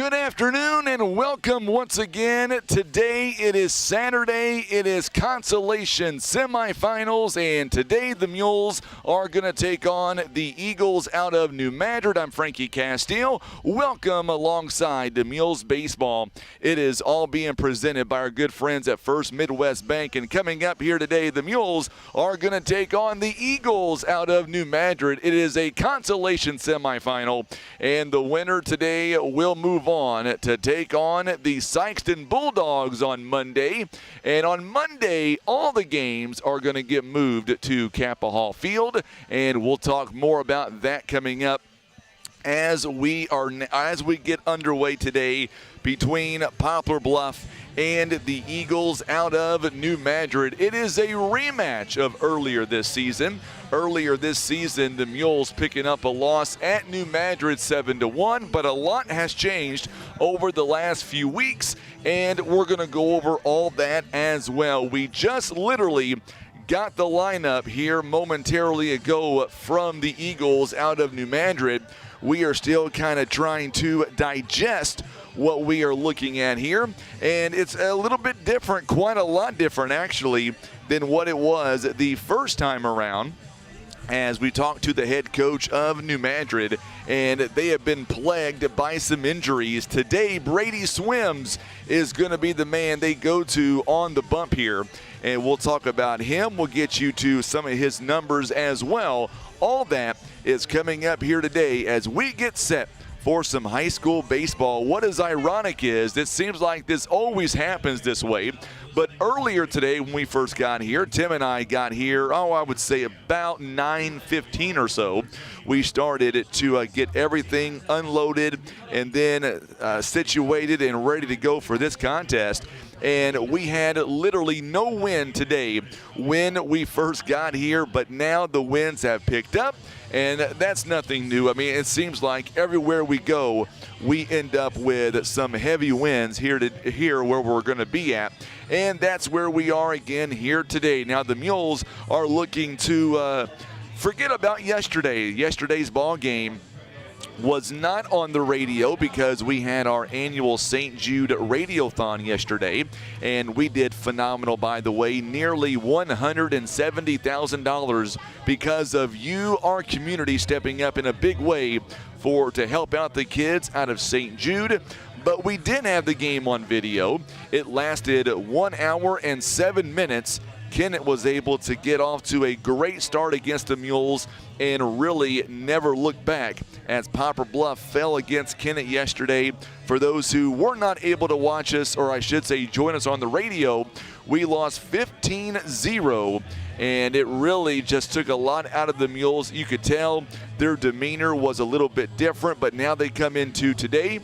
Good afternoon and welcome once again. Today it is Saturday. It is Consolation Semifinals, and today the Mules are going to take on the Eagles out of New Madrid. I'm Frankie Castile. Welcome alongside the Mules Baseball. It is all being presented by our good friends at First Midwest Bank, and coming up here today, the Mules are going to take on the Eagles out of New Madrid. It is a Consolation Semifinal, and the winner today will move on to take on the Sykeston Bulldogs on Monday. And on Monday, all the games are going to get moved to Capaha Field, and we'll talk more about that coming up as we get underway today between Poplar Bluff and the Eagles out of New Madrid. It is a rematch of earlier this season. Earlier this season, the Mules picking up a loss at New Madrid 7-1, but a lot has changed over the last few weeks, and we're going to go over all that as well. We just literally got the lineup here momentarily ago from the Eagles out of New Madrid. We are still kind of trying to digest what we are looking at here, and it's a little bit different, quite a lot different actually, than what it was the first time around, as we talked to the head coach of New Madrid, and they have been plagued by some injuries. Today, Brady Swims is going to be the man they go to on the bump here, and we'll talk about him. We'll get you to some of his numbers as well. All that is coming up here today as we get set for some high school baseball. What is ironic is it seems like this always happens this way, but earlier today when we first got here, Tim and I got here, I would say about 9:15 or so. We started to get everything unloaded and then situated and ready to go for this contest. And we had literally no wind today when we first got here, but now the winds have picked up, and that's nothing new. I mean, it seems like everywhere we go, we end up with some heavy winds here where we're going to be at, and that's where we are again here today. Now the Mules are looking to forget about yesterday. Yesterday's ball game was not on the radio because we had our annual St. Jude Radiothon yesterday, and we did phenomenal, by the way, nearly $170,000 because of you, our community, stepping up in a big way to help out the kids out of St. Jude. But we did have the game on video. It lasted 1 hour and 7 minutes. Kennett was able to get off to a great start against the Mules and really never look back as Poplar Bluff fell against Kennett yesterday. For those who were not able to watch us, or I should say join us on the radio, we lost 15-0, and it really just took a lot out of the Mules. You could tell their demeanor was a little bit different, but now they come into today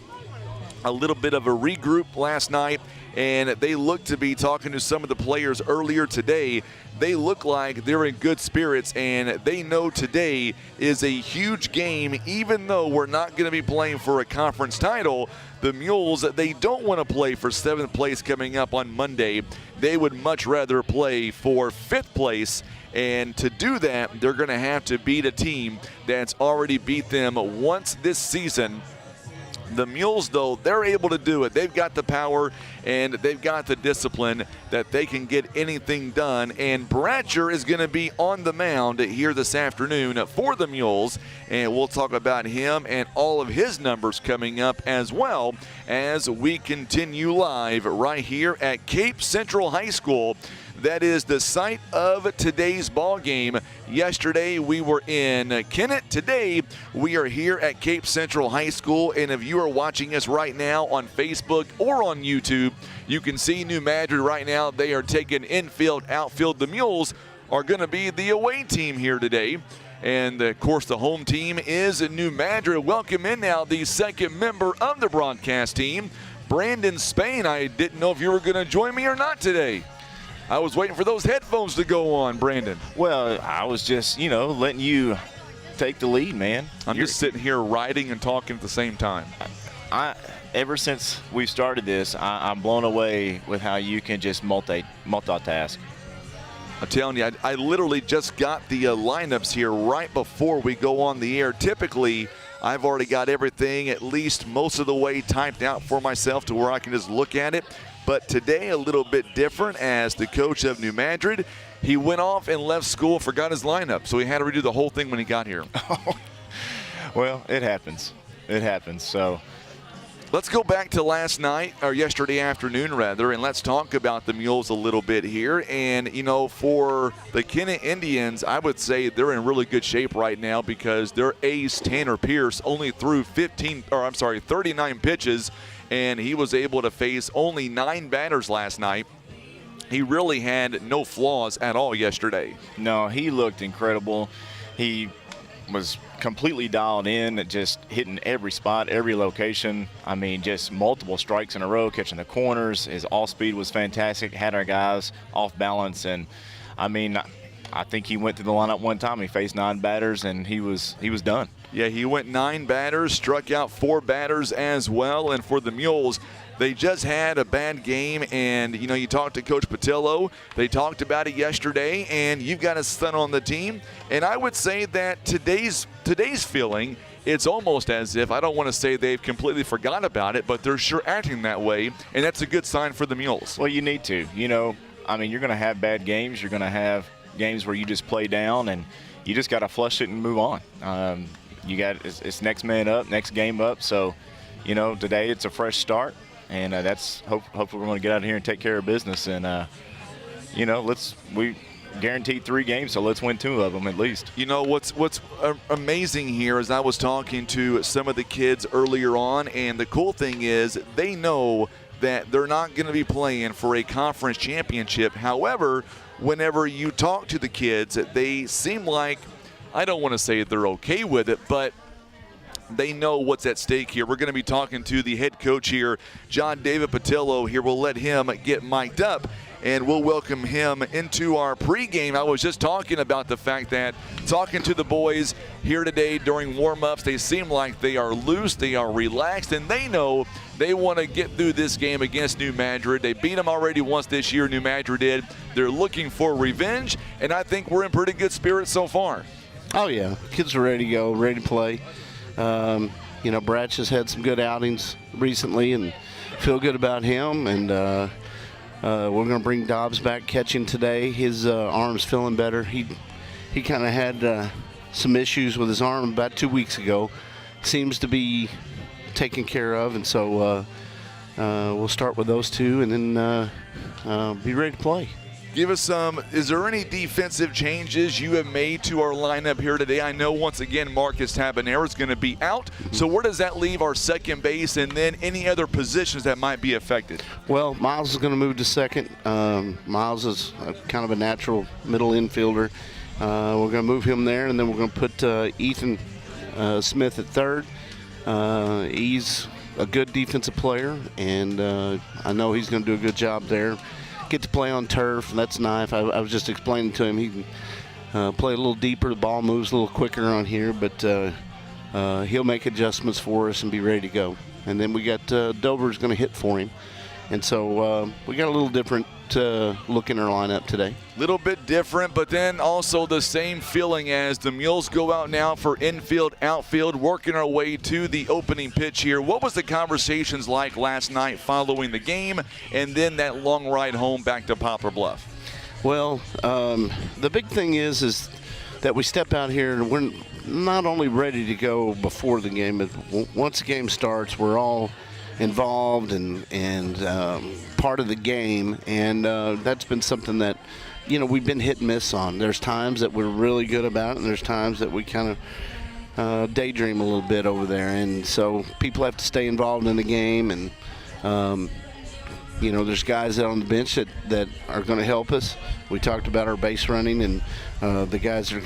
a little bit of a regroup last night, and they look to be talking to some of the players earlier today. They look like they're in good spirits, and they know today is a huge game. Even though we're not going to be playing for a conference title, the Mules, they don't want to play for 7th place coming up on Monday. They would much rather play for 5th place, and to do that, they're going to have to beat a team that's already beat them once this season. The Mules, though, they're able to do it. They've got the power and they've got the discipline that they can get anything done. And Bratcher is going to be on the mound here this afternoon for the Mules. And we'll talk about him and all of his numbers coming up as well as we continue live right here at Cape Central High School. That is the site of today's ball game. Yesterday we were in Kennett. Today we are here at Cape Central High School, and if you are watching us right now on Facebook or on YouTube, you can see New Madrid right now. They are taking infield, outfield. The Mules are going to be the away team here today. And, of course, the home team is New Madrid. Welcome in now the second member of the broadcast team, Brandon Spain. I didn't know if you were going to join me or not today. I was waiting for those headphones to go on, Brandon. Well, I was just, letting you take the lead, man. I'm just sitting here writing and talking at the same time. Ever since we started this, I'm blown away with how you can just multitask. I'm telling you, I literally just got the lineups here right before we go on the air. Typically, I've already got everything at least most of the way typed out for myself to where I can just look at it. But today a little bit different, as the coach of New Madrid, he went off and left school, forgot his lineup, so he had to redo the whole thing when he got here. Well, it happens. It happens. So let's go back to last night, or yesterday afternoon rather, and let's talk about the Mules a little bit here. And, you know, for the Kennett Indians, I would say they're in really good shape right now because their ace, Tanner Pierce, only threw 39 pitches, and he was able to face only 9 batters last night. He really had no flaws at all yesterday. No, he looked incredible. He was completely dialed in at just hitting every spot, every location. I mean, just multiple strikes in a row, catching the corners. His off-speed was fantastic, had our guys off balance. And, I mean, I think he went through the lineup one time. He faced 9 batters, and he was done. Yeah, he went 9 batters, struck out 4 batters as well. And for the Mules, they just had a bad game, and, you know, you talked to Coach Patillo. They talked about it yesterday, and you've got a son on the team. And I would say that today's feeling, it's almost as if, I don't want to say they've completely forgot about it, but they're sure acting that way, and that's a good sign for the Mules. Well, you need to. You know, I mean, you're going to have bad games. You're going to have games where you just play down, and you just got to flush it and move on. It's next man up, next game up. So, you know, today it's a fresh start, and that's hopefully we're going to get out of here and take care of business. And you know, we guaranteed 3 games, so let's win 2 of them at least. You know, what's amazing here is I was talking to some of the kids earlier on, and the cool thing is they know that they're not going to be playing for a conference championship. However, whenever you talk to the kids, they seem like, I don't want to say they're okay with it, but they know what's at stake here. We're going to be talking to the head coach here, John David Patillo here. We'll let him get mic'd up, and we'll welcome him into our pregame. I was just talking about the fact that talking to the boys here today during warm-ups, they seem like they are loose, they are relaxed, and they know they want to get through this game against New Madrid. They beat them already once this year, New Madrid did. They're looking for revenge, and I think we're in pretty good spirits so far. Oh, yeah. Kids are ready to go, ready to play. You know, Bratch has had some good outings recently and feel good about him. And we're going to bring Dobbs back catching today. His arm's feeling better. He kind of had some issues with his arm about 2 weeks ago. Seems to be taken care of. And so we'll start with those 2 and then be ready to play. Give us some, is there any defensive changes you have made to our lineup here today? I know, once again, Marcus Tabanera is going to be out. So where does that leave our second base and then any other positions that might be affected? Well, Miles is going to move to second. Miles is kind of a natural middle infielder. We're going to move him there, and then we're going to put Ethan Smith at third. He's a good defensive player, and I know he's going to do a good job there. Get to play on turf, and that's nice. I was just explaining to him he can play a little deeper. The ball moves a little quicker on here, but he'll make adjustments for us and be ready to go. And then we got Dover's going to hit for him. And so we got a little different look in our lineup today. Little bit different, but then also the same feeling as the Mules go out now for infield, outfield, working our way to the opening pitch here. What was the conversations like last night following the game and then that long ride home back to Poplar Bluff? Well, the big thing is that we step out here and we're not only ready to go before the game, but once the game starts, we're all involved and part of the game, and that's been something that, you know, we've been hit and miss on. There's times that we're really good about it, and there's times that we kind of daydream a little bit over there, and so people have to stay involved in the game, and you know, there's guys out on the bench that are going to help us. We talked about our base running, and the guys are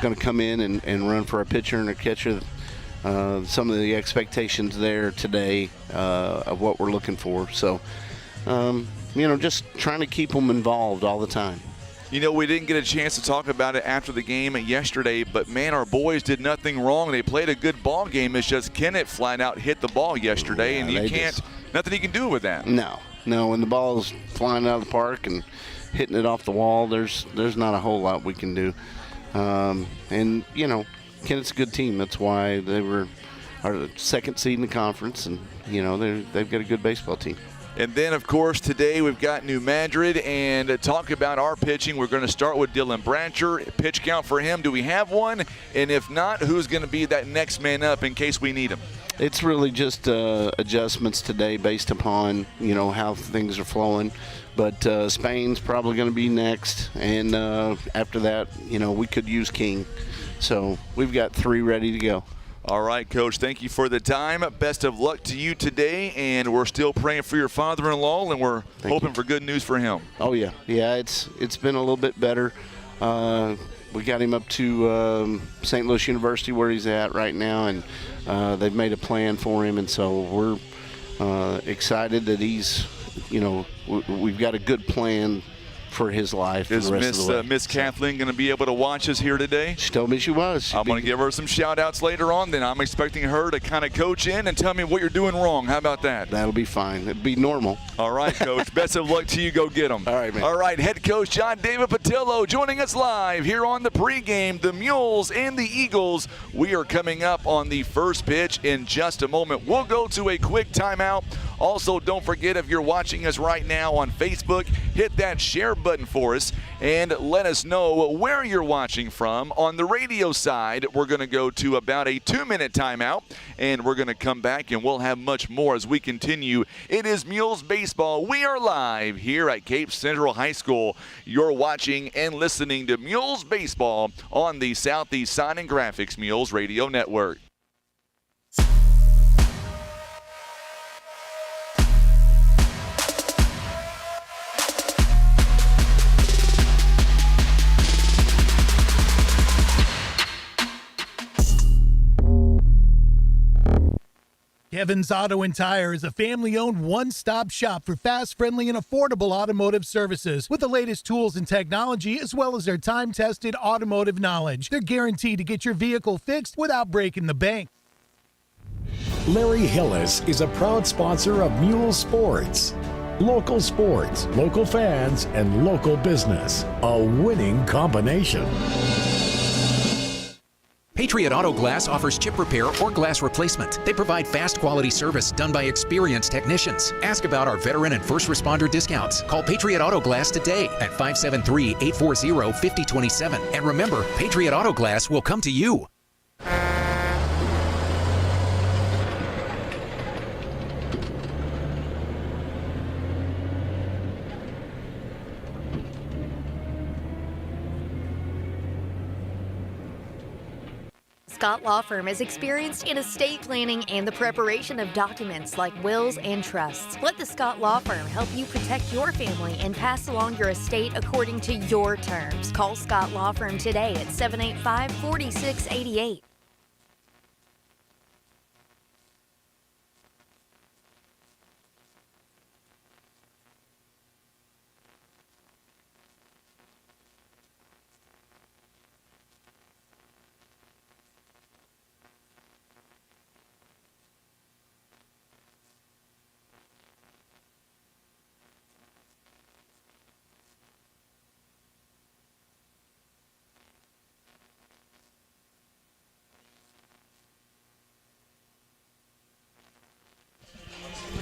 going to come in and run for our pitcher and our catcher. Some of the expectations there today of what we're looking for. So, you know, just trying to keep them involved all the time. You know, we didn't get a chance to talk about it after the game yesterday, but, man, our boys did nothing wrong. They played a good ball game. It's just Kennett flat out hit the ball yesterday, and you can't – nothing you can do with that. No. When the ball's flying out of the park and hitting it off the wall, there's not a whole lot we can do. And, you know, Kennett's a good team. That's why they were our second seed in the conference, and they've got a good baseball team. And then, of course, today we've got New Madrid, and to talk about our pitching, we're going to start with Dylan Brancher. Pitch count for him, do we have one? And if not, who's going to be that next man up in case we need him? It's really just adjustments today based upon, how things are flowing. But Spain's probably going to be next, and after that, we could use King. So we've got 3 ready to go. All right, Coach, thank you for the time. Best of luck to you today, and we're still praying for your father-in-law, and we're hoping for good news for him. Oh, yeah. Yeah, it's been a little bit better. We got him up to St. Louis University where he's at right now, and they've made a plan for him, and so we're excited that he's, we've got a good plan for his life for the rest of the way. Miss Kathleen going to be able to watch us here today? She told me she was. I'm going to give her some shout-outs later on. Then I'm expecting her to kind of coach in and tell me what you're doing wrong. How about that? That'll be fine. It'll be normal. All right, Coach. Best of luck to you. Go get them. All right, man. All right, head coach John David Patillo joining us live here on the pregame. The Mules and the Eagles. We are coming up on the first pitch in just a moment. We'll go to a quick timeout. Also, don't forget, if you're watching us right now on Facebook, hit that share button for us and let us know where you're watching from. On the radio side, we're going to go to about a 2-minute timeout, and we're going to come back, and we'll have much more as we continue. It is Mules Baseball. We are live here at Cape Central High School. You're watching and listening to Mules Baseball on the Southeast Sign and Graphics Mules Radio Network. Kevin's Auto and Tire is a family-owned one-stop shop for fast, friendly, and affordable automotive services with the latest tools and technology, as well as their time-tested automotive knowledge. They're guaranteed to get your vehicle fixed without breaking the bank. Larry Hillis is a proud sponsor of Mule Sports. Local sports, local fans, and local business. A winning combination. Patriot Auto Glass offers chip repair or glass replacement. They provide fast quality service done by experienced technicians. Ask about our veteran and first responder discounts. Call Patriot Auto Glass today at 573-840-5027. And remember, Patriot Auto Glass will come to you. Scott Law Firm is experienced in estate planning and the preparation of documents like wills and trusts. Let the Scott Law Firm help you protect your family and pass along your estate according to your terms. Call Scott Law Firm today at 785-4688.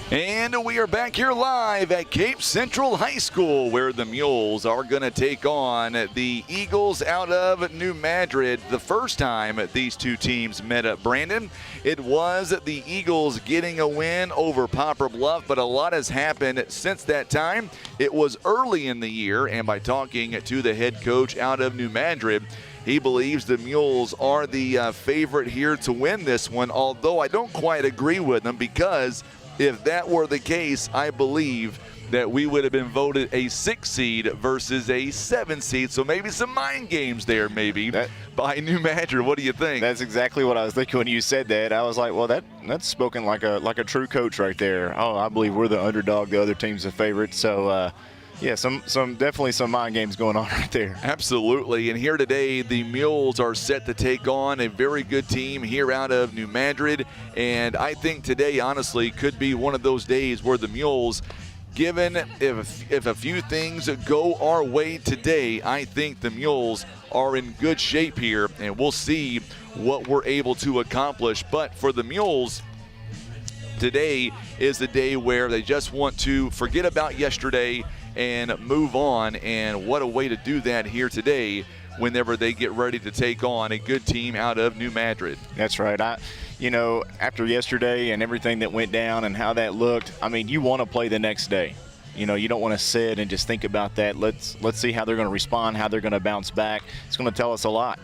And we are back here live at Cape Central High School, where the Mules are going to take on the Eagles out of New Madrid. The first time these two teams met up, Brandon, it was the Eagles getting a win over Poplar Bluff, but a lot has happened since that time. It was early in the year, and by talking to the head coach out of New Madrid, he believes the Mules are the favorite here to win this one, although I don't quite agree with him, because if that were the case, I believe that we would have been voted a 6 seed versus a 7 seed. So maybe some mind games there, maybe, by New Madrid. What do you think? That's exactly what I was thinking when you said that. I was like, well, that's spoken like a true coach right there. Oh, I believe we're the underdog. The other team's the favorite. So, yeah, definitely some mind games going on right there. Absolutely. And here today, the Mules are set to take on a very good team here out of New Madrid. And I think today, honestly, could be one of those days where the Mules given if a few things go our way today, I think the Mules are in good shape here, and we'll see what we're able to accomplish. But for the Mules, today is the day where they just want to forget about yesterday and move on, and what a way to do that here today whenever they get ready to take on a good team out of New Madrid. That's right. After yesterday and everything that went down and how that looked, I mean, you want to play the next day. You don't want to sit and just think about that. Let's see how they're going to respond, how they're going to bounce back. It's going to tell us a lot,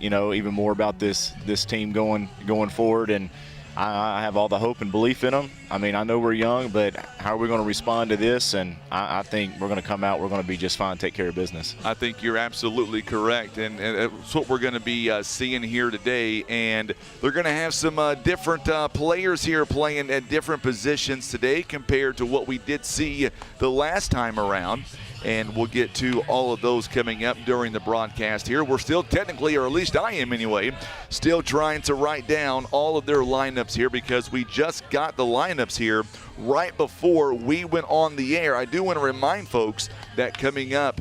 even more about this team going forward. And I have all the hope and belief in them. I mean, I know we're young, but how are we going to respond to this? And I think we're going to come out, we're going to be just fine, take care of business. I think you're absolutely correct, and it's what we're going to be seeing here today. And they're going to have some different players here playing at different positions today compared to what we did see the last time around. And we'll get to all of those coming up during the broadcast here. We're still technically, or at least I am anyway, still trying to write down all of their lineups here because we just got the lineups here right before we went on the air. I do want to remind folks that coming up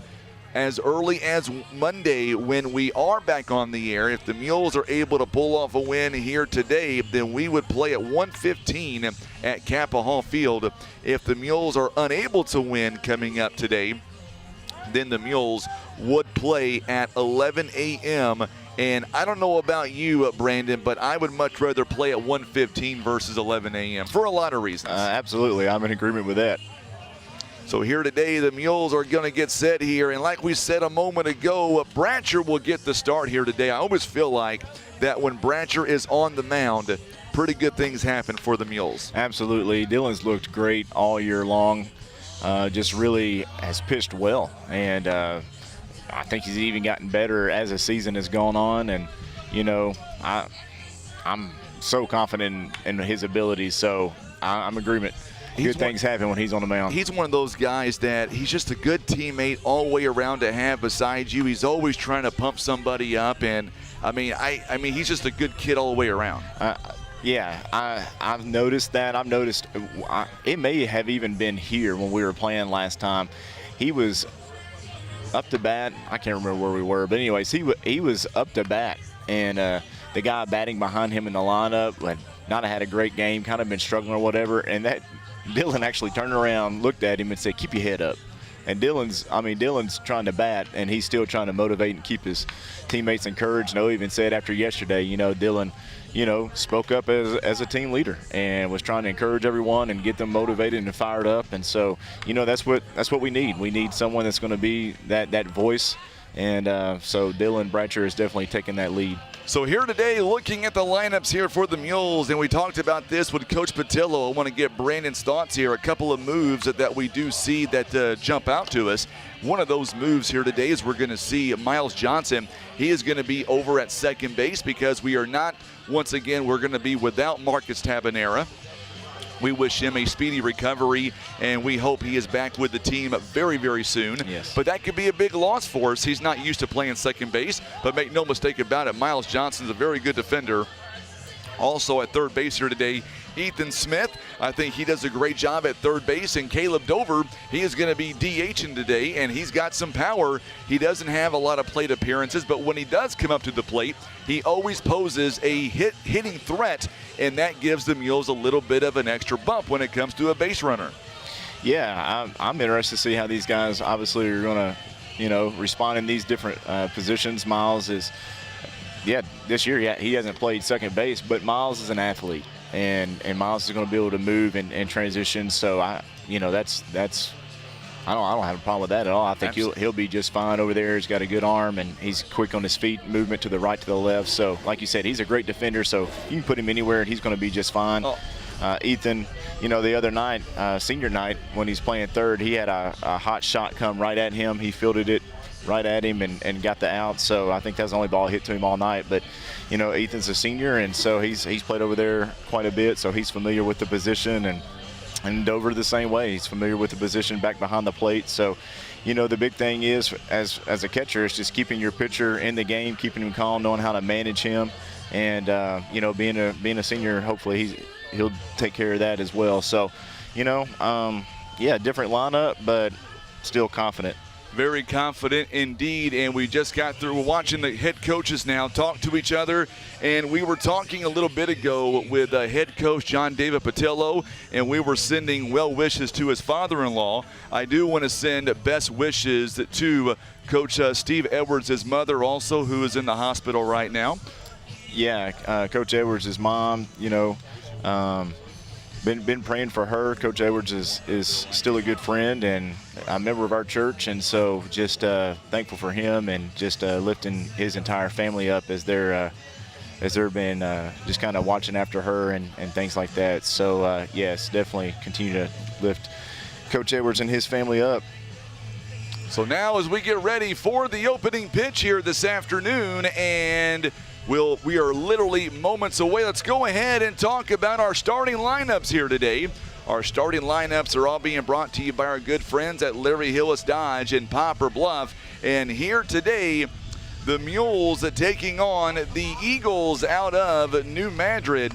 as early as Monday when we are back on the air, if the Mules are able to pull off a win here today, then we would play at 1:15 at Capaha Field. If the Mules are unable to win coming up today, then the Mules would play at 11 a.m. And I don't know about you, Brandon, but I would much rather play at 1:15 versus 11 a.m. for a lot of reasons. Absolutely. I'm in agreement with that. So here today, the Mules are going to get set here. And like we said a moment ago, Bratcher will get the start here today. I always feel like that when Bratcher is on the mound, pretty good things happen for the Mules. Absolutely. Dylan's looked great all year long. Just really has pitched well, and I think he's even gotten better as the season has gone on. And I'm so confident in his abilities, so I'm in agreement. Good things happen when he's on the mound. He's one of those guys that he's just a good teammate all the way around to have beside you. He's always trying to pump somebody up, and I mean he's just a good kid all the way around. Yeah, I've noticed that. I've noticed it may have even been here when we were playing last time. He was up to bat. I can't remember where we were, but anyways, he was up to bat, and the guy batting behind him in the lineup had not had a great game, kind of been struggling or whatever, and that Dylan actually turned around, looked at him, and said, "Keep your head up." And Dylan's trying to bat, and he's still trying to motivate and keep his teammates encouraged. No, even said after yesterday, Dylan, spoke up as a team leader and was trying to encourage everyone and get them motivated and fired up. And so, that's what we need. We need someone that's going to be that voice. And so Dylan Bratcher is definitely taking that lead. So here today, looking at the lineups here for the Mules, and we talked about this with Coach Patillo. I want to get Brandon's thoughts here. A couple of moves that we do see that jump out to us. One of those moves here today is we're going to see Miles Johnson. He is going to be over at second base because we are not, once again, we're going to be without Marcus Tabanera. We wish him a speedy recovery, and we hope he is back with the team very, very soon. Yes. But that could be a big loss for us. He's not used to playing second base, but make no mistake about it, Miles Johnson's a very good defender. Also at third base here today, Ethan Smith. I think he does a great job at third base. And Caleb Dover, he is going to be DHing today, and he's got some power. He doesn't have a lot of plate appearances, but when he does come up to the plate, he always poses a hitting threat, and that gives the Mules a little bit of an extra bump when it comes to a base runner. Yeah, I'm interested to see how these guys obviously are going to, respond in these different positions. Miles is, this year he hasn't played second base, but Miles is an athlete. And Miles is going to be able to move and transition. So that's I don't have a problem with that at all. I think he'll be just fine over there. He's got a good arm, and he's quick on his feet, movement to the right, to the left. So like you said, he's a great defender. So you can put him anywhere, and he's going to be just fine. Ethan, the other night, senior night, when he's playing third, he had a hot shot come right at him. He fielded it right at him and got the out. So I think that's the only ball hit to him all night. But Ethan's a senior, and so he's played over there quite a bit, so he's familiar with the position, and Dover the same way. He's familiar with the position back behind the plate. So the big thing is as a catcher is just keeping your pitcher in the game, keeping him calm, knowing how to manage him, and being a senior, hopefully he'll take care of that as well. So Yeah, different lineup, but still confident. Very confident indeed, and we just got through watching the head coaches now talk to each other, and we were talking a little bit ago with head coach John David Patillo, and we were sending well wishes to his father-in-law. I do want to send best wishes to Coach Steve Edwards, his mother also, who is in the hospital right now. Yeah, Coach Edwards' mom, been praying for her. Coach Edwards is still a good friend and a member of our church, and so just thankful for him and just lifting his entire family up as they're been just kind of watching after her and things like that. So yes, definitely continue to lift Coach Edwards and his family up. So now as we get ready for the opening pitch here this afternoon, and we are literally moments away. Let's go ahead and talk about our starting lineups here today. Our starting lineups are all being brought to you by our good friends at Larry Hillis Dodge in Poplar Bluff. And here today, the Mules taking on the Eagles out of New Madrid.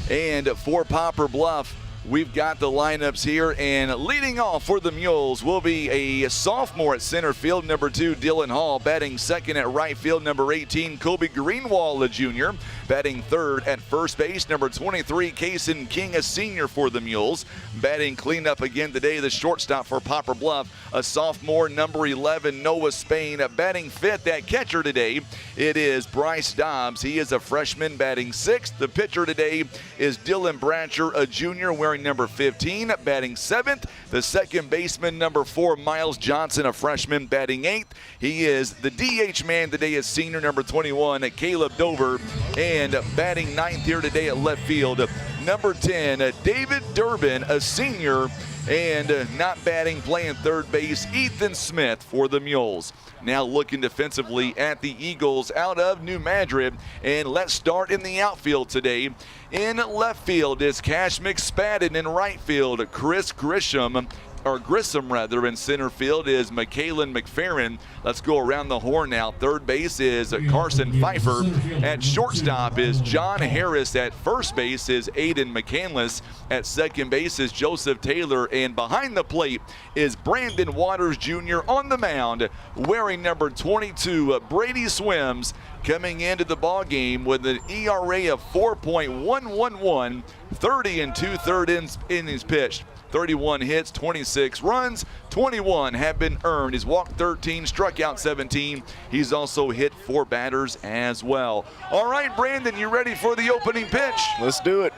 And for Poplar Bluff, we've got the lineups here, and leading off for the Mules will be a sophomore at center field, number 2, Dylan Hall. Batting second at right field, number 18, Kobe Greenwald, a junior. Batting third at first base, number 23, Kason King, a senior for the Mules. Batting cleanup again today, the shortstop for Poplar Bluff, a sophomore, number 11, Noah Spain. Batting fifth at catcher today, it is Bryce Dobbs. He is a freshman, batting sixth. The pitcher today is Dylan Bratcher, a junior, wearing number 15. Batting seventh, the second baseman, number 4, Miles Johnson, a freshman, batting eighth. He is the DH man today, is senior, number 21, Caleb Dover. And batting ninth here today at left field, number 10, David Durbin, a senior. And not batting, playing third base, Ethan Smith for the Mules. Now looking defensively at the Eagles out of New Madrid. And let's start in the outfield today. In left field is Cash McSpadden. In right field, Chris Grissom. In center field is McKaylin McFerrin. Let's go around the horn now. Third base is Carson Pfeiffer. At shortstop is John Harris. At first base is Aiden McCandless. At second base is Joseph Taylor. And behind the plate is Brandon Waters Jr. on the mound, wearing number 22, Brady Swims, coming into the ball game with an ERA of 4.111, 30 and 2/3 innings pitched. 31 hits, 26 runs, 21 have been earned. He's walked 13, struck out 17. He's also hit 4 batters as well. All right, Brandon, you ready for the opening pitch? Let's do it.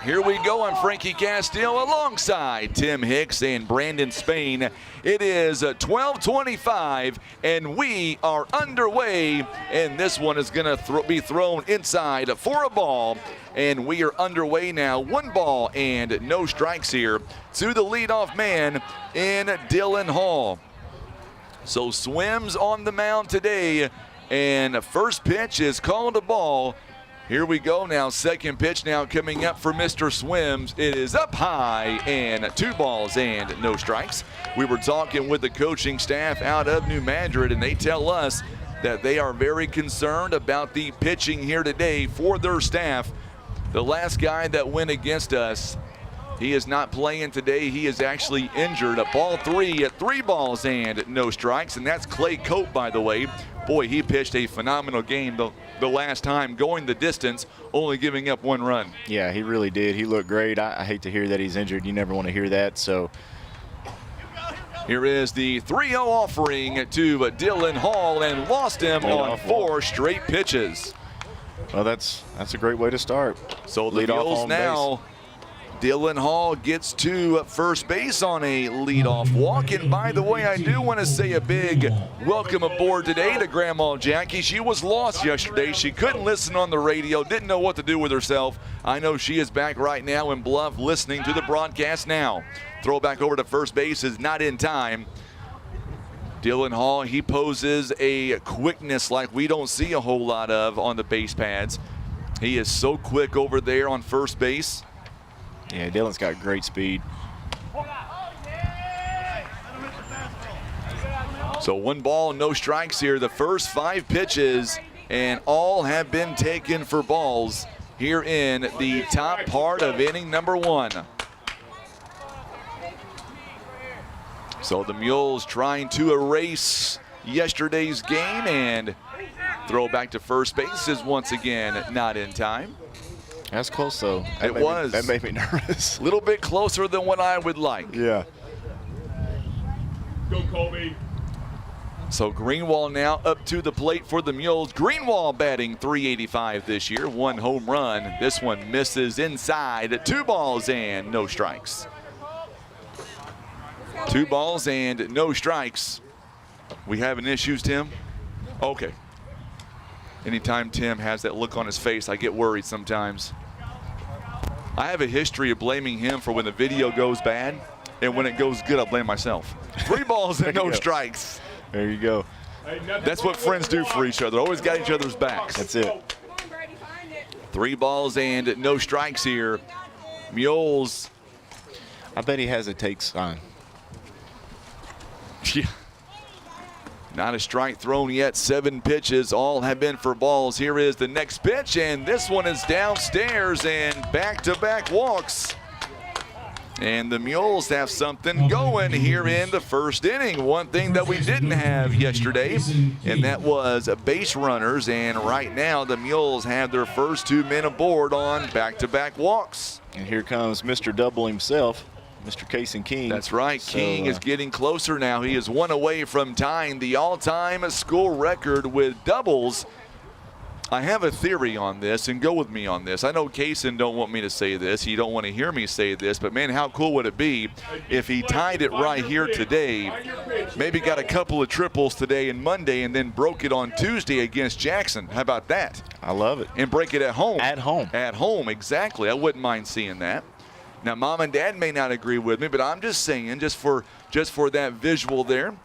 Here we go. I'm Frankie Castile alongside Tim Hicks and Brandon Spain. It is 12:25 and we are underway, and this one is going to be thrown inside for a ball, and we are underway now. 1 ball and no strikes here to the leadoff man in Dylan Hall. So Swims on the mound today, and first pitch is called a ball. Here we go now, second pitch now coming up for Mr. Swims. It is up high and 2 balls and no strikes. We were talking with the coaching staff out of New Madrid, and they tell us that they are very concerned about the pitching here today for their staff. The last guy that went against us, he is not playing today. He is actually injured. A ball 3 at 3 balls and no strikes, and that's Clay Cope, by the way. Boy, he pitched a phenomenal game the last time, going the distance, only giving up 1 run. Yeah, he really did. He looked great. I hate to hear that he's injured. You never want to hear that. So here is the 3-0 offering to Dylan Hall, and lost him on 4 straight pitches. Well, that's a great way to start. So the Mules now, Dylan Hall gets to first base on a leadoff walk. And by the way, I do want to say a big welcome aboard today to Grandma Jackie. She was lost yesterday. She couldn't listen on the radio, didn't know what to do with herself. I know she is back right now in Bluff listening to the broadcast now. Throw back over to first base is not in time. Dylan Hall, he poses a quickness like we don't see a whole lot of on the base pads. He is so quick over there on first base. Yeah, Dylan's got great speed. So 1 ball, no strikes here. The first 5 pitches, and all have been taken for balls here in the top part of inning number 1. So the Mules trying to erase yesterday's game, and throw back to first base is once again not in time. That's close, though. That made me nervous. A little bit closer than what I would like. Yeah. Go, Colby. So Greenwald now up to the plate for the Mules. Greenwald batting .385 this year, 1 home run. This one misses inside. 2 balls and no strikes. 2 balls and no strikes. We having issues, Tim? Okay. Anytime Tim has that look on his face, I get worried sometimes. I have a history of blaming him for when the video goes bad, and when it goes good, I blame myself. 3 balls and no strikes. There you go. That's what friends do for each other. Always got each other's backs. That's it. 3 balls and no strikes here. Mules. I bet he has a take sign. Yeah. Not a strike thrown yet. 7 pitches. All have been for balls. Here is the next pitch, and this one is downstairs and back-to-back walks. And the Mules have something going here in the first inning. One thing that we didn't have yesterday, and that was base runners. And right now, the Mules have their first 2 men aboard on back-to-back walks. And here comes Mr. Double himself, Mr. Cason King. That's right. King is getting closer now. He is 1 away from tying the all-time school record with doubles. I have a theory on this, and go with me on this. I know Cason don't want me to say this. He don't want to hear me say this, but man, how cool would it be if he tied it right here today, maybe got a couple of triples today and Monday, and then broke it on Tuesday against Jackson. How about that? I love it. And break it at home. At home. At home, exactly. I wouldn't mind seeing that. Now, Mom and Dad may not agree with me, but I'm just saying, just for that visual there.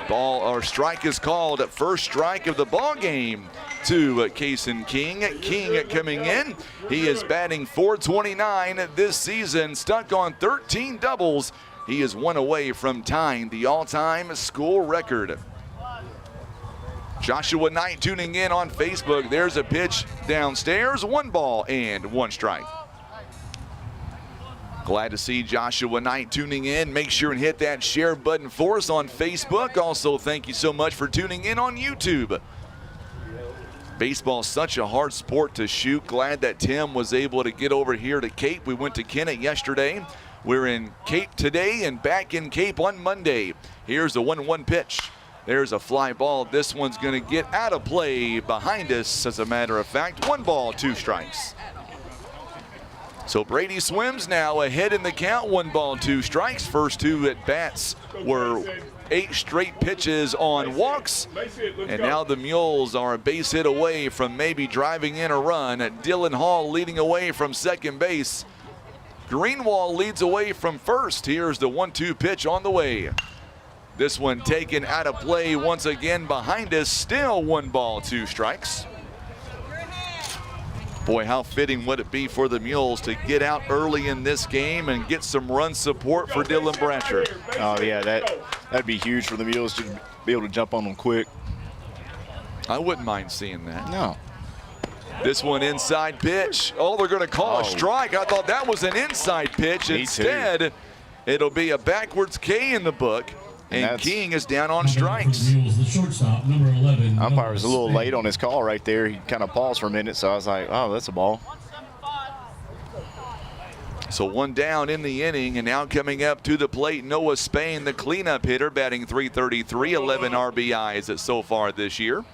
Ball or strike is called. First strike of the ball game to Cason King. King coming in. He is batting .429 this season, stuck on 13 doubles. He is 1 away from tying the all-time school record. Joshua Knight tuning in on Facebook. There's a pitch downstairs. 1 ball and 1 strike. Glad to see Joshua Knight tuning in. Make sure and hit that share button for us on Facebook. Also, thank you so much for tuning in on YouTube. Baseball is such a hard sport to shoot. Glad that Tim was able to get over here to Cape. We went to Kennett yesterday. We're in Cape today and back in Cape on Monday. Here's a 1-1 pitch. There's a fly ball. This one's going to get out of play behind us, as a matter of fact. 1 ball, 2 strikes. So Brady Swims now ahead in the count. 1 ball, 2 strikes. First 2 at bats were 8 straight pitches on walks. And now the Mules are a base hit away from maybe driving in a run. Dylan Hall leading away from second base. Greenwald leads away from first. Here's the 1-2 pitch on the way. This one taken out of play once again behind us. Still 1 ball, 2 strikes. Boy, how fitting would it be for the Mules to get out early in this game and get some run support for Dylan Bratcher. Oh, yeah, that'd be huge for the Mules to be able to jump on them quick. I wouldn't mind seeing that. No. This one inside pitch. Oh, they're going to call a strike. I thought that was an inside pitch. Instead, it'll be a backwards K in the book. And King is down on strikes. The shortstop, number 11. Umpire was a little late on his call right there. He kind of paused for a minute, so I was like, oh, that's a ball. So 1 down in the inning, and now coming up to the plate, Noah Spain, the cleanup hitter, batting .333, 11 RBIs so far this year.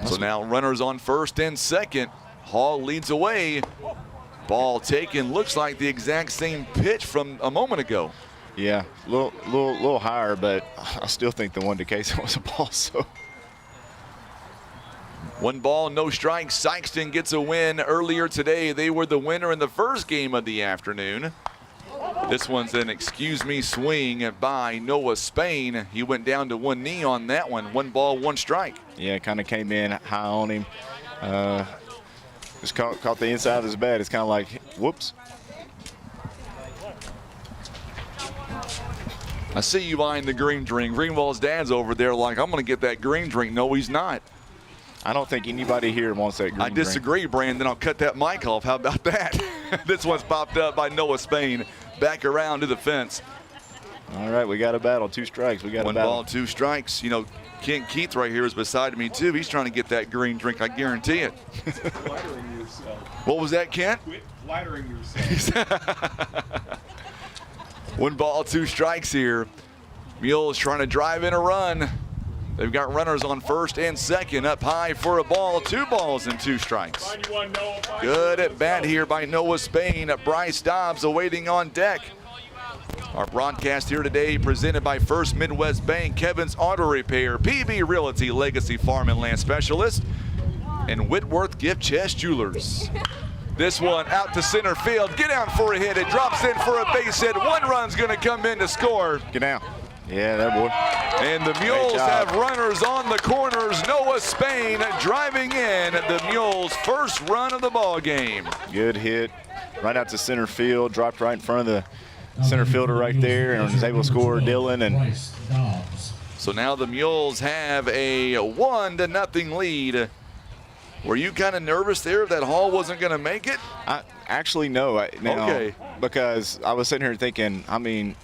So now runners on first and second. Hall leads away. Ball taken, looks like the exact same pitch from a moment ago. Yeah, a little higher, but I still think the one to Cason was a ball. So 1 ball, no strikes. Sykeston gets a win earlier today. They were the winner in the first game of the afternoon. This one's an excuse me swing by Noah Spain. He went down to 1 knee on that one. 1 ball, 1 strike. Yeah, kind of came in high on him. Just caught the inside of his bat. It's kind of like, whoops. I see you buying the green drink. Greenwald's dad's over there like, I'm going to get that green drink. No, he's not. I don't think anybody here wants that green I disagree, drink. Brandon. I'll cut that mic off. How about that? This one's popped up by Noah Spain. Back around to the fence. All right, we got a battle. 2 strikes. We got One a battle. ball, 2 strikes. You know, Kent Keith right here is beside me too. He's trying to get that green drink, I guarantee it. Flattering yourself. What was that, Kent? Quit flattering yourself. 1 ball, 2 strikes here. Mules trying to drive in a run. They've got runners on first and second, up high for a ball. 2 balls and 2 strikes. Good at bat here by Noah Spain. Bryce Dobbs awaiting on deck. Our broadcast here today presented by First Midwest Bank, Kevin's Auto Repair, PB Realty, Legacy Farm and Land Specialist, and Whitworth Gift Chest Jewelers. This one out to center field. Get out for a hit. It drops in for a base hit. 1 run's going to come in to score. Get down. Yeah, there, boy. And the Mules have runners on the corners. Noah Spain driving in the Mules' first run of the ball game. Good hit. Right out to center field. Dropped right in front of the center fielder right there and was able to score Dylan. And so now the Mules have a 1-0 lead. Were you kind of nervous there that Hall wasn't going to make it? Actually, no. Okay. Because I was sitting here thinking, I mean,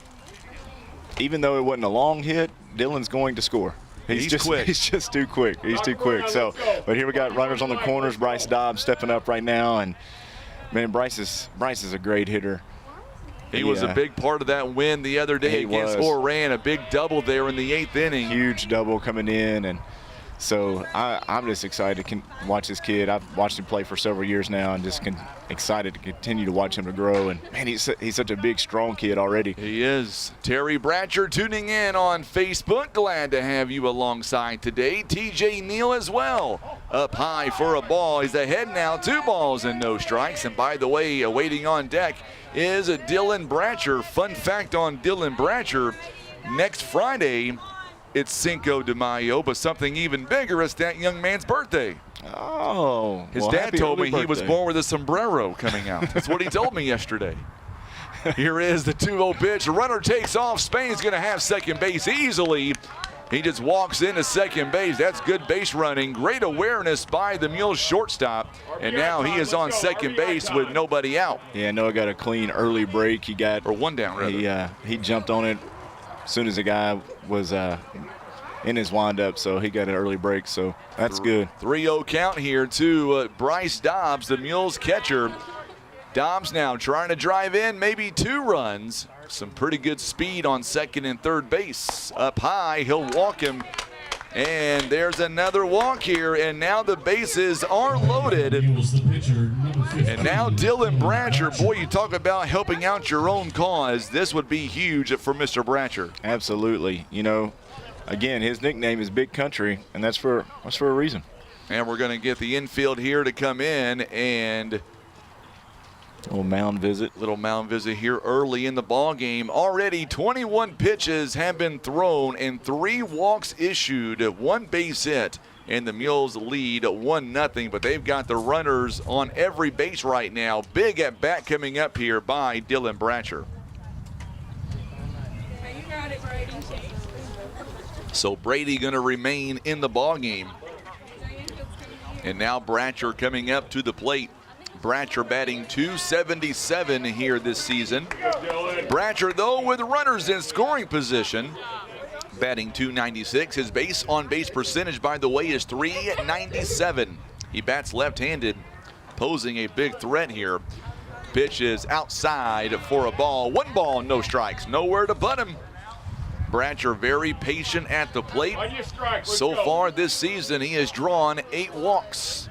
even though it wasn't a long hit, Dylan's going to score. He's just quick. He's just too quick. He's too quick. So, but here we got runners on the corners. Bryce Dobbs stepping up right now, and man, Bryce is a great hitter. He was a big part of that win the other day against Oran. A big double there in the 8th inning. Huge double coming in, and so I'm just excited to watch this kid. I've watched him play for several years now, and just excited to continue to watch him to grow. And man, he's such a big, strong kid already. He is. Terry Bratcher tuning in on Facebook. Glad to have you alongside today. TJ Neal as well. Up high for a ball. He's ahead now. 2 balls and no strikes. And by the way, waiting on deck is Dylan Bratcher. Fun fact on Dylan Bratcher: next Friday, it's Cinco de Mayo, but something even bigger is that young man's birthday. Oh. His dad told me he was born with a sombrero coming out. That's what he told me yesterday. Here is the 2-0 pitch. Runner takes off. Spain's going to have second base easily. He just walks into second base. That's good base running. Great awareness by the Mules shortstop. And now he is on second base with nobody out. Yeah, Noah got a clean early break. He got, or 1 down, rather. He jumped on it as soon as the guy was in his windup, so he got an early break, so that's good. 3-0 count here to Bryce Dobbs, the Mules catcher. Dobbs now trying to drive in maybe 2 runs. Some pretty good speed on second and third base. Up high, he'll walk him. And there's another walk here, and now the bases are loaded. And now Dylan Bratcher, boy, you talk about helping out your own cause. This would be huge for Mr. Bratcher. Absolutely. You know, again, his nickname is Big Country, and that's for a reason. And we're going to get the infield here to come in, and little mound visit here early in the ball game. Already 21 pitches have been thrown and 3 walks issued, 1 base hit, and the Mules lead 1-0. But they've got the runners on every base right now. Big at bat coming up here by Dylan Bratcher. So Brady going to remain in the ball game. And now Bratcher coming up to the plate. Bratcher batting .277 here this season. Bratcher, though, with runners in scoring position, batting .296. His on-base percentage, by the way, is .397. He bats left-handed, posing a big threat here. Pitch is outside for a ball. 1 ball, no strikes. Nowhere to put him. Bratcher very patient at the plate. So far this season, he has drawn 8 walks.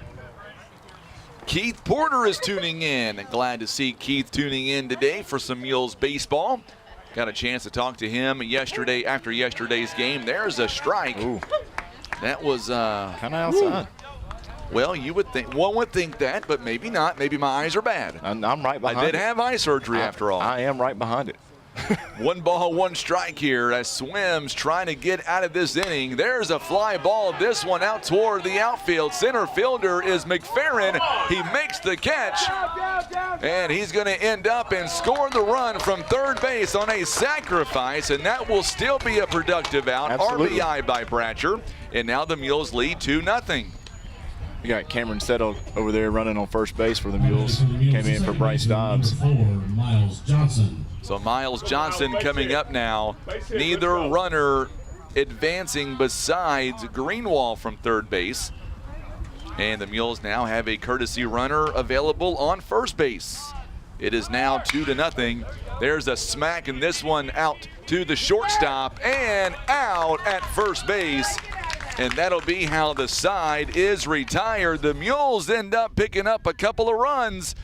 Keith Porter is tuning in. Glad to see Keith tuning in today for some Mules baseball. Got a chance to talk to him yesterday after yesterday's game. There's a strike. Ooh. That was kind of outside. Well, one would think that, but maybe not. Maybe my eyes are bad. I'm right behind it. I did have eye surgery after all. I am right behind it. 1 ball, 1 strike here as Swims trying to get out of this inning. There's a fly ball. This one out toward the outfield. Center fielder is McFerrin. He makes the catch, and he's going to end up and score the run from third base on a sacrifice, and that will still be a productive out. Absolutely. RBI by Bratcher, and now the Mules lead 2-0. You got Cameron Settle over there running on first base for the Mules. Came in for Bryce Dobbs. Miles Johnson. So Miles Johnson coming up now. Neither runner advancing besides Greenwall from third base. And the Mules now have a courtesy runner available on first base. It is now 2-0. There's a smack, and this one out to the shortstop and out at first base. And that'll be how the side is retired. The Mules end up picking up a couple of runs.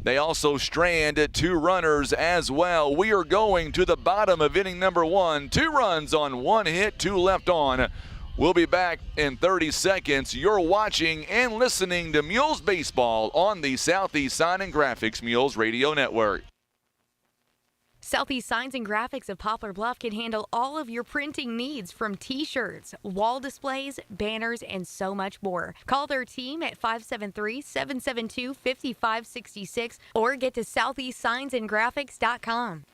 They also strand 2 runners as well. We are going to the bottom of inning number 1. 2 runs on 1 hit, 2 left on. We'll be back in 30 seconds. You're watching and listening to Mules Baseball on the Southeast Sign and Graphics Mules Radio Network. Southeast Signs and Graphics of Poplar Bluff can handle all of your printing needs, from t-shirts, wall displays, banners, and so much more. Call their team at 573-772-5566 or get to southeastsignsandgraphics.com.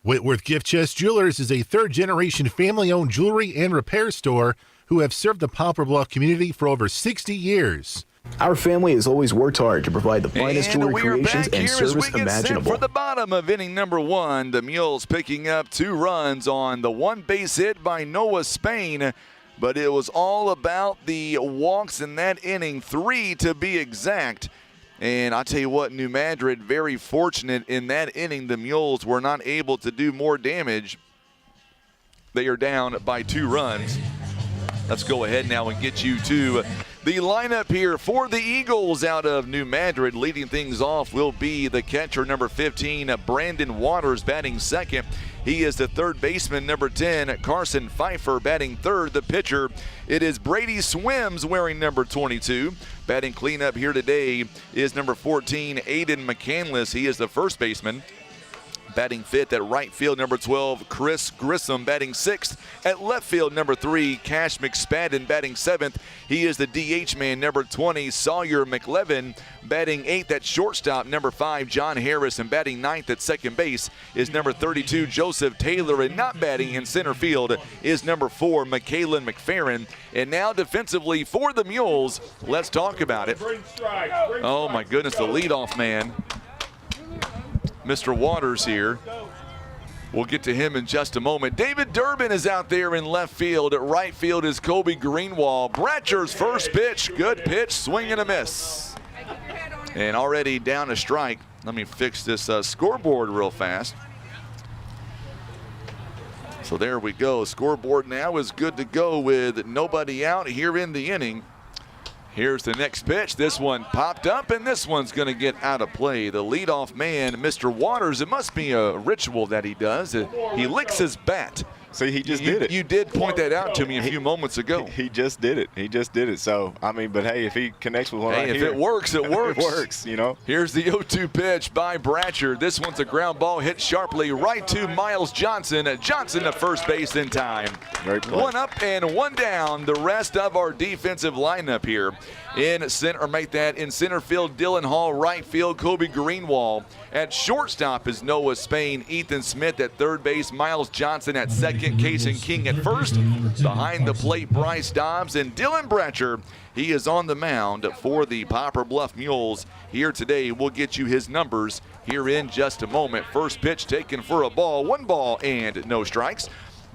Whitworth Gift Chest Jewelers is a third-generation family-owned jewelry and repair store who have served the Poplar Bluff community for over 60 years. Our family has always worked hard to provide the finest jewelry creations and service imaginable. For the bottom of inning number 1, the Mules picking up 2 runs on the 1 base hit by Noah Spain, but it was all about the walks in that inning, 3 to be exact. And I tell you what, New Madrid very fortunate in that inning. The Mules were not able to do more damage. They are down by 2 runs. Let's go ahead now and get you to the lineup here for the Eagles out of New Madrid. Leading things off will be the catcher, number 15, Brandon Waters, batting second. He is the third baseman, number 10, Carson Pfeiffer, batting third. The pitcher, it is Brady Swims, wearing number 22. Batting cleanup here today is number 14, Aiden McCandless. He is the first baseman. Batting fifth at right field, number 12, Chris Grissom. Batting sixth at left field, number 3, Cash McSpadden. Batting seventh, he is the DH man, number 20, Sawyer McLevin. Batting eighth at shortstop, number 5, John Harris. And batting ninth at second base is number 32, Joseph Taylor. And not batting in center field is number 4, Michaelan McFerrin. And now defensively for the Mules, let's talk about it. Oh my goodness, the leadoff man, Mr. Waters here. We'll get to him in just a moment. David Durbin is out there in left field. At right field is Kobe Greenwall. Bratcher's first pitch, good pitch, swing and a miss. And already down a strike. Let me fix this scoreboard real fast. So there we go. Scoreboard now is good to go with nobody out here in the inning. Here's the next pitch. This one popped up, and this one's going to get out of play. The leadoff man, Mr. Waters, it must be a ritual that he does. He licks his bat. See, he just did it. You did point that out to me a few moments ago. He just did it. He just did it. So, I mean, but hey, if he connects with one right if here. It works, it works. It works, you know. Here's the 0-2 pitch by Bratcher. This one's a ground ball hit sharply right to Miles Johnson. Johnson to first base in time. Great play. 1 up and 1 down. The rest of our defensive lineup here. In center field, Dylan Hall. Right field, Kobe Greenwall. At shortstop is Noah Spain. Ethan Smith at third base. Miles Johnson at second. Kason King at first. Behind the plate, Bryce Dobbs and Dylan Bratcher. He is on the mound for the Poplar Bluff Mules here today. We'll get you his numbers here in just a moment. First pitch taken for a ball. 1 ball and no strikes.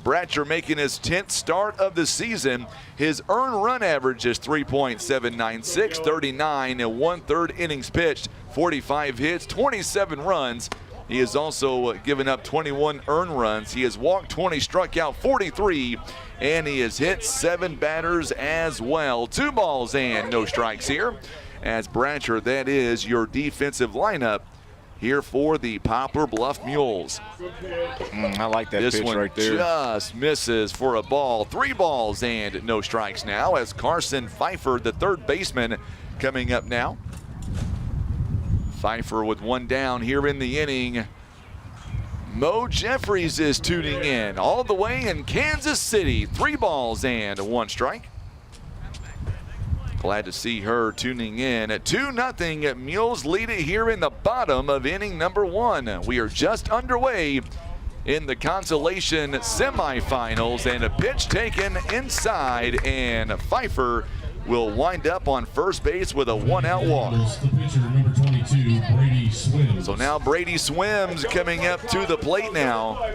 Bratcher making his 10th start of the season. His earned run average is 3.796, 39 and 1/3 innings pitched, 45 hits, 27 runs. He has also given up 21 earned runs. He has walked 20, struck out 43, and he has hit 7 batters as well. 2 balls and no strikes here. As Bratcher, that is your defensive lineup here for the Poplar Bluff Mules. I like that this pitch one right there. Just misses for a ball. 3 balls and no strikes now as Carson Pfeiffer, the third baseman, coming up now. Pfeiffer with 1 down here in the inning. Mo Jeffries is tuning in all the way in Kansas City. 3 balls and 1 strike. Glad to see her tuning in. At 2-0, Mules lead it here in the bottom of inning number 1. We are just underway in the consolation semifinals, and a pitch taken inside, and Pfeiffer will wind up on first base with a 1-out walk. The pitcher, number 22, Brady Swims. So now Brady Swims coming up to the plate now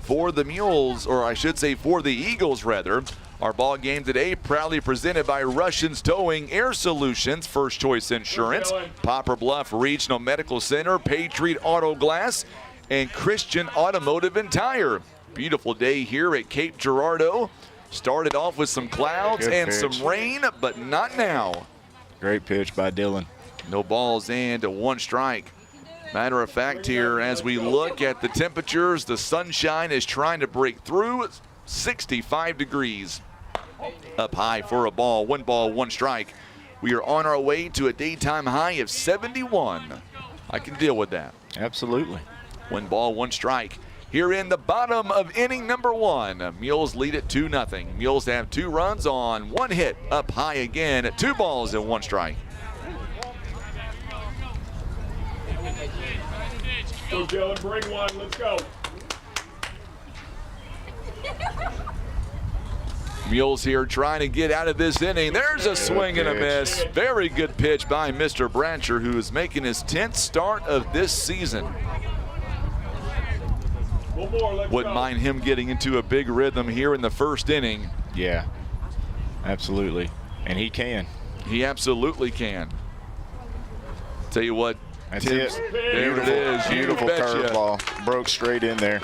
for the Mules, or I should say for the Eagles rather. Our ball game today proudly presented by Russians Towing Air Solutions, First Choice Insurance, Poplar Bluff Regional Medical Center, Patriot Auto Glass, and Christian Automotive and Tire. Beautiful day here at Cape Girardeau. Started off with some clouds and some rain, but not now. Great pitch by Dylan. No balls and 1 strike. Matter of fact here, as we look at the temperatures, the sunshine is trying to break through. 65 degrees. Up high for a ball, 1 strike. We are on our way to a daytime high of 71. I can deal with that. Absolutely. 1 ball, 1 strike. Here in the bottom of inning number 1, Mules lead it 2-0. Mules have 2 runs on 1 hit. Up high again at 2 balls and 1 strike. Go, Dylan, bring one. Let's go. Mules here trying to get out of this inning. There's a swing and a miss. Very good pitch by Mr. Brancher, who is making his 10th start of this season. Wouldn't mind him getting into a big rhythm here in the first inning. Yeah, absolutely. And he can. He absolutely can. Tell you what, that's Tim's, it. There it is. Beautiful curveball. Broke straight in there.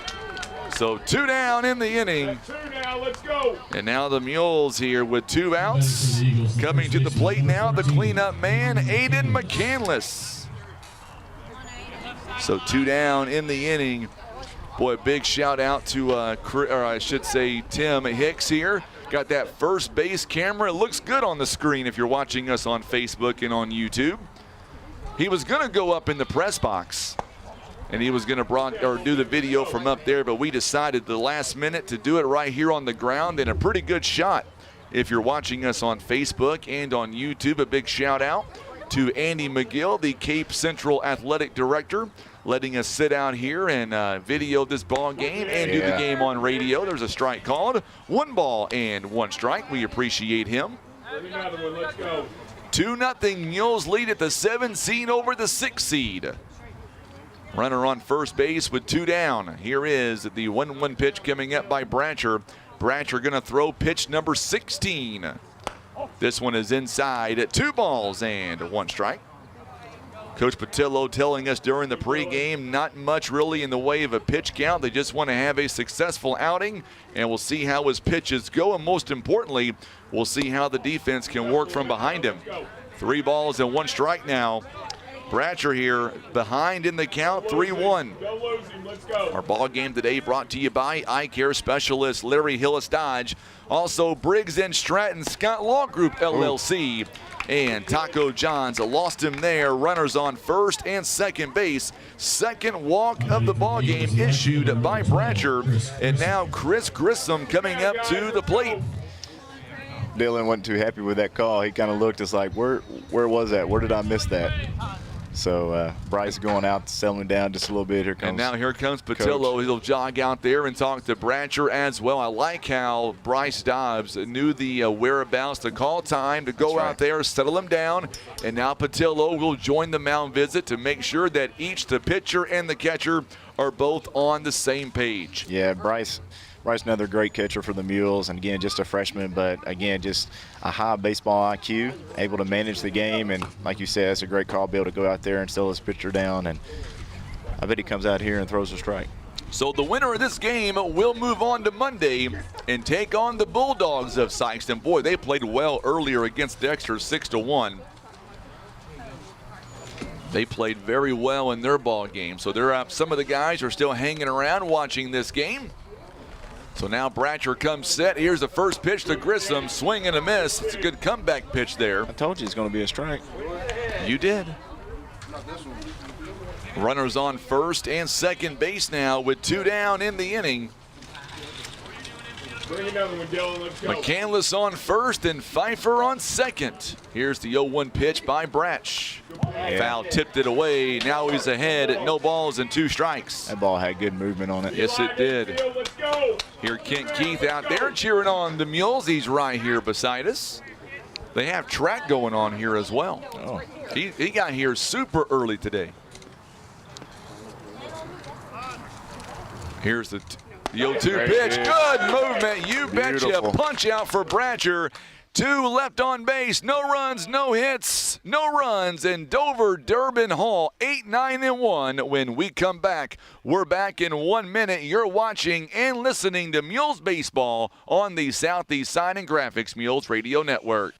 So 2 down in the inning. 2 now, let's go. And now the Mules here with 2 outs. Coming to the plate now, the cleanup man, Aiden McCandless. So 2 down in the inning. Boy, big shout out to, Tim Hicks here. Got that first base camera. It looks good on the screen if you're watching us on Facebook and on YouTube. He was going to go up in the press box, and he was going to do the video from up there, but we decided the last minute to do it right here on the ground, and a pretty good shot. If you're watching us on Facebook and on YouTube, a big shout out to Andy McGill, the Cape Central Athletic Director, letting us sit out here and video this ball game and do the game on radio. There's a strike called. 1 ball and 1 strike. We appreciate him. Another one, let's go. 2-0 Mules lead at the 7 seed over the 6 seed. Runner on first base with 2 down. Here is the 1-1 pitch coming up by Brancher. Brancher going to throw pitch number 16. This one is inside at 2 balls and 1 strike. Coach Patillo telling us during the pregame, not much really in the way of a pitch count. They just want to have a successful outing, and we'll see how his pitches go, and most importantly, we'll see how the defense can work from behind him. 3 balls and 1 strike now. Brancher here behind in the count, 3-1. Our ball game today brought to you by Eye Care Specialist Larry Hillis Dodge. Also Briggs & Stratton Scott Law Group LLC. And Taco John's lost him there. Runners on first and second base. Second walk of the ball game issued by Brancher. And now Chris Grissom coming up to the plate. Dylan wasn't too happy with that call. He kind of looked, it's like, where was that? Where did I miss that? So Bryce going out to settle him down just a little bit. And now here comes Patillo. Coach. He'll jog out there and talk to Brancher as well. I like how Bryce Dobbs knew the whereabouts, the call time to go out there, settle him down. And now Patillo will join the mound visit to make sure that each the pitcher and the catcher are both on the same page. Yeah, Bryce, another great catcher for the Mules, and again, just a freshman, but again, just a high baseball IQ, able to manage the game, and like you said, it's a great call, be able to go out there and settle his pitcher down, and I bet he comes out here and throws a strike. So the winner of this game will move on to Monday and take on the Bulldogs of Sykeston. Boy, they played well earlier against Dexter, 6-1. They played very well in their ball game, so they're up. Some of the guys are still hanging around watching this game. So now Brancher comes set. Here's the first pitch to Grissom. Swing and a miss. It's a good comeback pitch there. I told you it's going to be a strike. You did. Runners on first and second base now with 2 down in the inning. Bring another one, Dylan. Let's go. McCandless on first and Pfeiffer on second. Here's the 0-1 pitch by Bratch. Foul tipped it away. Now he's ahead at no balls and 2 strikes. That ball had good movement on it. Yes, it did. Let's go. Here Kent Keith out there cheering on the Mules. He's right here beside us. They have track going on here as well. Oh. He got here super early today. Here's the 0-2 pitch. Good movement. You betcha. Punch out for Bratcher. 2 left on base. No runs, no hits, no runs. And Dover Durbin Hall 8-9-1. When we come back, we're back in 1 minute. You're watching and listening to Mules Baseball on the Southeast Sign and Graphics Mules Radio Network.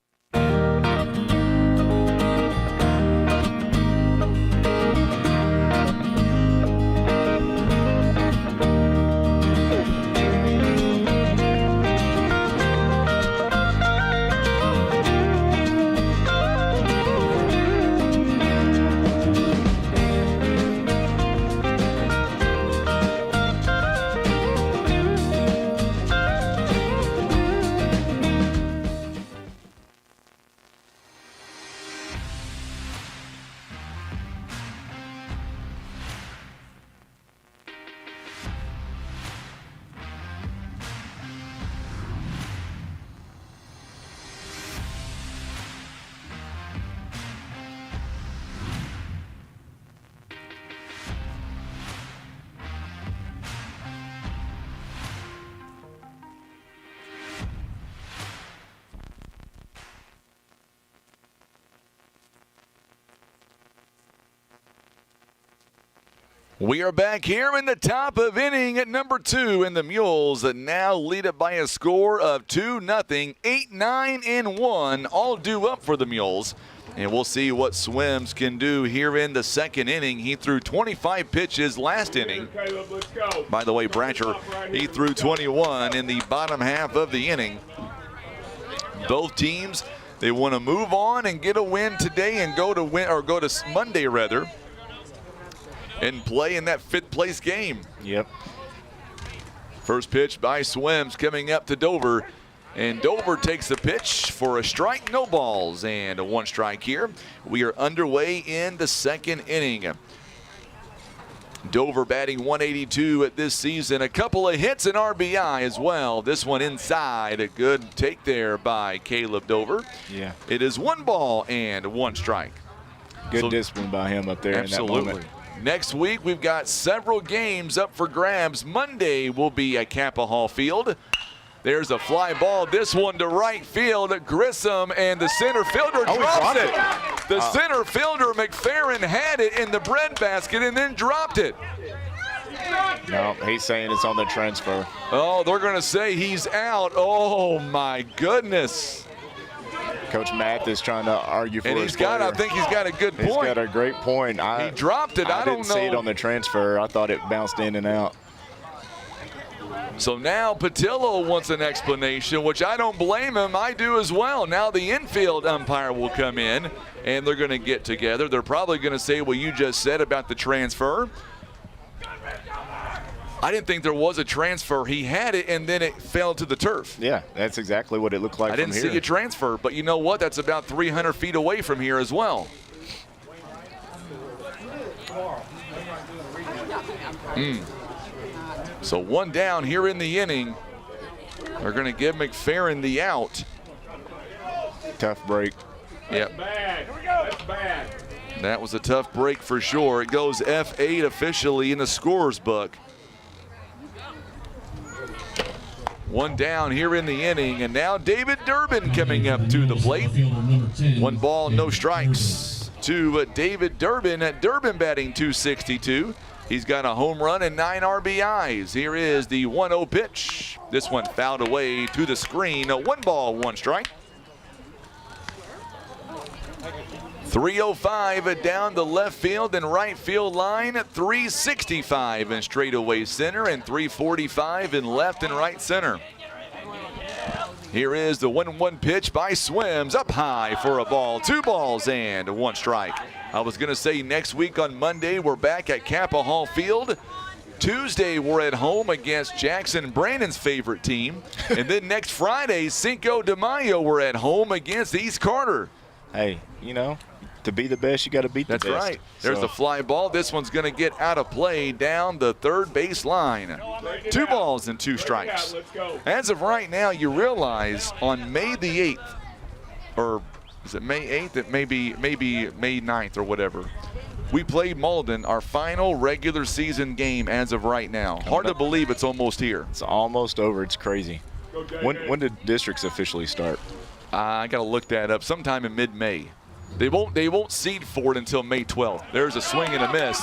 We are back here in the top of inning at number 2, and the Mules now lead it by a score of 2-0, 8-9-1, all due up for the Mules. And we'll see what Swims can do here in the second inning. He threw 25 pitches last inning. By the way, Bratcher, he threw 21 in the bottom half of the inning. Both teams, they want to move on and get a win today and go to Monday rather, and play in that 5th place game. Yep. First pitch by Swims coming up to Dover. And Dover takes the pitch for a strike, no balls, and a 1 strike here. We are underway in the second inning. Dover batting 182 at this season. A couple of hits and RBI as well. This one inside. A good take there by Caleb Dover. Yeah. It is 1 ball and 1 strike. Good discipline by him up there. Absolutely. In that moment. Next week, we've got several games up for grabs. Monday will be at Capaha Field. There's a fly ball. This one to right field. Grissom and the center fielder drops it. The center fielder, McFerrin, had it in the breadbasket and then dropped it. No, he's saying it's on the transfer. Oh, they're going to say he's out. Oh, my goodness. Coach Matt is trying to argue for his player. I think he's got a good point. He's got a great point. He dropped it. I don't know. didn't see it on the transfer. I thought it bounced in and out. So now Patillo wants an explanation, which I don't blame him. I do as well. Now the infield umpire will come in, and they're going to get together. They're probably going to say what you just said about the transfer. I didn't think there was a transfer. He had it, and then it fell to the turf. Yeah, that's exactly what it looked like. I didn't see a transfer, but you know what? That's about 300 feet away from here as well. So 1 down here in the inning. They're going to give McFerrin the out. Tough break. Yep. That's bad. That was a tough break for sure. It goes F8 officially in the scorer's book. 1 down here in the inning, and now David Durbin coming up to the plate. 1 ball, no strikes to David Durbin. Durbin batting .262. He's got a home run and 9 RBIs. Here is the 1-0 pitch. This one fouled away to the screen. 1 ball, 1 strike. 305 down the left field and right field line, 365 in straightaway center, and 345 in left and right center. Here is the 1-1 pitch by Swims, up high for a ball. 2 balls and 1 strike. I was going to say next week on Monday we're back at Capaha Field. Tuesday, we're at home against Jackson Brandon's favorite team. And then next Friday, Cinco de Mayo, we're at home against East Carter. Hey, you know, to be the best, you got to beat the best. That's right. There's the fly ball. This one's going to get out of play down the third base line. 2 balls and 2 strikes. As of right now, you realize on May the 8th, or is it May 8th? It may be May 9th or whatever. We played Malden, our final regular season game as of right now. Hard to believe it's almost here. It's almost over. It's crazy. When did districts officially start? I got to look that up. Sometime in mid-May. They won't seed for it until May 12th. There's a swing and a miss.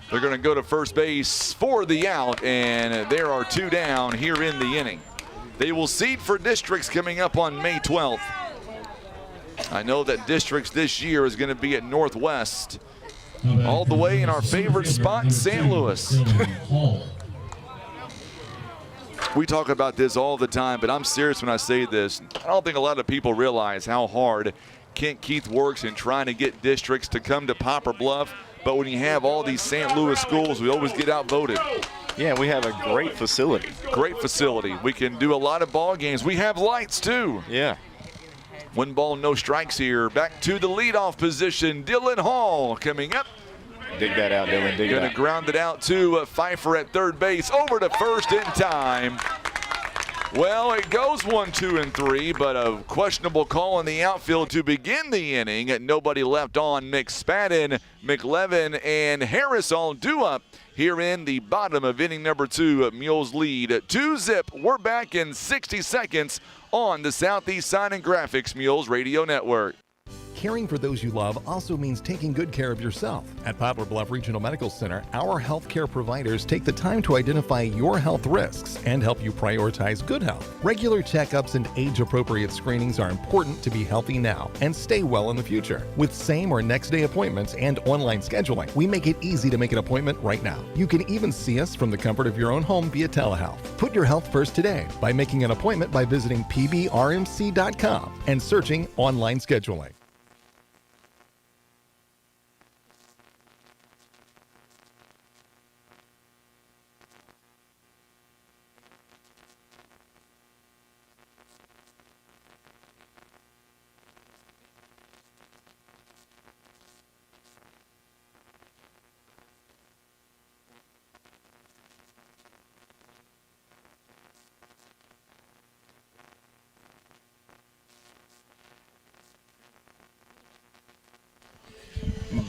They're going to go to first base for the out, and there are 2 down here in the inning. They will seed for districts coming up on May 12th. I know that districts this year is going to be at Northwest, all the way in our favorite spot, St. Louis. We talk about this all the time, but I'm serious when I say this. I don't think a lot of people realize how hard Kent Keith works in trying to get districts to come to Poplar Bluff. But when you have all these St. Louis schools, we always get outvoted. Yeah, we have a great facility. Great facility. We can do a lot of ball games. We have lights, too. Yeah. 1 ball, no strikes here. Back to the leadoff position. Dylan Hall coming up. Dig that out, Dylan. Dig it out. Going to ground it out to Pfeiffer at third base. Over to first in time. Well, it goes 1, 2, and 3, but a questionable call in the outfield to begin the inning. Nobody left on. McSpadden, McLevin, and Harris all due up here in the bottom of inning number 2. Mules lead 2-0. We're back in 60 seconds on the Southeast Sign and Graphics Mules Radio Network. Caring for those you love also means taking good care of yourself. At Poplar Bluff Regional Medical Center, our healthcare providers take the time to identify your health risks and help you prioritize good health. Regular checkups and age-appropriate screenings are important to be healthy now and stay well in the future. With same or next day appointments and online scheduling, we make it easy to make an appointment right now. You can even see us from the comfort of your own home via telehealth. Put your health first today by making an appointment by visiting pbrmc.com and searching online scheduling.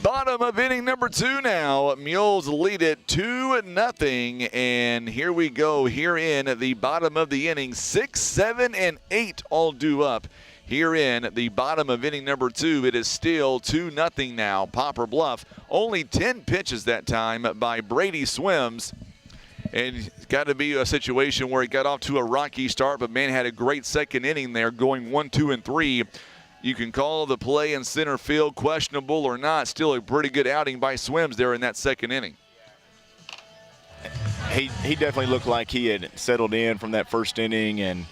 Bottom of inning number 2 now. Mules lead it 2-0. And here we go here in the bottom of the inning. 6, 7, and 8 all due up. Here in the bottom of inning number 2, it is still 2-0 now. Poplar Bluff, only 10 pitches that time by Brady Swims. And it's got to be a situation where he got off to a rocky start, but man had a great second inning there, going 1, 2, and 3. You can call the play in center field questionable or not. Still a pretty good outing by Swims there in that second inning. He definitely looked like he had settled in from that first inning, and,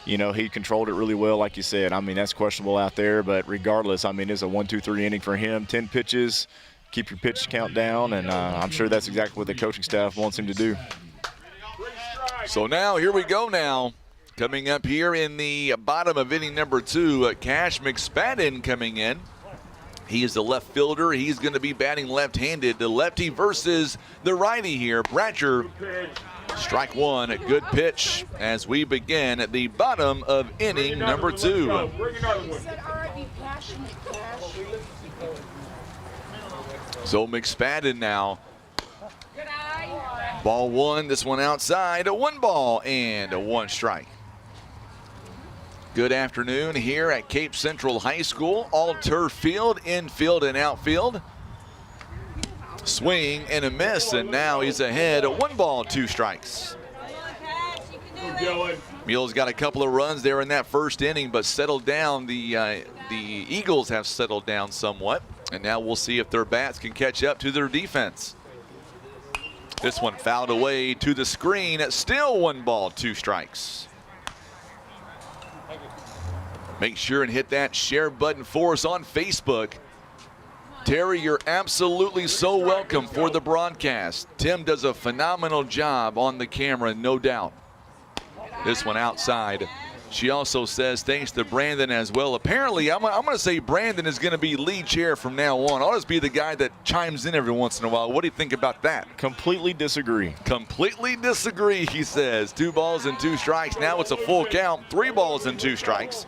you know, he controlled it really well, like you said. I mean, that's questionable out there, but regardless, I mean, it's a 1, 2, 3 inning for him. 10 pitches, keep your pitch count down, and I'm sure that's exactly what the coaching staff wants him to do. So now, here we go now. Coming up here in the bottom of inning number 2, Cash McSpadden coming in. He is the left fielder. He's going to be batting left-handed. The lefty versus the righty here. Bratcher, strike 1, a good pitch as we begin at the bottom of inning number 2. So McSpadden now. Ball 1, this one outside. 1 ball and 1 strike. Good afternoon here at Cape Central High School. All turf field, infield and outfield. Swing and a miss, and now he's ahead. 1 ball, 2 strikes. Mules got a couple of runs there in that first inning, but settled down. The Eagles have settled down somewhat, and now we'll see if their bats can catch up to their defense. This one fouled away to the screen. Still 1 ball, 2 strikes. Make sure and hit that share button for us on Facebook. Terry, you're absolutely so welcome for the broadcast. Tim does a phenomenal job on the camera, no doubt. This one outside. She also says thanks to Brandon as well. Apparently, I'm going to say Brandon is going to be lead chair from now on. I'll just be the guy that chimes in every once in a while. What do you think about that? Completely disagree. Completely disagree, he says. 2 balls and 2 strikes. Now it's a full count. 3 balls and 2 strikes.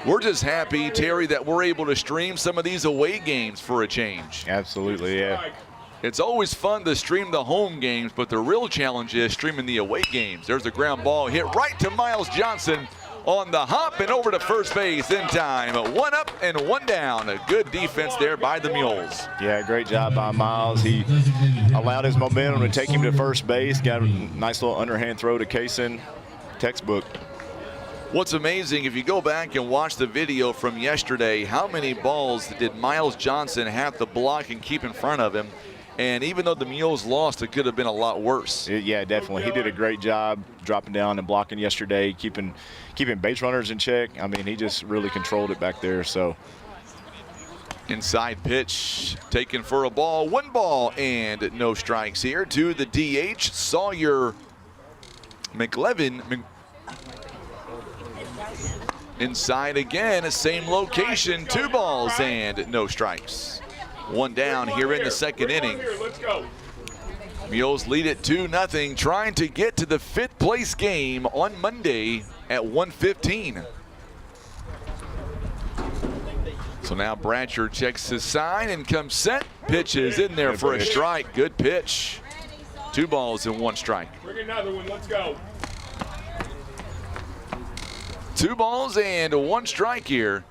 We're just happy, Terry, that we're able to stream some of these away games for a change. Absolutely, yeah. It's always fun to stream the home games, but the real challenge is streaming the away games. There's a ground ball hit right to Miles Johnson on the hop and over to first base in time. 1 up and 1 down. A good defense there by the Mules. Yeah, great job by Miles. He allowed his momentum to take him to first base. Got a nice little underhand throw to Kaysen. Textbook. What's amazing, if you go back and watch the video from yesterday, how many balls did Miles Johnson have to block and keep in front of him? And even though the Mules lost, it could have been a lot worse. Yeah, definitely. He did a great job dropping down and blocking yesterday, keeping base runners in check. I mean, he just really controlled it back there. So inside pitch taken for a ball. 1 ball and no strikes here to the DH. Sawyer McLevin. Inside again, same location. 2 balls and no strikes. 1 down here in the second inning. Mules lead it 2-0, trying to get to the 5th place game on Monday at 1:15. So now Bratcher checks his sign and comes set. Pitch is in there for a strike. Good pitch. 2 balls and 1 strike. Bring another one. Let's go. 2 balls and 1 strike here.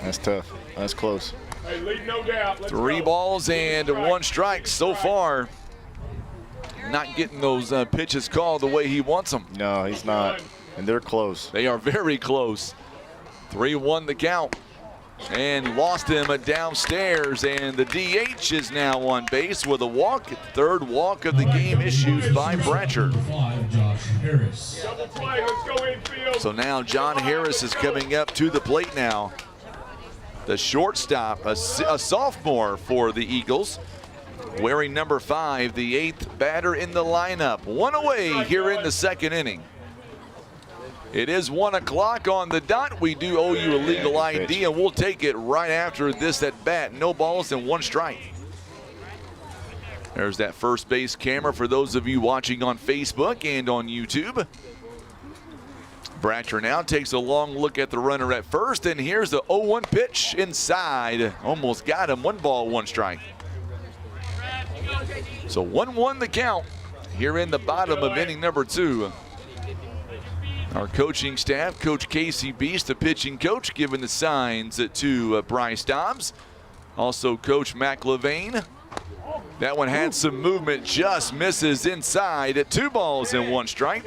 That's tough. That's close. Hey, lead no doubt. Let's 3 go. balls and 1 strike so far. Not getting those pitches called the way he wants them. No, he's not. And they're close. They are very close. 3-1 the count. And lost him downstairs, and the DH is now on base with a walk. 3rd walk of the game issued by Bratcher. Double play. Let's go infield. So now John Harris is coming up to the plate now. The shortstop, a sophomore for the Eagles, wearing number 5, the 8th batter in the lineup. 1 away here in the second inning. It is 1 o'clock on the dot. We do owe you a legal ID, and we'll take it right after this at bat. No balls and 1 strike. There's that first base camera for those of you watching on Facebook and on YouTube. Bratcher now takes a long look at the runner at first, and here's the 0-1 pitch inside. Almost got him. 1 ball, 1 strike. So 1-1 the count here in the bottom of inning number 2. Our coaching staff, Coach Casey Beast, the pitching coach, giving the signs to Bryce Dobbs. Also Coach Mac Levain. That one had some movement, just misses inside. 2 balls and 1 strike.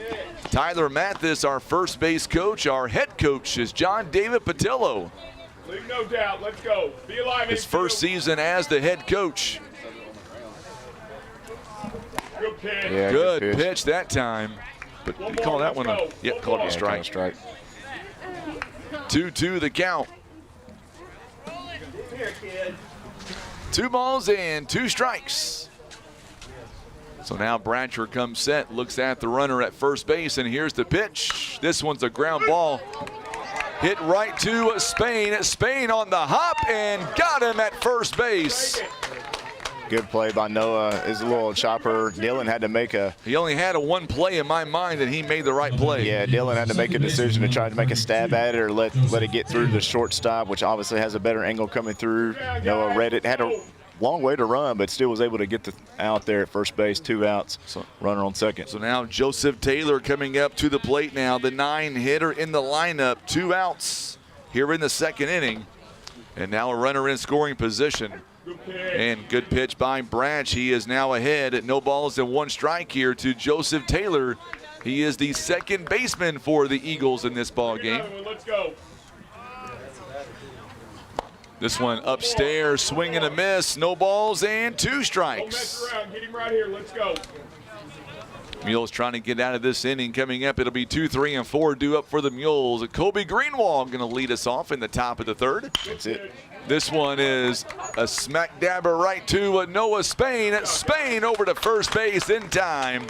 Tyler Mathis, our first base coach. Our head coach is John David Patillo. Leave no doubt. Let's go. Be alive. His first season as the head coach. Good pitch. Yeah, good pitch that time. But you call that one a, yep, called it a strike. 2-2 the count. 2 balls and 2 strikes. So now Bratcher comes set, looks at the runner at first base, and here's the pitch. This one's a ground ball. Hit right to Spain. Spain on the hop and got him at first base. Good play by Noah. His little chopper. Dylan had to make a. He only had a 1 play in my mind, and he made the right play. Yeah, Dylan had to make a decision to try to make a stab at it or let it get through the shortstop, which obviously has a better angle coming through. Noah read it. Had a long way to run, but still was able to get the out there at first base. 2 outs. So runner on second. So now Joseph Taylor coming up to the plate now. The 9-hitter in the lineup. 2 outs here in the second inning. And now a runner in scoring position. And good pitch by Branch. He is now ahead at no balls and 1 strike here to Joseph Taylor. He is the second baseman for the Eagles in this ball game. Let's go. This one upstairs, swing and a miss. No balls and 2 strikes. Don't mess around. Get him right here. Let's go. Mules trying to get out of this inning. Coming up, it'll be 2, 3, and 4 due up for the Mules. Kobe Greenwald going to lead us off in the top of the third. That's it. This one is a smack dabber right to Noah Spain. Spain over to first base in time.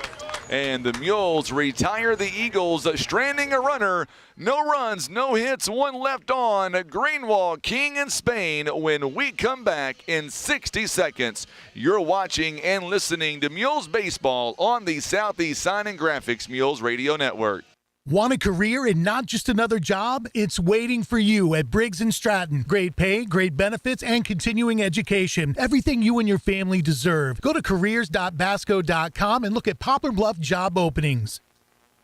And the Mules retire the Eagles, stranding a runner. No runs, no hits, one left on. Greenwald, King, and Spain when we come back in 60 seconds. You're watching and listening to Mules Baseball on the Southeast Sign and Graphics Mules Radio Network. Want a career and not just another job? It's waiting for you at Briggs & Stratton. Great pay, great benefits, and continuing education. Everything you and your family deserve. Go to careers.basco.com and look at Poplar Bluff job openings.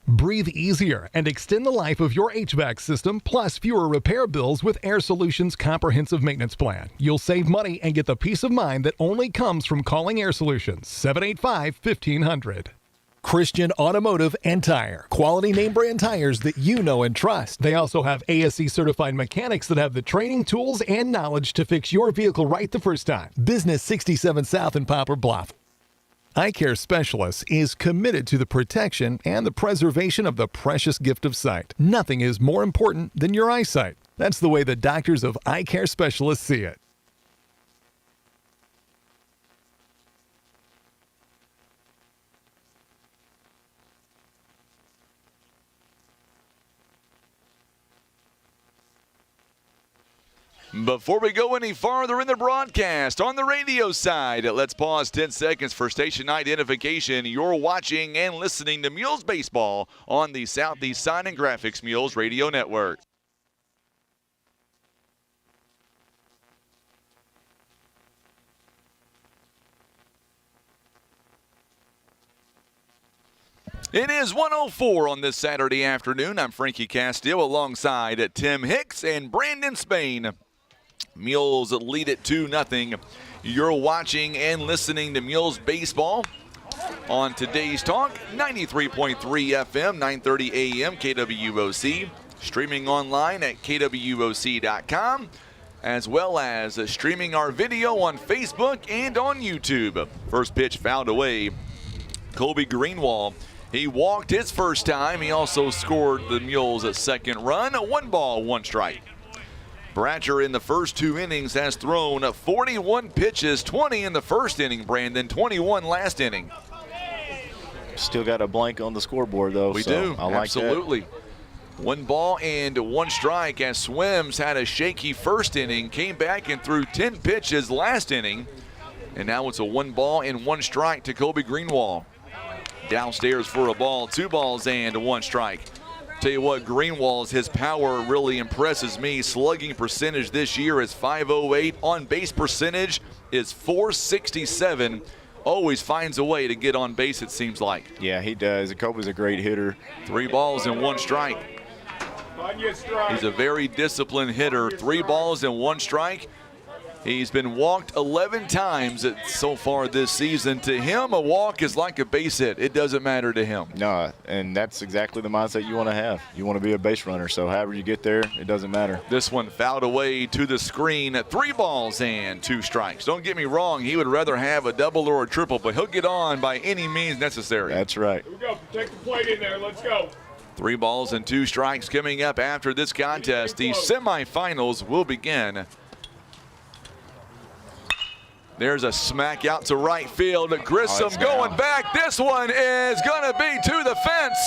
Breathe easier and extend the life of your HVAC system, plus fewer repair bills with Air Solutions Comprehensive Maintenance Plan. You'll save money and get the peace of mind that only comes from calling Air Solutions. 785-1500. Christian Automotive and Tire. Quality name brand tires that you know and trust. They also have ASE certified mechanics that have the training, tools, and knowledge to fix your vehicle right the first time. Business 67 South in Poplar Bluff. Eye Care Specialists is committed to the protection and the preservation of the precious gift of sight. Nothing is more important than your eyesight. That's the way the doctors of Eye Care Specialists see it. Before we go any farther in the broadcast, on the radio side, let's pause 10 seconds for station identification. You're watching and listening to Mules Baseball on the Southeast Sign and Graphics Mules Radio Network. It is 1:04 on this Saturday afternoon. I'm Frankie Castillo alongside Tim Hicks and Brandon Spain. Mules lead it 2-0. You're watching and listening to Mules Baseball on today's talk, 93.3 FM, 930 AM, KWOC. Streaming online at KWOC.com, as well as streaming our video on Facebook and on YouTube. First pitch fouled away. Kobe Greenwald. He walked his first time. He also scored the Mules a second run. 1 ball, 1 strike. Bratcher in the first 2 innings has thrown 41 pitches, 20 in the first inning, Brandon, 21 last inning. Still got a blank on the scoreboard, though. We so do, I like absolutely. That. 1 ball and 1 strike as Swims had a shaky first inning, came back and threw 10 pitches last inning, and now it's a 1 ball and 1 strike to Kobe Greenwald. Downstairs for a ball, 2 balls and 1 strike. Tell you what, Greenwald's, his power really impresses me. Slugging percentage this year is .508. On base percentage is .467. Always finds a way to get on base, it seems like. Yeah, he does. Kobe's a great hitter. 3 balls and 1 strike. He's a very disciplined hitter. 3 balls and 1 strike. He's been walked 11 times so far this season. To him, a walk is like a base hit. It doesn't matter to him. No, and that's exactly the mindset you want to have. You want to be a base runner, so however you get there, it doesn't matter. This one fouled away to the screen. 3 balls and 2 strikes. Don't get me wrong, he would rather have a double or a triple, but he'll get on by any means necessary. That's right. Here we go. Take the plate in there. Let's go. 3 balls and 2 strikes coming up after this contest. The semifinals will begin. There's a smack out to right field. Grissom going back. This one is going to be to the fence.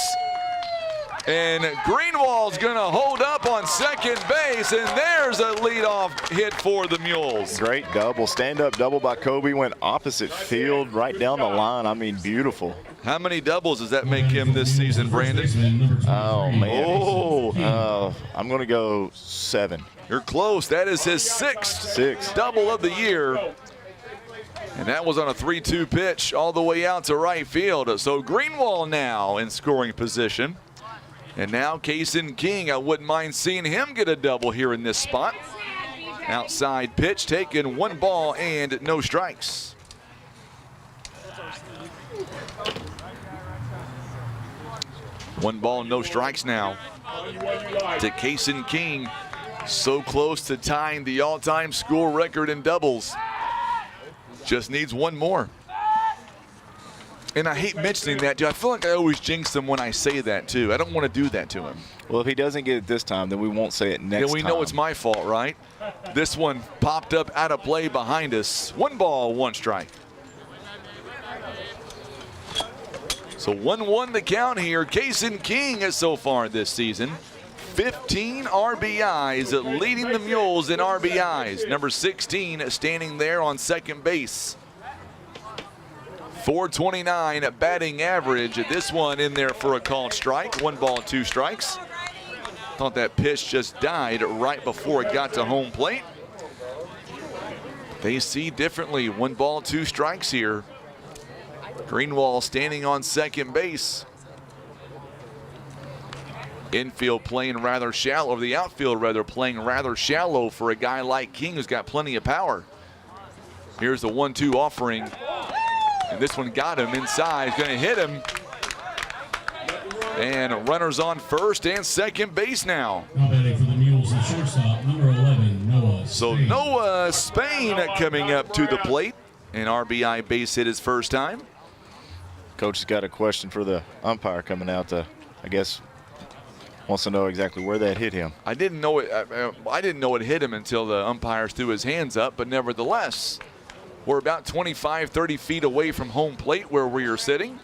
And Greenwald's going to hold up on second base, and there's a leadoff hit for the Mules. Great double. Stand-up double by Kobe. Went opposite field right down the line. I mean, beautiful. How many doubles does that make him this season, Brandon? Oh, man. I'm going to go 7. You're close. That is his 6th double of the year. And that was on a 3-2 pitch all the way out to right field. So Greenwald now in scoring position. And now Kason King, I wouldn't mind seeing him get a double here in this spot. Outside pitch taken, 1 ball and no strikes. One ball, no strikes now to Kason King. So close to tying the all-time score record in doubles. Just needs 1 more. And I hate mentioning that, too. I feel like I always jinx him when I say that, too. I don't want to do that to him. Well, if he doesn't get it this time, then we won't say it next time. Yeah, we know it's my fault, right? This one popped up out of play behind us. 1 ball, 1 strike. So 1-1 the count here. Kason King is so far this season. 15 RBIs, leading the Mules in RBIs. Number 16 standing there on second base. 429 batting average. This one in there for a called strike. 1 ball, 2 strikes. Thought that pitch just died right before it got to home plate. They see differently. 1 ball, 2 strikes here. Greenwald standing on second base. Infield playing rather shallow, or the outfield rather playing rather shallow for a guy like King who's got plenty of power. Here's the 1-2 offering. And this one got him inside. He's going to hit him. And runners on first and second base now. Now batting for the Mules, the shortstop, number 11, Noah. So Noah Spain coming up to the plate. An RBI base hit his first time. Coach has got a question for the umpire coming out to, I guess, wants to know exactly where that hit him. I didn't know it. I didn't know it hit him until the umpires threw his hands up. But nevertheless, we're about 25, 30 feet away from home plate where we are sitting.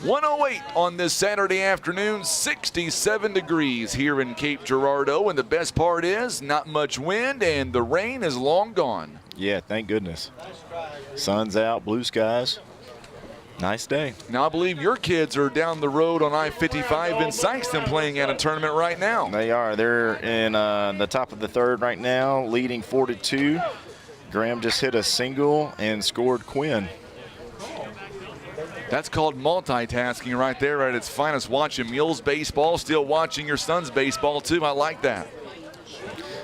108 on this Saturday afternoon. 67 degrees here in Cape Girardeau, and the best part is not much wind, and the rain is long gone. Yeah, thank goodness. Sun's out, blue skies. Nice day. Now I believe your kids are down the road on I-55 in Sykeston playing at a tournament right now. They are. They're in the top of the third right now, leading 4-2. Graham just hit a single and scored Quinn. That's called multitasking right there at its finest. Watching Mules baseball, still watching your son's baseball too. I like that.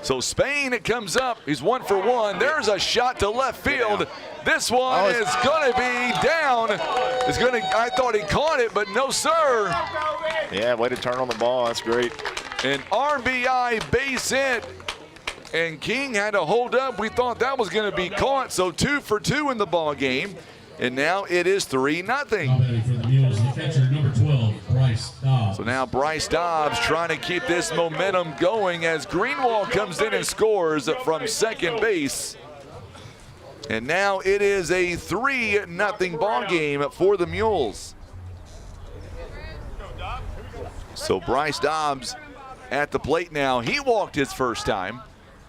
So Spain, it comes up. He's 1 for 1. There's a shot to left field. This one is going to be down. I thought he caught it, but no, sir. Yeah, way to turn on the ball. That's great. An RBI base hit. And King had to hold up. We thought that was going to be caught. So 2 for 2 in the ball game. And now it is 3-0. For the Mules, the catcher, number 12, Bryce Dobbs. So now Bryce Dobbs trying to keep this momentum going as Greenwald comes in and scores from second base. And now it is a 3-0 ball game for the Mules. So Bryce Dobbs at the plate now. He walked his first time.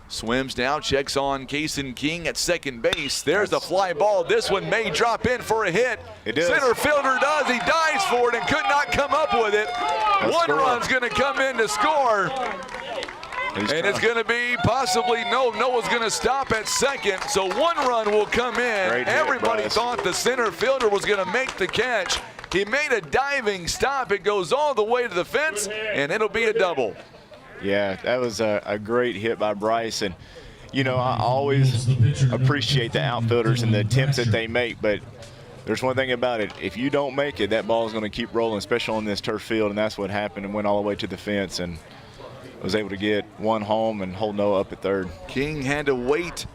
Swims now, checks on Kason King at second base. There's the fly ball. This one may drop in for a hit. It does. Center fielder does. He dives for it and could not come up with it. One run's going to come in to score. And it's going to be possibly, Noah's going to stop at second. So 1 run will come in. Everybody thought the center fielder was going to make the catch. He made a diving stop. It goes all the way to the fence, and it'll be a double. Yeah, that was a great hit by Bryce. And, you know, I always appreciate the outfielders and the attempts that they make, but there's one thing about it. If you don't make it, that ball is going to keep rolling, especially on this turf field, and that's what happened, and went all the way to the fence and was able to get 1 home and hold Noah up at third. King had to wait.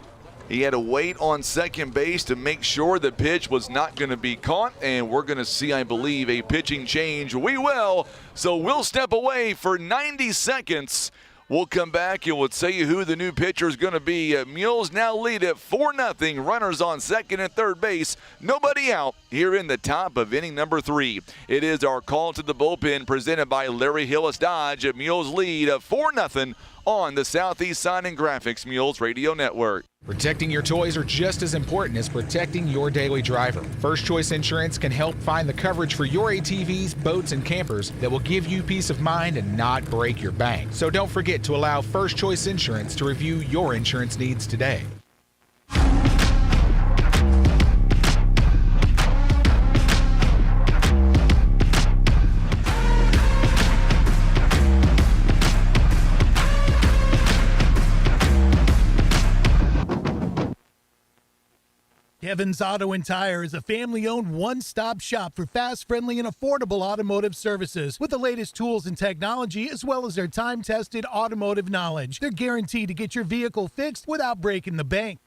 He had to wait on second base to make sure the pitch was not going to be caught, and we're going to see, I believe, a pitching change. We will. So we'll step away for 90 seconds. We'll come back and we'll tell you who the new pitcher is going to be. Mules now lead at 4-0. Runners on second and third base. Nobody out here in the top of inning number 3. It is our call to the bullpen presented by Larry Hillis Dodge. Mules lead at 4-0 on the Southeast Sign and Graphics Mules Radio Network. Protecting your toys are just as important as protecting your daily driver. First Choice Insurance can help find the coverage for your ATVs, boats, and campers that will give you peace of mind and not break your bank. So don't forget to allow First Choice Insurance to review your insurance needs today. Kevin's Auto and Tire is a family-owned one-stop shop for fast, friendly, and affordable automotive services with the latest tools and technology as well as their time-tested automotive knowledge. They're guaranteed to get your vehicle fixed without breaking the bank.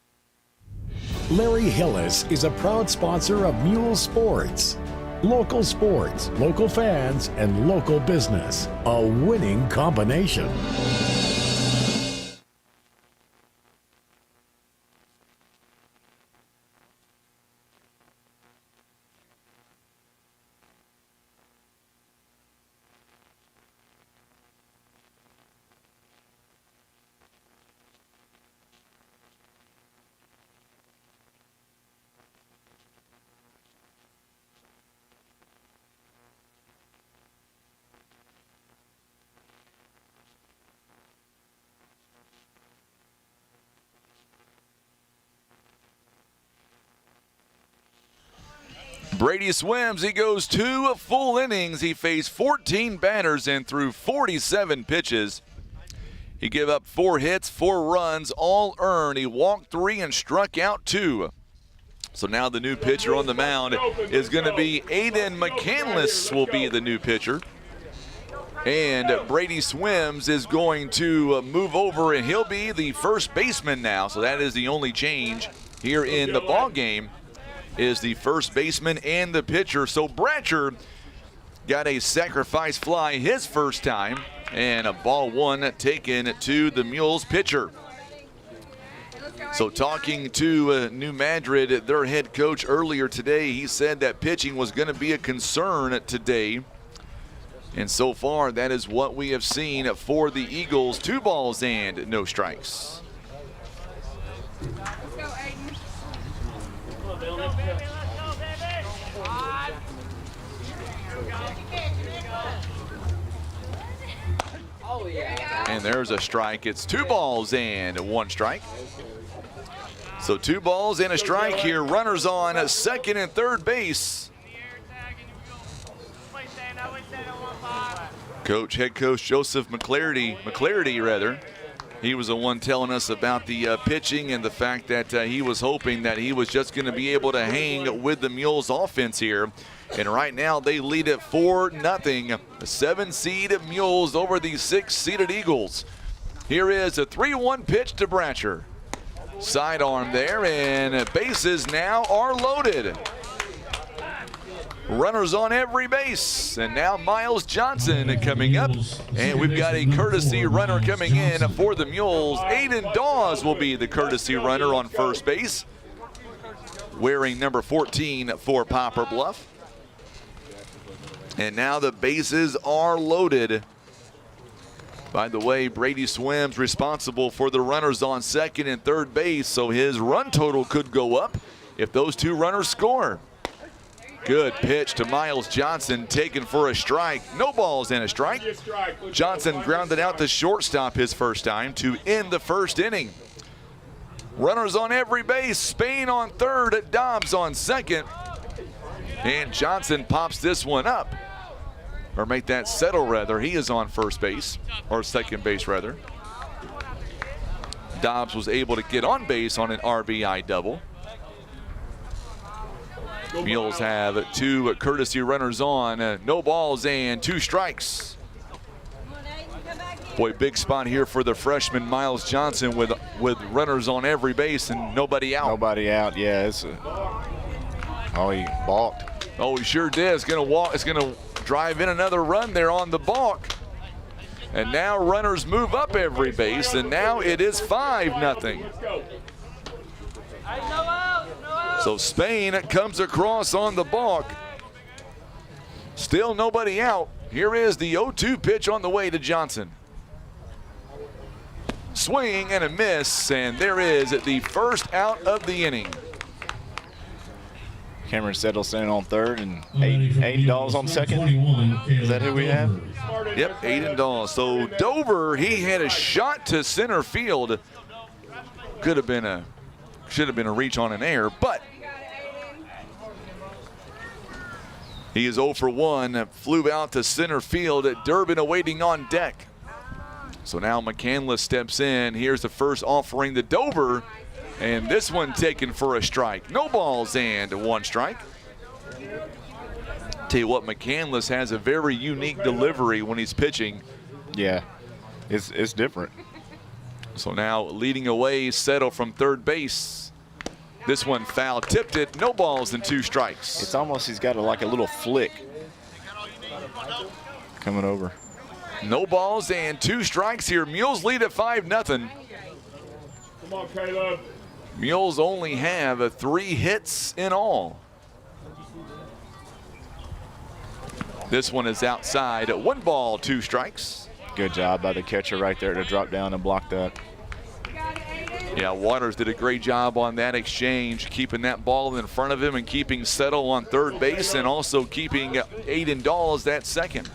Larry Hillis is a proud sponsor of Mule Sports. Local sports, local fans, and local business. A winning combination. Brady swims. He goes 2 full innings. He faced 14 batters and threw 47 pitches. He gave up 4 hits, 4 runs, all earned. He walked 3 and struck out 2. So now the new pitcher on the mound is going to be Aiden McCandless will be the new pitcher. And Brady Swims is going to move over, and he'll be the first baseman now. So that is the only change here in the ball game, is the first baseman and the pitcher. So Bratcher got a sacrifice fly his first time, and a ball 1 taken to the Mules pitcher. So talking to New Madrid, their head coach earlier today, he said that pitching was going to be a concern today. And so far, that is what we have seen for the Eagles. 2 balls and no strikes. And there's a strike. It's 2 balls and 1 strike. So 2 balls and a strike here. Runners on second and third base. Head coach Joseph McClarity, he was the one telling us about the pitching and the fact that he was hoping that he was just going to be able to hang with the Mules offense here. And right now they lead it 4-0. 7-seed Mules over the 6-seeded Eagles. Here is a 3-1 pitch to Bratcher. Sidearm there, and bases now are loaded. Runners on every base, and now Miles Johnson coming up, and we've got a courtesy runner coming in for the Mules. Aiden Dawes will be the courtesy runner on first base, wearing number 14 for Poplar Bluff. And now the bases are loaded. By the way, Brady Swims responsible for the runners on second and third base, so his run total could go up if those 2 runners score. Good pitch to Miles Johnson, taken for a strike. No balls and a strike. Johnson grounded out the shortstop his first time to end the first inning. Runners on every base. Spain on third, Dobbs on second. And Johnson pops this one up. Or make that settle, rather. He is on first base, or second base, rather. Dobbs was able to get on base on an RBI double. Mules have 2 courtesy runners on, no balls and 2 strikes. Boy, big spot here for the freshman Miles Johnson with runners on every base and nobody out. Nobody out, yeah. Oh, he balked. Oh, he sure did. It's gonna drive in another run there on the balk. And now runners move up every base, and now it is 5-0. So Spain comes across on the balk. Still nobody out. Here is the 0-2 pitch on the way to Johnson. Swing and a miss, and there is the first out of the inning. Cameron Settleson on third and Aiden Dawes on second. Is that who we have? Yep, Aiden Dawes. So Dover, he had a shot to center field. Should have been a reach on an error, but he is 0 for 1. Flew out to center field. Durbin awaiting on deck. So now McCandless steps in. Here's the first offering to Dover, and this one taken for a strike. No balls and 1 strike. Tell you what, McCandless has a very unique delivery when he's pitching. Yeah, it's different. So now leading away, Settle from third base. This one foul tipped it, no balls and 2 strikes. It's almost he's got like a little flick coming over. No balls and 2 strikes here. Mules lead at 5-0. Come on, Caleb. Mules only have 3 hits in all. This one is outside. 1 ball, 2 strikes. Good job by the catcher right there to drop down and block that. Yeah, Waters did a great job on that exchange, keeping that ball in front of him and keeping Settle on third base and also keeping Aiden Dawes at second.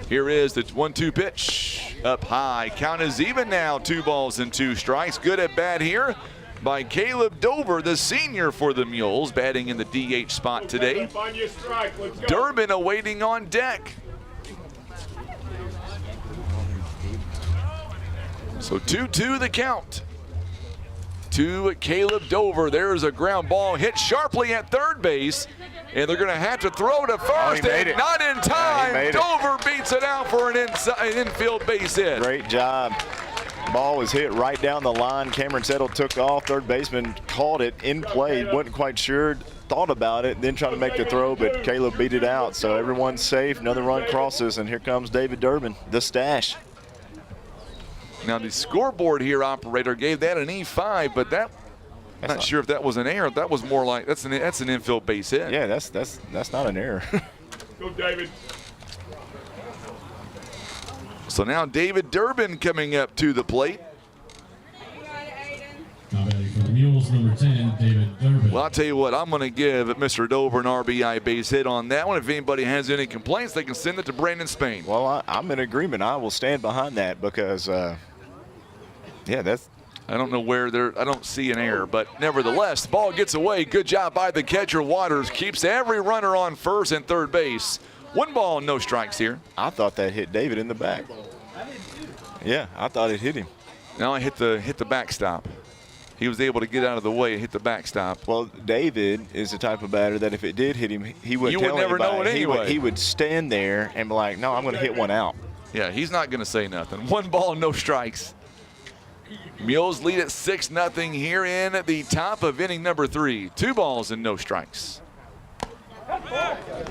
Here is the 1-2 pitch. Up high. Count is even now. 2 balls and 2 strikes. Good at bat here by Caleb Dover, the senior for the Mules, batting in the DH spot today. Durbin awaiting on deck. So 2-2 the count to Caleb Dover. There's a ground ball hit sharply at third base, and they're going to have to throw to first, and not in time. Dover beats it out for an infield base hit. Great job. Ball was hit right down the line. Cameron Settle took off. Third baseman caught it in play. Wasn't quite sure. Thought about it, then tried to make the throw, but Caleb beat it out. So everyone's safe. Another run crosses, and here comes David Durbin, the stash. Now the scoreboard here, operator, gave that an E5, but I'm not sure if that was an error. That was more like that's an infield base hit. Yeah, that's not an error. Go, David. So now David Durbin coming up to the plate. Now batting for the Mules, number 10, David Durbin. Well, I'll tell you what, I'm going to give Mr. Dover an RBI base hit on that one. If anybody has any complaints, they can send it to Brandon Spain. Well, I'm in agreement. I will stand behind that because, yeah, that's. I don't know where I don't see an error, but nevertheless, the ball gets away. Good job by the catcher. Waters keeps every runner on first and third base. 1 ball, no strikes here. I thought that hit David in the back. Yeah, I thought it hit him. Now I hit the backstop. He was able to get out of the way and hit the backstop. Well, David is the type of batter that if it did hit him, he wouldn't tell never anybody. know it anyway. He would stand there and be like, no, I'm going to hit one out. Yeah, he's not going to say nothing. 1 ball, no strikes. Mules lead at 6-0 here in the top of inning number 3. 2 balls and no strikes.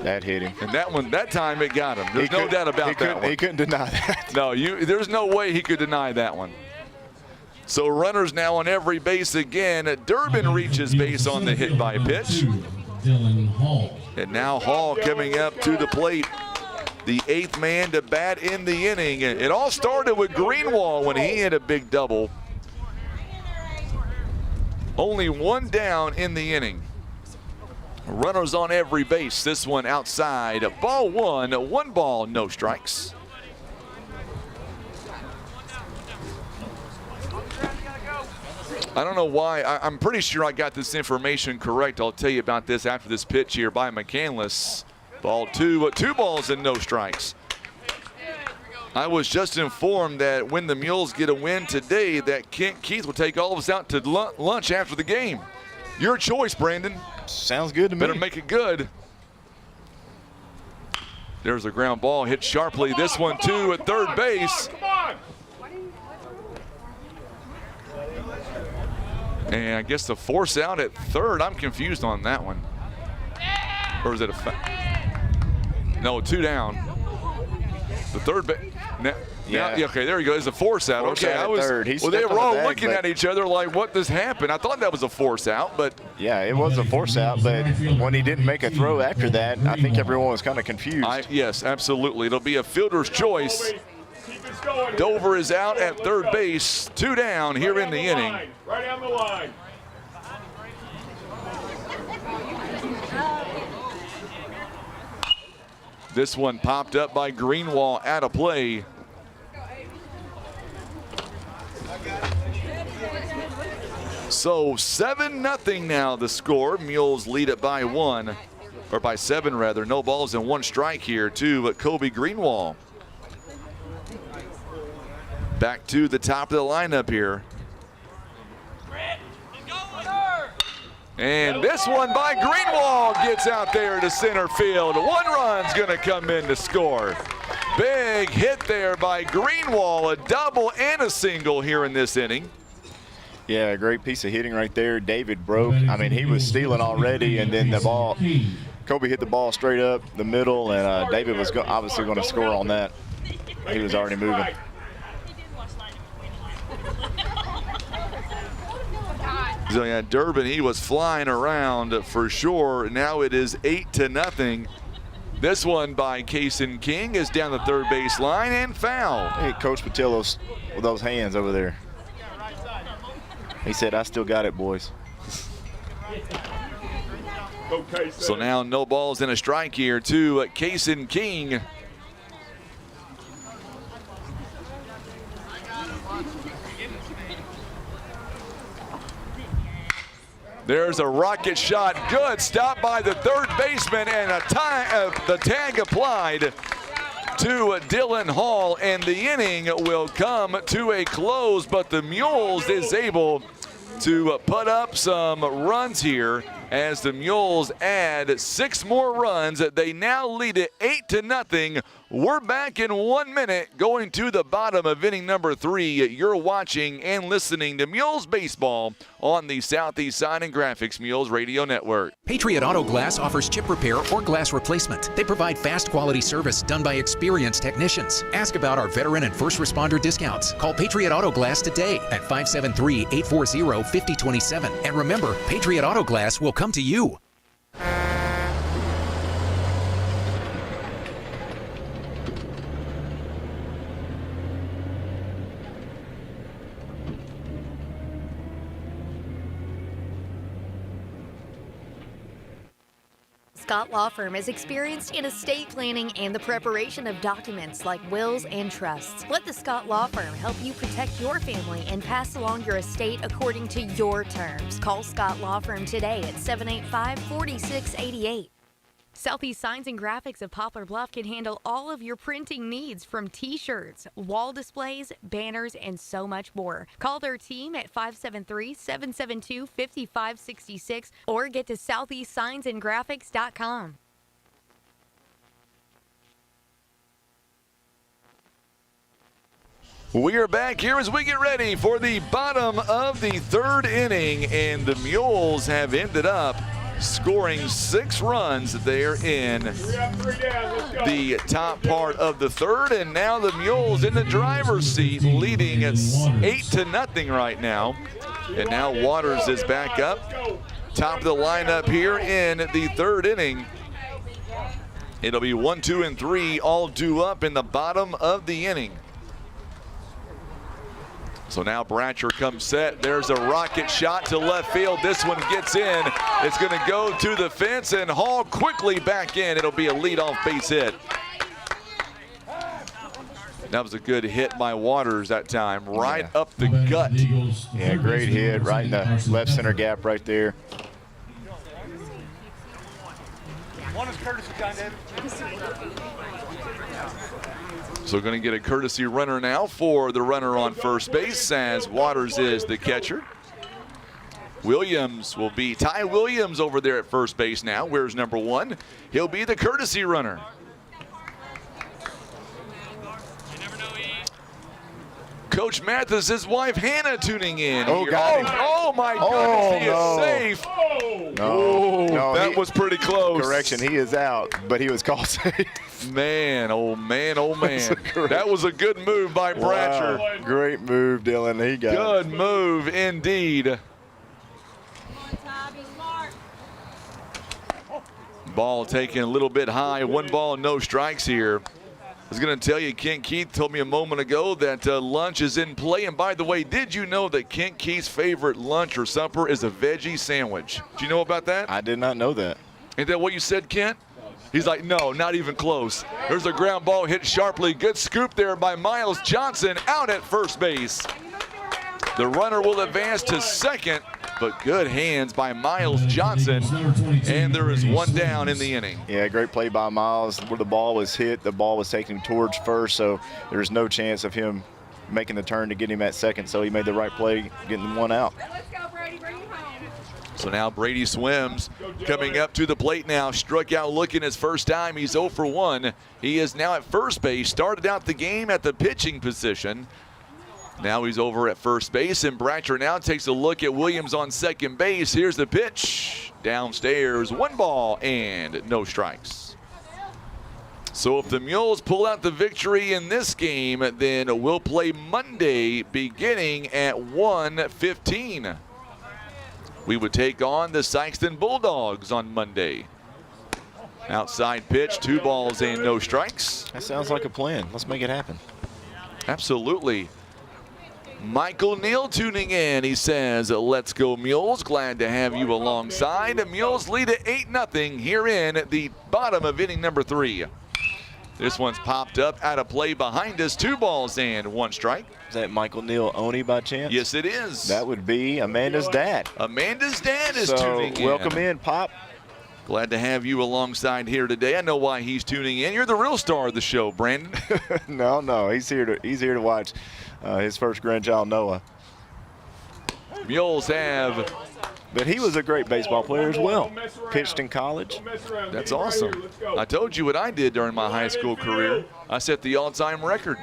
That hit him. And that time it got him. There's no doubt about that one. He couldn't deny that. No, there's no way he could deny that one. So runners now on every base again. Durbin reaches base on the hit by pitch. Dylan Hall. And now Hall coming up to the plate. The 8th man to bat in the inning. It all started with Greenwald when he hit a big double. Only 1 down in the inning. Runners on every base. This one outside. Ball 1. 1 ball, no strikes. I don't know why. I'm pretty sure I got this information correct. I'll tell you about this after this pitch here by McCandless. Ball 2. 2 balls and no strikes. I was just informed that when the Mules get a win today, that Kent Keith will take all of us out to lunch after the game. Your choice, Brandon. Sounds good to me. Better make it good. There's a ground ball hit sharply. This one, too, at third base. Come on. And I guess the force out at third. I'm confused on that one. Or is it no, 2 down. The third base. Yeah. Okay, there you go. There's a force out. Force okay, out at third. Well, they were all looking at each other like, what just happened? I thought that was a force out, but. Yeah, it was a force out, but when he didn't make a throw after that, I think everyone was kind of confused. Yes, absolutely. It'll be a fielder's choice. Dover is out at third base. 2 down here in the inning. Right down the line. This one popped up by Greenwald out of play. So 7-0 now the score. Mules lead it by 1, or by 7 rather. No balls and 1 strike here to Kobe Greenwald. Back to the top of the lineup here. And this one by Greenwald gets out there to center field. 1 run's going to come in to score. Big hit there by Greenwald, a double and a single here in this inning. Yeah, a great piece of hitting right there. David broke. I mean, he was stealing already, and then the ball, Kobe hit the ball straight up the middle, and David was obviously going to score on that. He was already moving. So yeah, Durbin, he was flying around for sure. Now it is 8-0. This one by Kason King is down the third base line and foul. Hey, Coach Patillo's with those hands over there. He said, "I still got it, boys." So now no balls and a strike here to Kason King. There's a rocket shot. Good stop by the third baseman, and the tag applied to Dylan Hall, and the inning will come to a close, but the Mules is able to put up some runs here as the Mules add 6 more runs. They now lead it 8-0. We're back in 1 minute, going to the bottom of inning number 3. You're watching and listening to Mules Baseball on the Southeast Sign and Graphics Mules Radio Network. Patriot Auto Glass offers chip repair or glass replacement. They provide fast quality service done by experienced technicians. Ask about our veteran and first responder discounts. Call Patriot Auto Glass today at 573-840-5027. And remember, Patriot Auto Glass will come to you. Scott Law Firm is experienced in estate planning and the preparation of documents like wills and trusts. Let the Scott Law Firm help you protect your family and pass along your estate according to your terms. Call Scott Law Firm today at 785-4688. Southeast Signs and Graphics of Poplar Bluff can handle all of your printing needs, from t-shirts, wall displays, banners, and so much more. Call their team at 573-772-5566 or get to southeastsignsandgraphics.com. We are back here as we get ready for the bottom of the 3rd inning, and the Mules have ended up scoring 6 runs there in the top part of the 3rd, and now the Mules in the driver's seat, leading at 8-0 right now. And now Waters is back up, top of the lineup here in the 3rd inning. It'll be 1, 2, and 3 all due up in the bottom of the inning. So now Bratcher comes set. There's a rocket shot to left field. This one gets in. It's going to go to the fence, and Hall quickly back in. It'll be a leadoff base hit. That was a good hit by Waters that time, right up the gut. Yeah, great hit right in the left center gap right there. One is courtesy, John David. So going to get a courtesy runner now for the runner on first base, as Waters is the catcher. Williams will be Ty Williams over there at first base now. Where's number 1? He'll be the courtesy runner. Coach Mathis' wife Hannah tuning in. Oh, got him. Oh my goodness, he is safe. No, that was pretty close. Correction, he is out, but he was called safe. Man, oh man, oh man. That was a good move by Bratcher. Wow. Great move, Dylan. He got Good move indeed. Ball taken a little bit high. 1 ball, no strikes here. I was going to tell you, Kent Keith told me a moment ago that lunch is in play. And by the way, did you know that Kent Keith's favorite lunch or supper is a veggie sandwich? Do you know about that? I did not know that. Ain't that what you said, Kent? He's like, no, not even close. There's a ground ball hit sharply. Good scoop there by Miles Johnson out at first base. The runner will advance to second, but good hands by Miles Johnson, and there is 1 down in the inning. Yeah, great play by Miles. Where the ball was hit, the ball was taken towards first, so there's no chance of him making the turn to get him at second, so he made the right play, getting 1 out. So now Brady Swims coming up to the plate now. Struck out looking his first time. He's 0 for 1. He is now at first base. Started out the game at the pitching position. Now he's over at first base, and Bratcher now takes a look at Williams on second base. Here's the pitch. Downstairs, 1 ball and no strikes. So if the Mules pull out the victory in this game, then we'll play Monday beginning at 1:15. We would take on the Sykeston Bulldogs on Monday. Outside pitch, 2 balls and no strikes. That sounds like a plan. Let's make it happen. Absolutely. Michael Neal tuning in. He says, let's go Mules. Glad to have you alongside. The Mules lead at 8-0 here in the bottom of inning number 3. This one's popped up out of play behind us. 2 balls and 1 strike. Is that Michael Neal Oni by chance? Yes, it is. That would be Amanda's dad. Amanda's dad is tuning in. Welcome in, Pop. Glad to have you alongside here today. I know why he's tuning in. You're the real star of the show, Brandon. No, he's here to watch his first grandchild, Noah. Mules have. But he was a great baseball player as well. Pitched in college. That's awesome. I told you what I did during my high school career. I set the all-time record.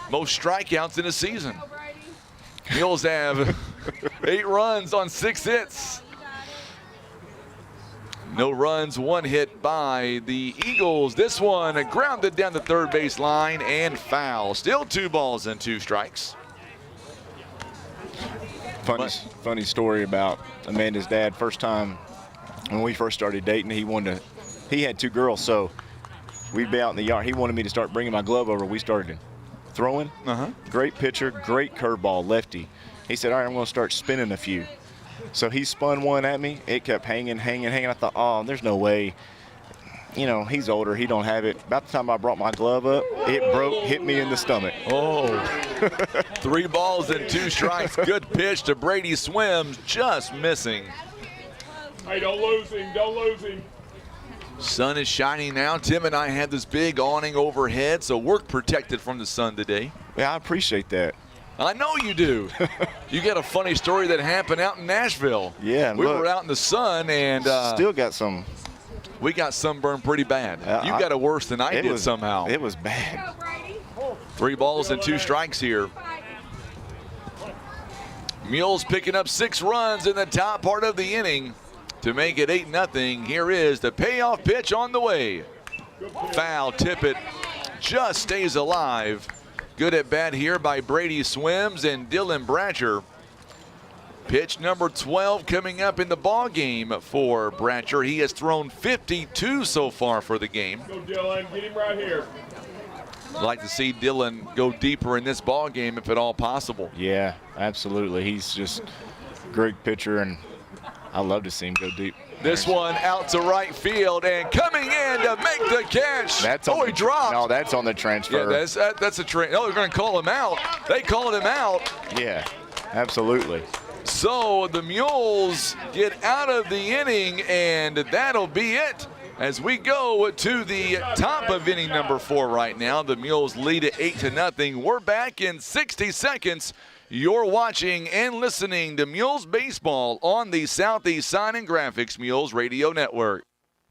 Most strikeouts in a season. Mules have 8 runs on 6 hits. No runs, 1 hit by the Eagles. This one grounded down the third base line and foul. Still 2 balls and 2 strikes. Funny story about Amanda's dad. First time when we first started dating, he had 2 girls, so we'd be out in the yard. He wanted me to start bringing my glove over. We started throwing. Great pitcher, great curveball, lefty. He said, all right, I'm going to start spinning a few. So he spun one at me. It kept hanging. I thought, oh, there's no way. You know, he's older. He don't have it. About the time I brought my glove up, it broke, hit me in the stomach. Oh. 3 balls and 2 strikes. Good pitch to Brady Swims, just missing. Hey, don't lose him. Sun is shining now. Tim and I had this big awning overhead, so we're protected from the sun today. Yeah, I appreciate that. I know you do. You got a funny story that happened out in Nashville. Yeah, we were out in the sun and still got some. We got sunburned pretty bad. You got it worse than I did somehow. It was bad. 3 balls and 2 strikes here. Mules picking up 6 runs in the top part of the inning to make it 8-0. Here is the payoff pitch on the way. Foul, Tippett just stays alive. Good at bat here by Brady Swims and Dylan Bratcher. Pitch number 12 coming up in the ball game for Bratcher. He has thrown 52 so far for the game. Go Dylan, get him right here. I'd like to see Dylan go deeper in this ball game if at all possible. Yeah, absolutely. He's just a great pitcher, and I love to see him go deep. This one out to right field and coming in to make the catch. He dropped. No, that's on the transfer. Yeah, that's a transfer. Oh, they're going to call him out. They called him out. Yeah, absolutely. So the Mules get out of the inning, and that'll be it. As we go to the top of inning number 4 right now, the Mules lead it 8-0. We're back in 60 seconds. You're watching and listening to Mules Baseball on the Southeast Sign and Graphics Mules Radio Network.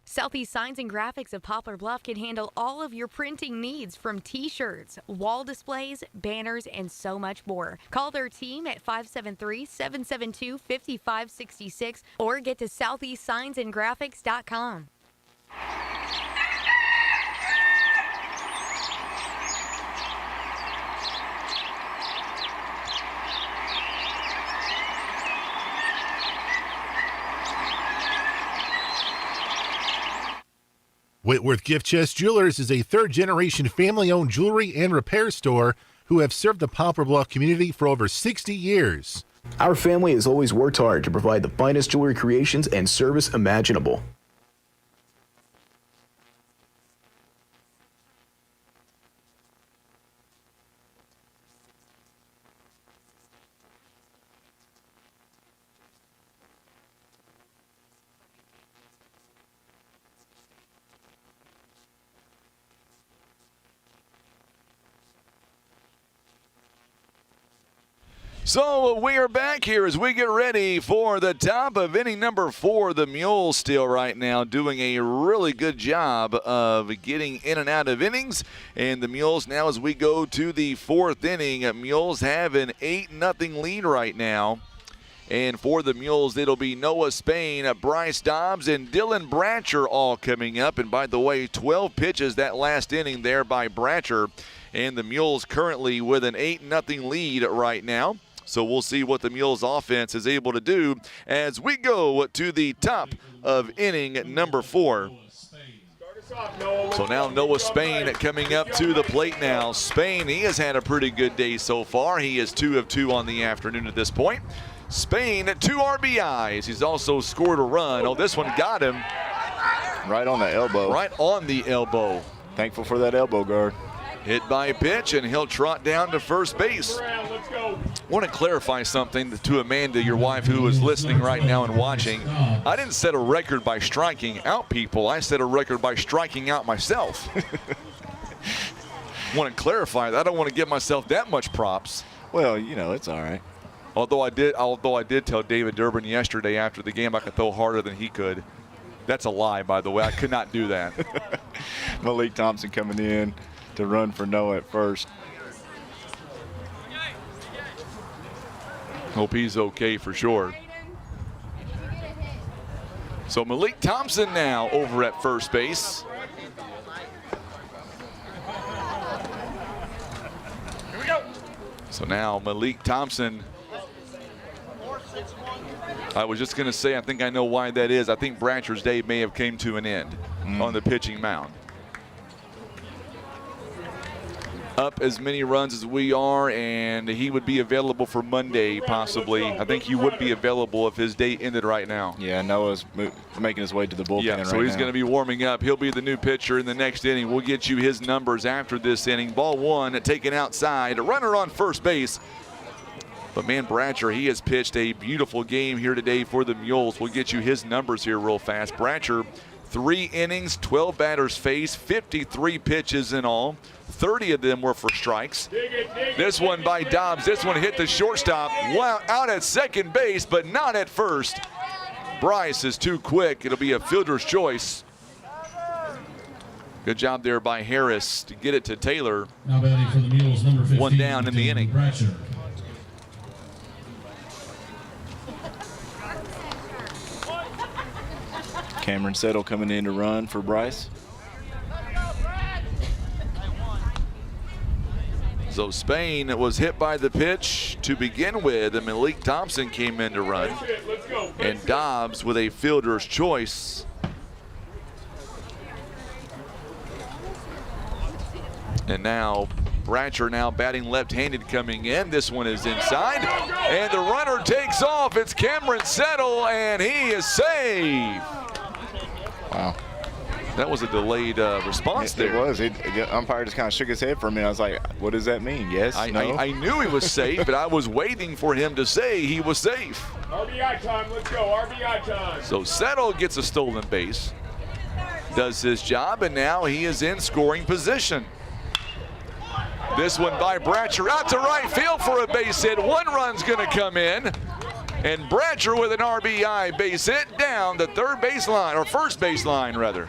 Southeast Signs and Graphics of Poplar Bluff can handle all of your printing needs, from t-shirts, wall displays, banners, and so much more. Call their team at 573-772-5566 or get to southeastsignsandgraphics.com. Whitworth Gift Chest Jewelers is a third-generation family-owned jewelry and repair store who have served the Poplar Bluff community for over 60 years. Our family has always worked hard to provide the finest jewelry creations and service imaginable. So we are back here as we get ready for the top of inning number 4. The Mules still right now doing a really good job of getting in and out of innings. And the Mules now, as we go to the 4th inning, Mules have an 8-0 lead right now. And for the Mules, it'll be Noah Spain, Bryce Dobbs, and Dylan Bratcher all coming up. And by the way, 12 pitches that last inning there by Bratcher. And the Mules currently with an 8-0 lead right now. So we'll see what the Mules offense is able to do as we go to the top of inning number 4. So now Noah Spain coming up to the plate now. Spain, he has had a pretty good day so far. He is 2 of 2 on the afternoon at this point. Spain, 2 RBIs. He's also scored a run. Oh, this one got him. Right on the elbow. Right on the elbow. Thankful for that elbow guard. Hit by a pitch, and he'll trot down to first base. I want to clarify something to Amanda, your wife, who is listening right now and watching. I didn't set a record by striking out people. I set a record by striking out myself. I want to clarify that. I don't want to give myself that much props. Well, you know, it's all right. Although I did tell David Durbin yesterday after the game I could throw harder than he could. That's a lie, by the way. I could not do that. Malik Thompson coming in to run for Noah at first. Hope he's okay for sure. So Malik Thompson now over at first base. So now Malik Thompson. I was just going to say, I think I know why that is. I think Bratcher's day may have came to an end on the pitching mound. Up as many runs as we are, and he would be available for Monday possibly. I think he would be available if his day ended right now. Yeah, Noah's making his way to the bullpen right now. So he's going to be warming up. He'll be the new pitcher in the next inning. We'll get you his numbers after this inning. Ball 1 taken outside. A runner on first base. But man, Bratcher, he has pitched a beautiful game here today for the Mules. We'll get you his numbers here real fast. Bratcher, 3 innings, 12 batters faced, 53 pitches in all. 30 of them were for strikes. This one by Dobbs. This one hit the shortstop. Wow, out at second base, but not at first. Bryce is too quick. It'll be a fielder's choice. Good job there by Harris to get it to Taylor. Now batting for the Mules, number 15, 1 down in the inning. Bratcher. Cameron Settle coming in to run for Bryce. So Spain was hit by the pitch to begin with, and Malik Thompson came in to run. And Dobbs with a fielder's choice. And now Bratcher now batting left-handed coming in. This one is inside, and the runner takes off. It's Cameron Settle, and he is safe. Wow. That was a delayed response there. It was. The umpire just kind of shook his head for a minute. I was like, what does that mean? Yes, no? I knew he was safe, but I was waiting for him to say he was safe. RBI time, let's go, RBI time. So Settle gets a stolen base, does his job, and now he is in scoring position. This one by Bratcher out to right field for a base hit. 1 run's gonna come in. And Bratcher with an RBI base hit down the third baseline, or first baseline rather.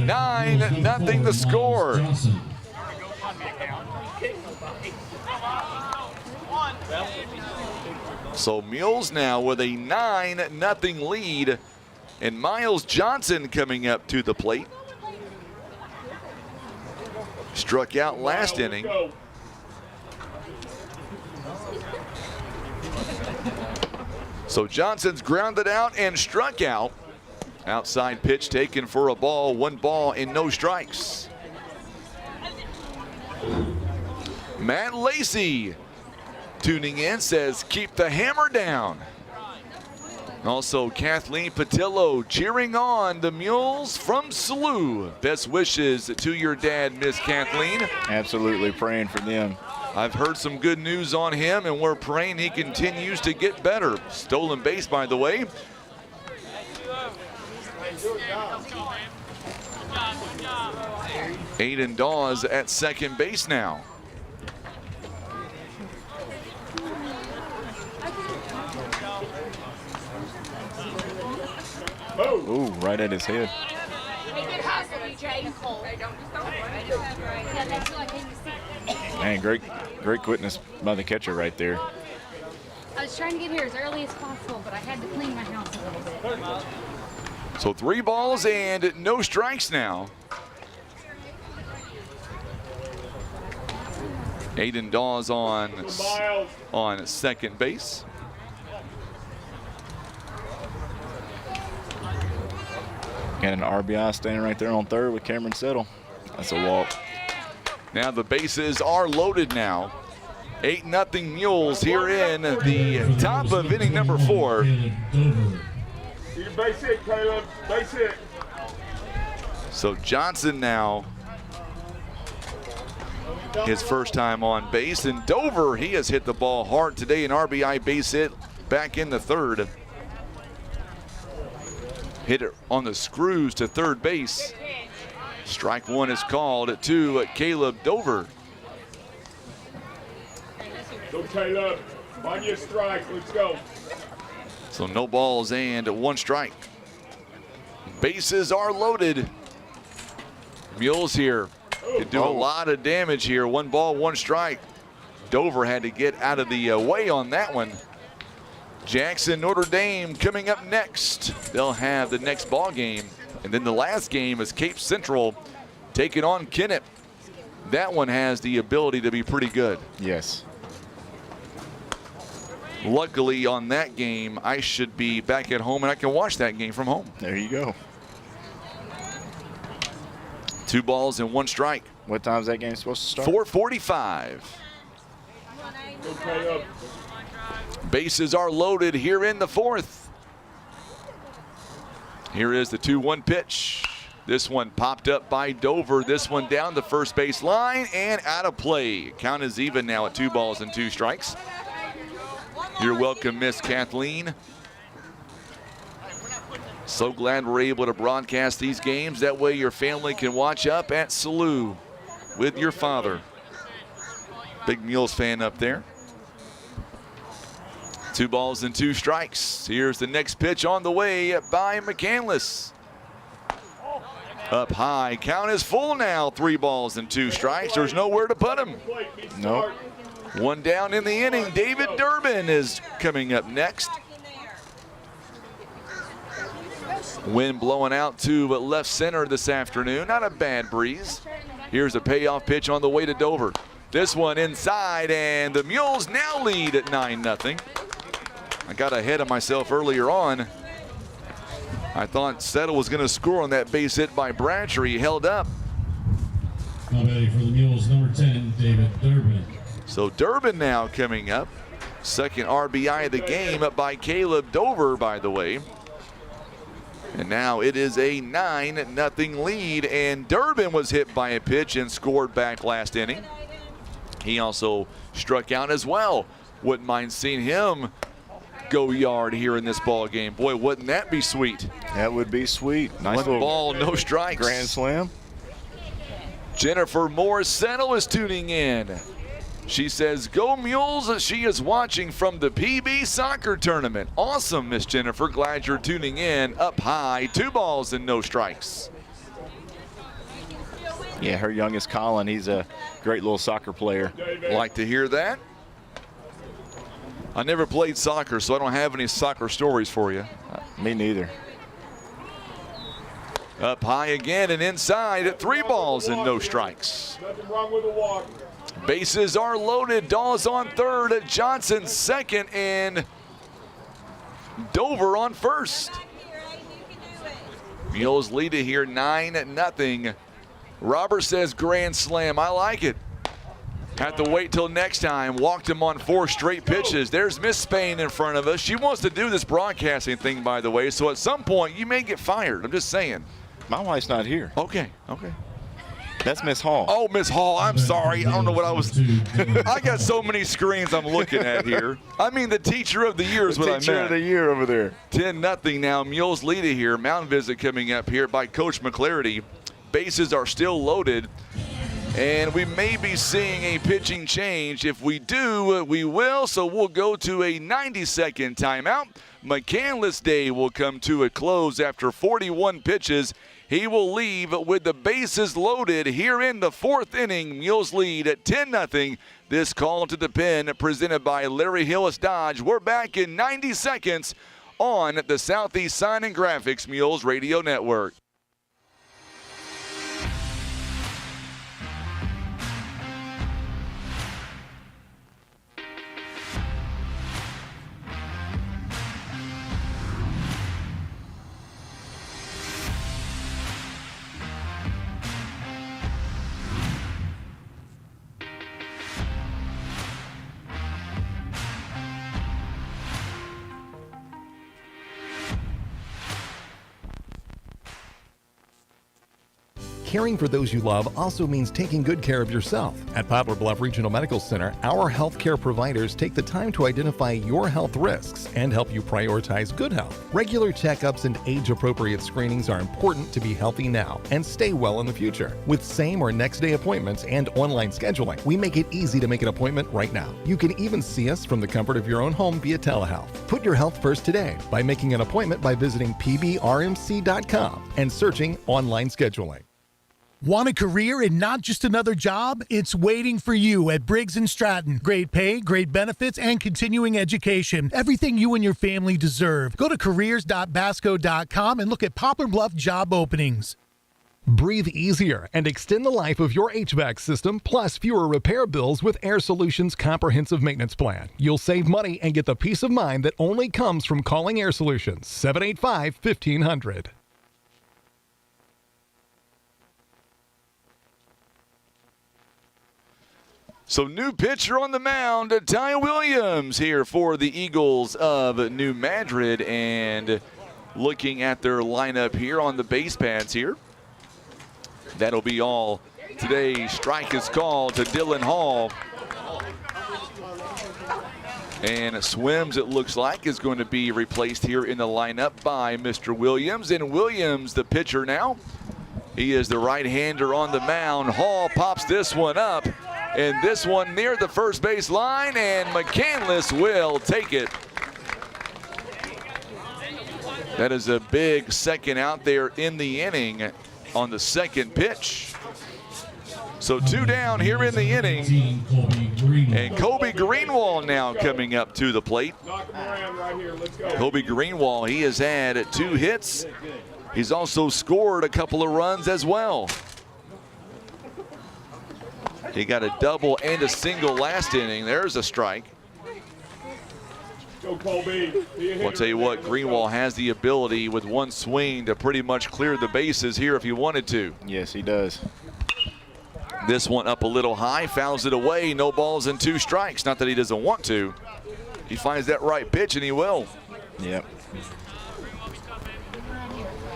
Nothing the score. So Mules now with a 9-0 lead, and Miles Johnson coming up to the plate. Struck out last inning. So Johnson's grounded out and struck out. Outside pitch taken for a ball, 1 ball and no strikes. Matt Lacey tuning in says, keep the hammer down. Also, Kathleen Patillo cheering on the Mules from SLU. Best wishes to your dad, Miss Kathleen. Absolutely praying for them. I've heard some good news on him, and we're praying he continues to get better. Stolen base, by the way. Aiden Dawes at second base now. Ooh, right at his head. Man, great quickness by the catcher right there. I was trying to get here as early as possible, but I had to clean my house a little bit. So 3 balls and no strikes now. Aiden Dawes on second base. Got an RBI standing right there on third with Cameron Settle. That's a walk. Now the bases are loaded now. 8-0 Mules here in the top of inning number 4. Base hit, Caleb. Base hit. So Johnson now, his first time on base. And Dover, he has hit the ball hard today. An RBI base hit back in the third. Hit it on the screws to third base. Strike 1 is called to Caleb Dover. Go, Caleb. On your strike. Let's go. So no balls and 1 strike. Bases are loaded. Mules here can do a lot of damage here. 1 ball, 1 strike. Dover had to get out of the way on that one. Jackson, Notre Dame coming up next. They'll have the next ball game. And then the last game is Cape Central taking on Kennett. That one has the ability to be pretty good. Yes. Luckily on that game, I should be back at home and I can watch that game from home. There you go. 2 balls and 1 strike. What time is that game supposed to start? 4:45. Okay, Bases are loaded here in the 4th. Here is the 2-1 pitch. This one popped up by Dover. This one down the first base line and out of play. Count is even now at 2 balls and 2 strikes. You're welcome, Miss Kathleen. So glad we're able to broadcast these games. That way your family can watch up at SLU with your father. Big Mules fan up there. 2 balls and 2 strikes. Here's the next pitch on the way by McCandless. Up high, count is full now. 3 balls and 2 strikes. There's nowhere to put him. Nope. 1 down in the inning. David Durbin is coming up next. Wind blowing out to left center this afternoon. Not a bad breeze. Here's a payoff pitch on the way to Dover. This one inside, and the Mules now lead at 9-0. I got ahead of myself earlier on. I thought Settle was going to score on that base hit by Bratcher. He held up. Now batting for the Mules, number 10, David Durbin. So Durbin now coming up. Second RBI of the game up by Caleb Dover, by the way. And now it is a 9-0 lead, and Durbin was hit by a pitch and scored back last inning. He also struck out as well. Wouldn't mind seeing him go yard here in this ball game. Boy, wouldn't that be sweet? That would be sweet. Nice 1 ball, no strikes. Grand slam. Jennifer Morris-Settle is tuning in. She says, go Mules. She is watching from the PB soccer tournament. Awesome, Miss Jennifer. Glad you're tuning in. Up high, 2 balls and no strikes. Yeah, her youngest, Colin, he's a great little soccer player. Like to hear that? I never played soccer, so I don't have any soccer stories for you. Me neither. Up high again and inside at 3 balls and no strikes. Nothing wrong with a walk. Bases are loaded. Dawes on third, Johnson second, and Dover on first. Mules lead it here 9-0. Robert says grand slam. I like it. Have to wait till next time. Walked him on 4 straight pitches. There's Miss Spain in front of us. She wants to do this broadcasting thing, by the way, so at some point you may get fired. I'm just saying. My wife's not here. Okay. That's Miss Hall. Oh, Miss Hall, I'm sorry. I don't know what I was. I got so many screens I'm looking at here. I mean, the teacher of the year is what I meant. Teacher of the year over there. 10-0 now. Mules lead it here. Mound visit coming up here by Coach McClarity. Bases are still loaded. And we may be seeing a pitching change. If we do, we will. So we'll go to a 90-second timeout. McCandless Day will come to a close after 41 pitches. He will leave with the bases loaded here in the 4th inning. Mules lead at 10-0. This call to the pen presented by Larry Hillis Dodge. We're back in 90 seconds on the Southeast Sign and Graphics Mules Radio Network. Caring for those you love also means taking good care of yourself. At Poplar Bluff Regional Medical Center, our healthcare providers take the time to identify your health risks and help you prioritize good health. Regular checkups and age-appropriate screenings are important to be healthy now and stay well in the future. With same or next day appointments and online scheduling, we make it easy to make an appointment right now. You can even see us from the comfort of your own home via telehealth. Put your health first today by making an appointment by visiting pbrmc.com and searching online scheduling. Want a career and not just another job? It's waiting for you at Briggs & Stratton. Great pay, great benefits, and continuing education. Everything you and your family deserve. Go to careers.basco.com and look at Poplar Bluff job openings. Breathe easier and extend the life of your HVAC system, plus fewer repair bills with Air Solutions Comprehensive Maintenance Plan. You'll save money and get the peace of mind that only comes from calling Air Solutions. 785-1500. So new pitcher on the mound, Ty Williams here for the Eagles of New Madrid. And looking at their lineup here on the base pads here, that'll be all today. Strike is called to Dylan Hall. And Swims, it looks like, is going to be replaced here in the lineup by Mr. Williams. And Williams, the pitcher now, he is the right-hander on the mound. Hall pops this one up. And this one near the first base line, and McCandless will take it. That is a big second out there in the inning on the second pitch. So 2 down here in the inning. And Kobe Greenwald now coming up to the plate. Kobe Greenwald, he has had 2 hits. He's also scored a couple of runs as well. He got a double and a single last inning. There's a strike. Go, Colby. I'll tell you what, Greenwald has the ability with one swing to pretty much clear the bases here if he wanted to. Yes, he does. This one up a little high, fouls it away. No balls and 2 strikes. Not that he doesn't want to. He finds that right pitch and he will. Yep.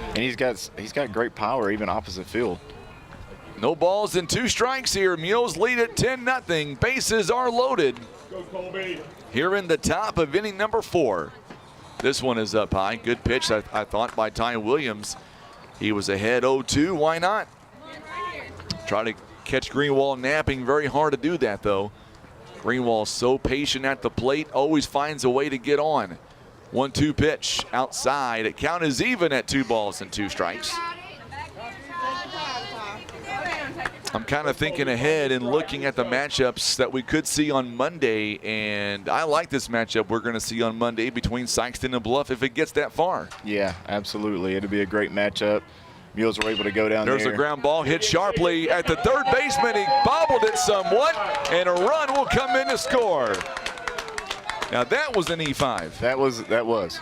And he's got great power even opposite field. No balls and 2 strikes here. Mules lead at 10-0. Bases are loaded. Go, Colby. Here in the top of inning number 4. This one is up high. Good pitch, I thought, by Ty Williams. He was ahead 0-2. Why not? Try to catch Greenwald napping. Very hard to do that, though. Greenwald's so patient at the plate. Always finds a way to get on. 1-2 pitch outside. Count is even at 2 balls and 2 strikes. I'm kind of thinking ahead and looking at the matchups that we could see on Monday, and I like this matchup we're going to see on Monday between Sikeston and Bluff if it gets that far. Yeah, absolutely. It'll be a great matchup. Mules were able to go down there. There's a ground ball hit sharply at the third baseman. He bobbled it somewhat, and a run will come in to score. Now that was an E5. That was.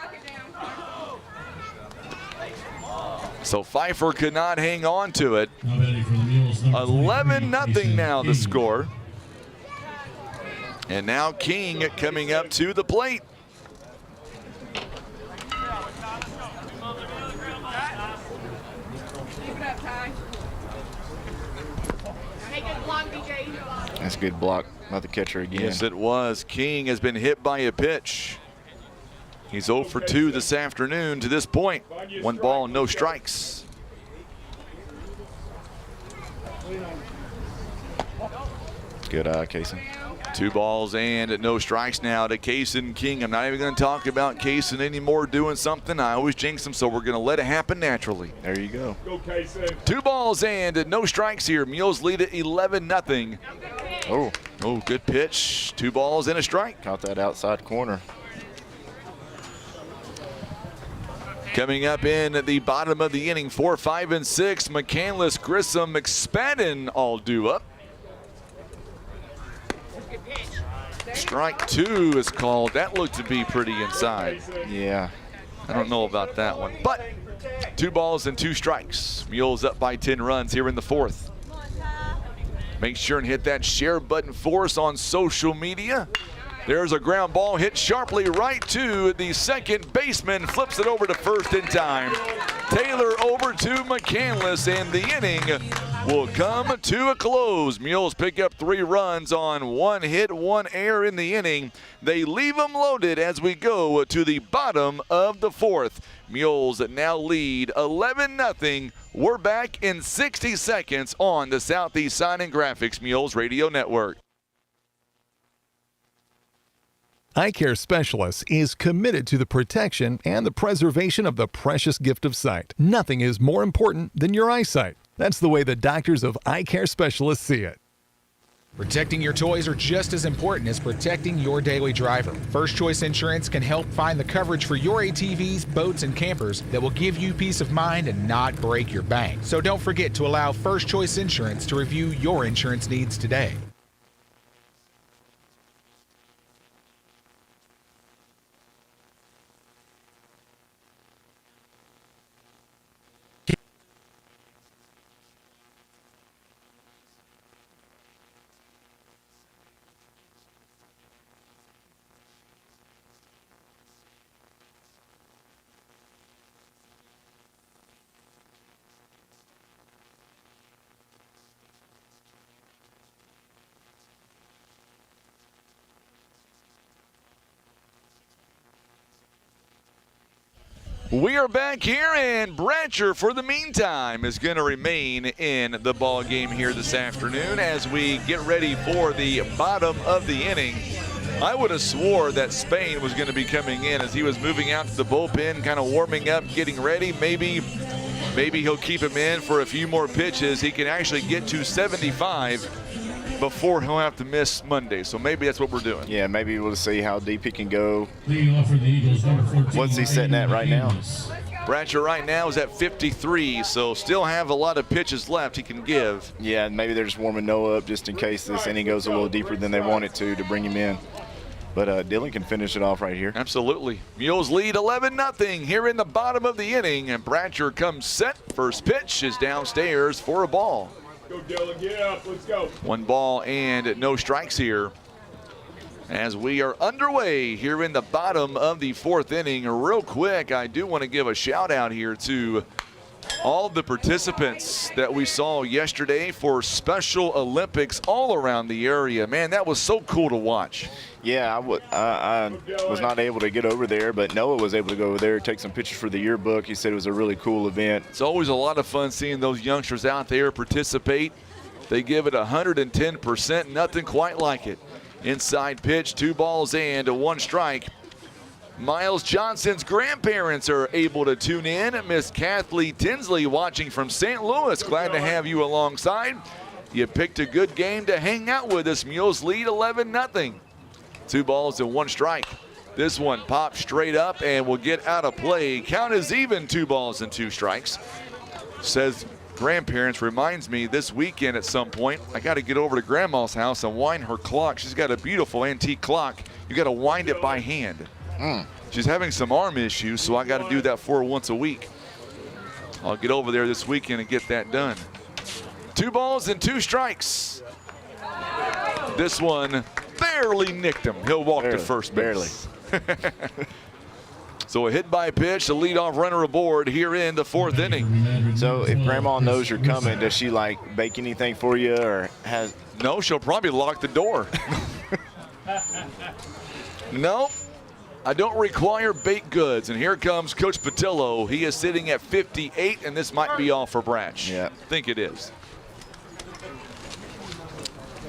So Pfeiffer could not hang on to it. 11-0 now the score. And now King coming up to the plate. That's a good block by the catcher again. Yes, it was. King has been hit by a pitch. He's 0 for 2 this afternoon to this point. 1 ball, no strikes. Good eye, Kaysen. 2 balls and no strikes now to Kaysen King. I'm not even going to talk about Kaysen anymore doing something. I always jinx him, so we're going to let it happen naturally. There you go. Go, Kaysen. 2 balls and no strikes here. Mules lead at 11-0. Oh, good pitch. 2 balls and a strike. Caught that outside corner. Coming up in the bottom of the inning, 4, 5, and 6. McCandless, Grissom, McSpadden all due up. Strike 2 is called. That looked to be pretty inside. Yeah. I don't know about that one. But 2 balls and 2 strikes. Mules up by 10 runs here in the 4th. Make sure and hit that share button for us on social media. There's a ground ball hit sharply right to the second baseman. Flips it over to first in time. Taylor over to McCandless, and the inning will come to a close. Mules pick up 3 runs on 1 hit, 1 error in the inning. They leave them loaded as we go to the bottom of the 4th. Mules now lead 11-0. We're back in 60 seconds on the Southeast Sign and Graphics Mules Radio Network. Eye Care Specialists is committed to the protection and the preservation of the precious gift of sight. Nothing is more important than your eyesight. That's the way the doctors of Eye Care Specialists see it. Protecting your toys are just as important as protecting your daily driver. First Choice Insurance can help find the coverage for your ATVs, boats, and campers that will give you peace of mind and not break your bank. So don't forget to allow First Choice Insurance to review your insurance needs today. We are back here, and Bratcher, for the meantime, is going to remain in the ball game here this afternoon as we get ready for the bottom of the inning. I would have swore that Spain was going to be coming in as he was moving out to the bullpen, kind of warming up, getting ready. Maybe he'll keep him in for a few more pitches. He can actually get to 75 before he'll have to miss Monday. So maybe that's what we're doing. Yeah, maybe we'll see how deep he can go. Leading off for the Eagles, number 14. What's he sitting at right now? Bratcher right now is at 53, so still have a lot of pitches left he can give. Yeah, maybe they're just warming Noah up just in case this inning goes a little deeper than they want it to bring him in. But Dylan can finish it off right here. Absolutely. Mules lead 11-0 here in the bottom of the inning, and Bratcher comes set. First pitch is downstairs for a ball. Go, Dylan, get up, let's go. 1 ball and no strikes here as we are underway here in the bottom of the 4th inning. Real quick, I do want to give a shout out here to all the participants that we saw yesterday for Special Olympics all around the area. Man, that was so cool to watch. Yeah, I was not able to get over there, but Noah was able to go over there, take some pictures for the yearbook. He said it was a really cool event. It's always a lot of fun seeing those youngsters out there participate. They give it 110%, nothing quite like it. Inside pitch, 2 balls and 1 strike. Miles Johnson's grandparents are able to tune in. Miss Kathleen Tinsley watching from St. Louis. Glad to have you alongside. You picked a good game to hang out with us. Mules lead 11-0. 2 balls and 1 strike. This one pops straight up and will get out of play. Count is even, 2 balls and 2 strikes. Says grandparents, reminds me this weekend at some point, I got to get over to Grandma's house and wind her clock. She's got a beautiful antique clock. You got to wind it by hand. She's having some arm issues, so I got to do that for her once a week. I'll get over there this weekend and get that done. 2 balls and 2 strikes. This one barely nicked him. He'll walk to first base. Barely. So a hit by pitch, the leadoff runner aboard here in the 4th inning. So if Grandma knows you're coming, does she like bake anything for you or has? No, she'll probably lock the door. No, I don't require baked goods. And here comes Coach Patillo. He is sitting at 58, and this might be all for Bratch. Yeah. I think it is.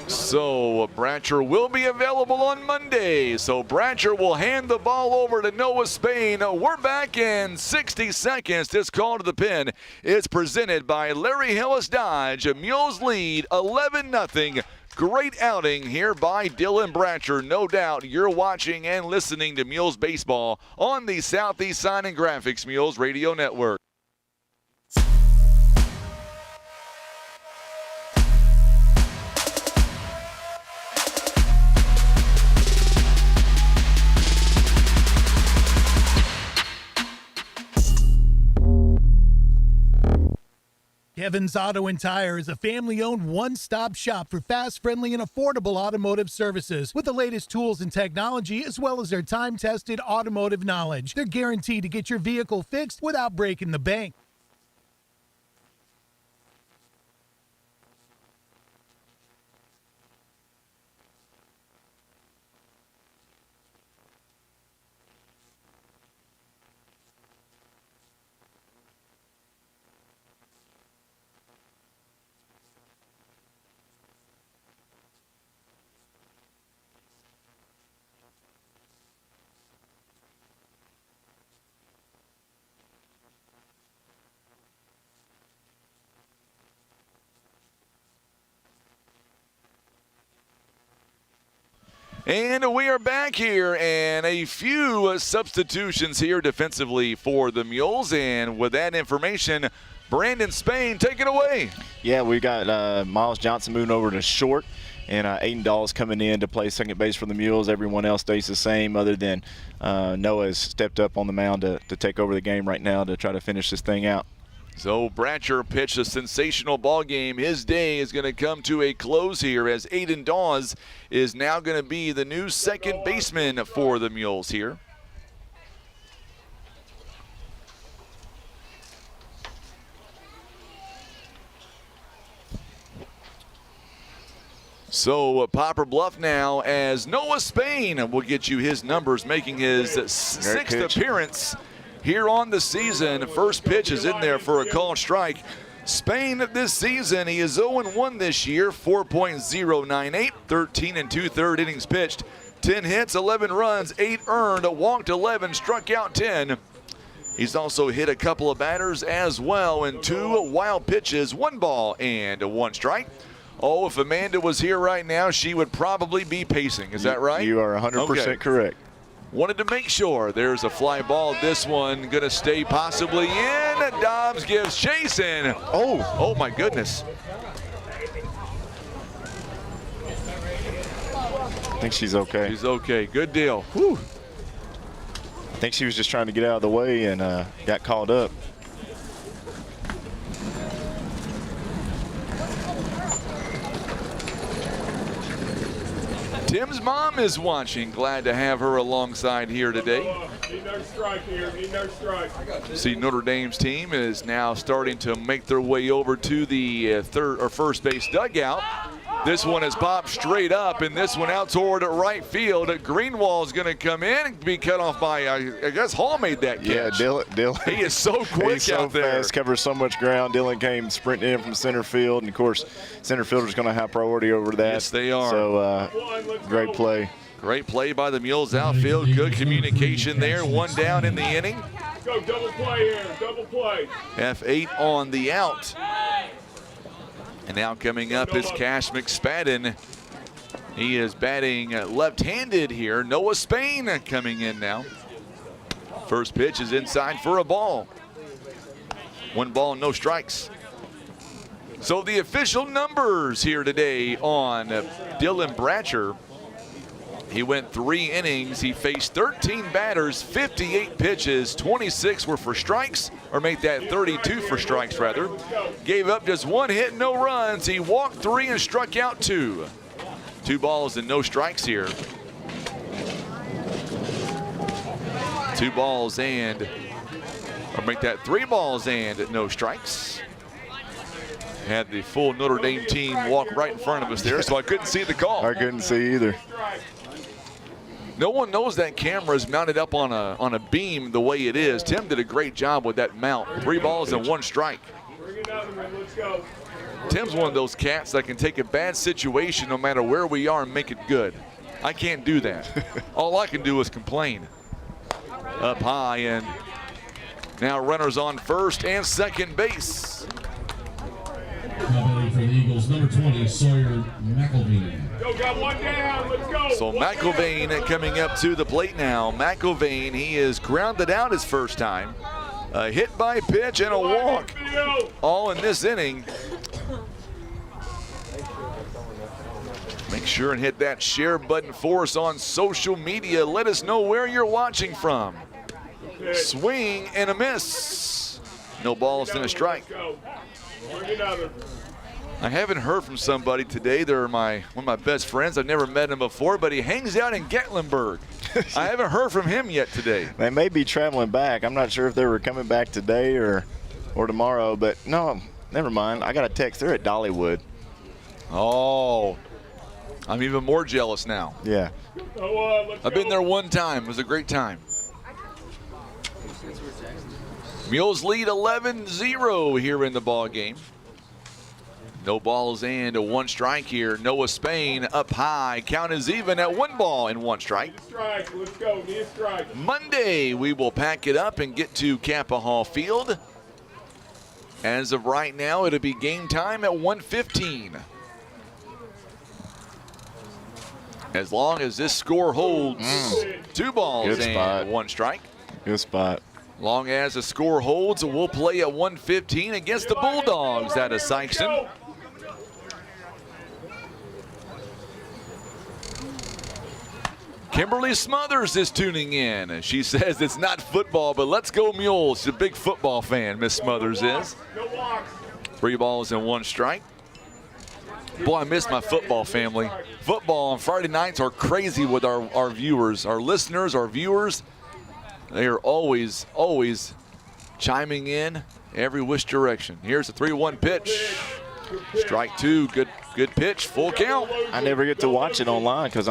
So Bratcher will be available on Monday. So Bratcher will hand the ball over to Noah Spain. We're back in 60 seconds. This call to the pin is presented by Larry Hillis Dodge. Mules lead 11-0. Great outing here by Dylan Bratcher. No doubt you're watching and listening to Mules baseball on the Southeast Sign and Graphics Mules Radio Network. Kevin's Auto and Tire is a family-owned one-stop shop for fast, friendly, and affordable automotive services with the latest tools and technology as well as their time-tested automotive knowledge. They're guaranteed to get your vehicle fixed without breaking the bank. And we are back here, and a few substitutions here defensively for the Mules. And with that information, Brandon Spain, take it away. Yeah, we got Miles Johnson moving over to short, and Aiden Dawes coming in to play second base for the Mules. Everyone else stays the same other than Noah has stepped up on the mound to take over the game right now to try to finish this thing out. So Bratcher pitched a sensational ball game. His day is going to come to a close here as Aiden Dawes is now going to be the new second baseman for the Mules here. So Poplar Bluff now as Noah Spain will get you his numbers, making his sixth appearance here on the season. First pitch is in there for a called strike. Spain this season, he is 0-1 this year, 4.098, 13 2/3 innings pitched, 10 hits, 11 runs, 8 earned, walked 11, struck out 10. He's also hit a couple of batters as well in 2 wild pitches, 1 ball and 1 strike. Oh, if Amanda was here right now, she would probably be pacing. Is that right? You are 100% correct. Wanted to make sure. There's a fly ball. This one going to stay possibly in. Dobbs gives chase in. Oh my goodness. I think she's okay. She's okay. Good deal. Whew. I think she was just trying to get out of the way and got called up. Tim's mom is watching. Glad to have her alongside here today. Need no strike here. Need no strike. See, Notre Dame's team is now starting to make their way over to the third or first base dugout. This one is popped straight up, and this one out toward right field. Greenwald's going to come in and be cut off by, I guess Hall made that catch. Yeah, Dylan. He is so quick He's so out there. Fast, covers so much ground. Dylan came sprinting in from center field, and of course, center fielder's going to have priority over that. Yes, they are. So, great play. Great play by the Mules outfield. Good communication there. 1 down in the inning. Go double play here. Double play. F8 on the out. And now coming up is Cash McSpadden. He is batting left-handed here. Noah Spain coming in now. First pitch is inside for a ball. 1 ball, no strikes. So the official numbers here today on Dylan Bratcher. He went 3 innings. He faced 13 batters, 58 pitches, 26 were for strikes, or make that 32 for strikes rather. Gave up just 1 hit, no runs. He walked 3 and struck out 2. 2 balls and no strikes here. 2 balls and, or make that 3 balls and no strikes. Had the full Notre Dame team walk right in front of us there, so I couldn't see the call. I couldn't see either. No one knows that camera is mounted up on a beam the way it is. Tim did a great job with that mount. 3 balls and 1 strike. Bring it down, let's go. Tim's one of those cats that can take a bad situation no matter where we are and make it good. I can't do that. All I can do is complain. Up high, and now runners on first and second base. Now batting for the Eagles, number 20, Sawyer McElveen. Go, got one down. Let's go. So McElveen coming up to the plate now. McElveen, he is grounded out his first time. A hit by pitch and a walk. All in this inning. Make sure and hit that share button for us on social media. Let us know where you're watching from. Swing and a miss. No balls and a strike. I haven't heard from somebody today. They're one of my best friends. I've never met him before, but he hangs out in Gatlinburg. I haven't heard from him yet today. They may be traveling back. I'm not sure if they were coming back today or tomorrow, but no, never mind. I got a text. They're at Dollywood. Oh, I'm even more jealous now. Yeah. I've been there one time. It was a great time. Mules lead 11-0 here in the ball game. No balls and a one strike here. Noah Spain up high. Count is even at 1 ball and 1 strike. Let's go. Need a strike. Monday, we will pack it up and get to Capaha Field. As of right now, it'll be game time at 1:15. As long as this score holds, 2 balls Good and spot. 1 strike. Good spot. Long as the score holds, we'll play at 1:15 against the Bulldogs out of Sykeston. Kimberly Smothers is tuning in. She says it's not football, but let's go Mules. She's a big football fan, Miss Smothers is. 3 balls and 1 strike. Boy, I miss my football family. Football on Friday nights are crazy with our viewers, our listeners, our viewers. They are always chiming in every which direction. Here's a 3-1 pitch. Strike 2, good pitch, full count. I never get to watch it online because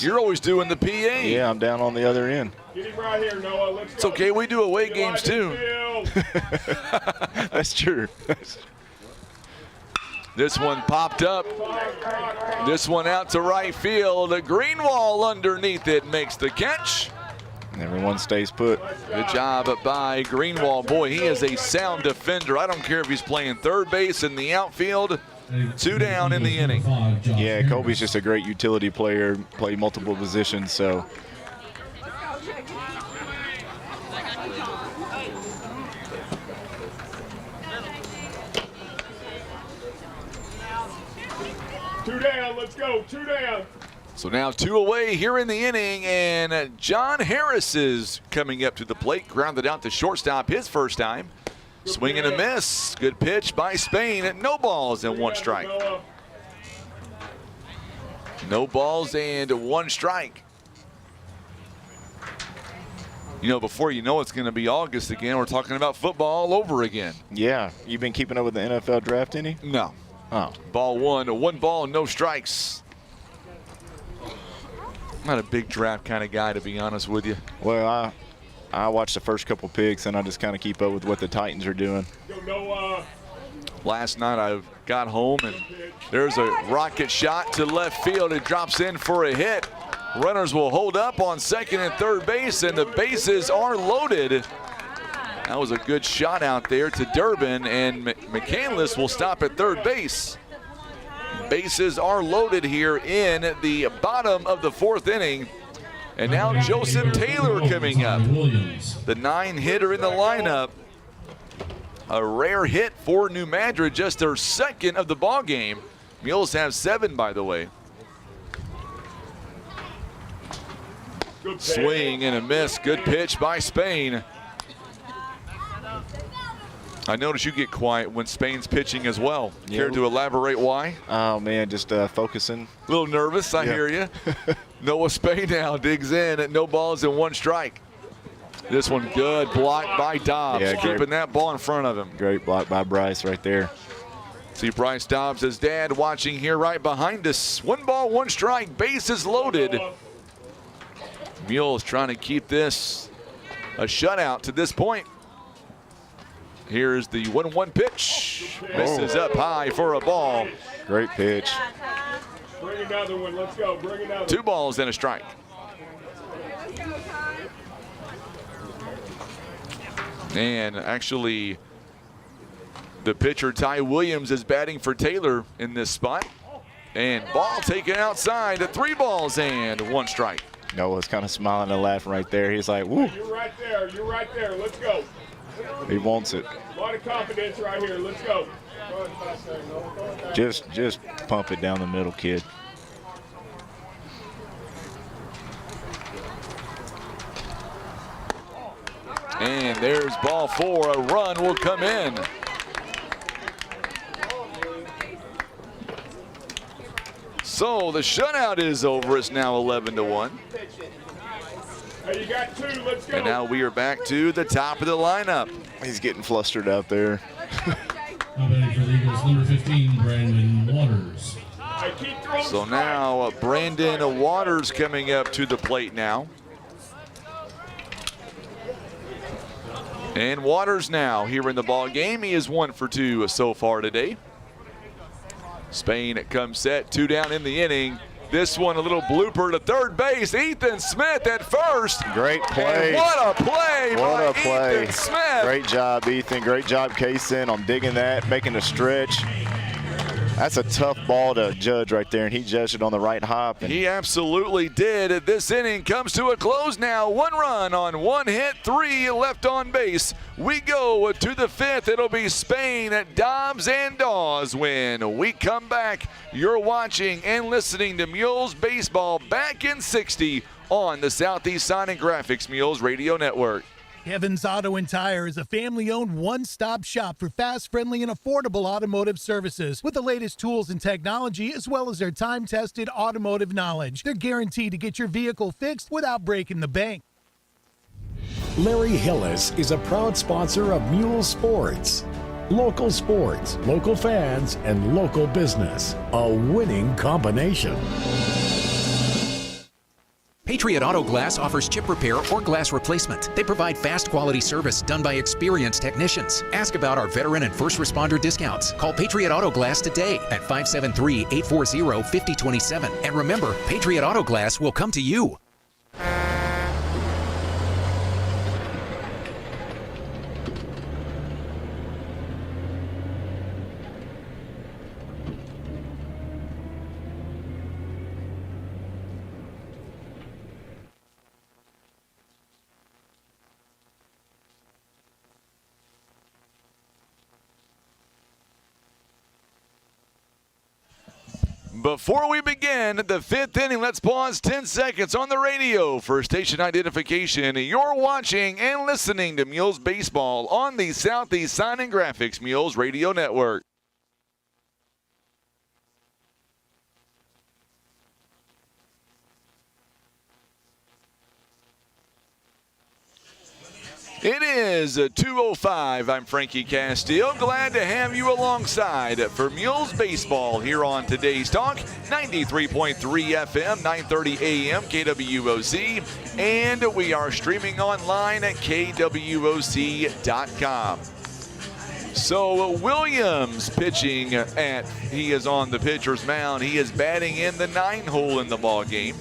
You're always doing the PA. Yeah, I'm down on the other end. Get him right here, Noah. Let's It's okay, we do away games too. That's true. This one popped up. This one out to right field. A Greenwall underneath it makes the catch. Everyone stays put. Good job by Greenwall. Boy, he is a sound defender. I don't care if he's playing third base in the outfield. 2 down in the inning. Yeah, Colby's just a great utility player, play multiple positions, so. Two down, let's go, 2 down. So now 2 away here in the inning, and John Harris is coming up to the plate, grounded out to shortstop his first time. Swing and a miss. Good pitch by Spain. No balls and 1 strike. No balls and 1 strike. You know, before you know it's going to be August again, we're talking about football all over again. Yeah. You've been keeping up with the NFL draft, any? No. Oh. Ball 1, 1 ball, no strikes. I'm not a big draft kind of guy, to be honest with you. Well, I watch the first couple picks, and I just kind of keep up with what the Titans are doing. Last night I got home, and there's a rocket shot to left field. It drops in for a hit. Runners will hold up on second and third base, and the bases are loaded. That was a good shot out there to Durbin, and McCandless will stop at third base. Bases are loaded here in the bottom of the 4th inning. And now Joseph Taylor coming up, the 9-hitter in the lineup. A rare hit for New Madrid, just their 2nd of the ball game. Mules have 7, by the way. Swing and a miss. Good pitch by Spain. I notice you get quiet when Spain's pitching as well. Care to elaborate why? Oh, man, just focusing. A little nervous, I hear you. Noah Spain now digs in at no balls and 1 strike. This one good, blocked by Dobbs, keeping that ball in front of him. Great block by Bryce right there. See Bryce Dobbs' dad watching here right behind us. 1 ball, 1 strike, bases loaded. Mules trying to keep this a shutout to this point. Here's the 1-1 pitch. Misses up high for a ball. Great pitch. Bring another one. Let's go. Bring another. 2 balls and a strike. And actually, the pitcher, Ty Williams, is batting for Taylor in this spot. And ball taken outside. 3 balls and 1 strike. Noah's kind of smiling and laughing right there. He's like, woo. You're right there. You're right there. Let's go. He wants it. A lot of confidence right here. Let's go. Just pump it down the middle, kid. And there's ball 4. A run will come in. So the shutout is over. It's now 11-1. Hey, you got 2. Let's go. And now we are back to the top of the lineup. He's getting flustered out there. Now batting for the Eagles, number 15, Brandon Waters. So now Brandon Waters coming up to the plate now. And Waters now here in the ball game. He is 1 for 2 so far today. Spain comes set, 2 down in the inning. This one a little blooper to third base. Ethan Smith at first. Great play. And what a play What by a play. Ethan Smith. Great job, Ethan. Great job, Kaysen, on digging that, making the stretch. That's a tough ball to judge right there, and he judged it on the right hop. He absolutely did. This inning comes to a close now. 1 run on 1 hit, 3 left on base. We go to the 5th. It'll be Spain, Dobbs, and Dawes. When we come back, you're watching and listening to Mules Baseball back in 60 on the Southeast Sign and Graphics Mules Radio Network. Kevin's Auto and Tire is a family-owned one-stop shop for fast, friendly, and affordable automotive services with the latest tools and technology as well as their time-tested automotive knowledge. They're guaranteed to get your vehicle fixed without breaking the bank. Larry Hillis is a proud sponsor of Mule Sports. Local sports, local fans, and local business. A winning combination. Patriot Auto Glass offers chip repair or glass replacement. They provide fast quality service done by experienced technicians. Ask about our veteran and first responder discounts. Call Patriot Auto Glass today at 573-840-5027. And remember, Patriot Auto Glass will come to you. Before we begin the 5th inning, let's pause 10 seconds on the radio for station identification. You're watching and listening to Mules Baseball on the Southeast Sign and Graphics Mules Radio Network. It is 2:05. I'm Frankie Castile. Glad to have you alongside for Mules Baseball here on today's talk. 93.3 FM, 930 AM, KWOC. And we are streaming online at KWOC.com. So Williams pitching he is on the pitcher's mound. He is batting in the 9 hole in the ball game.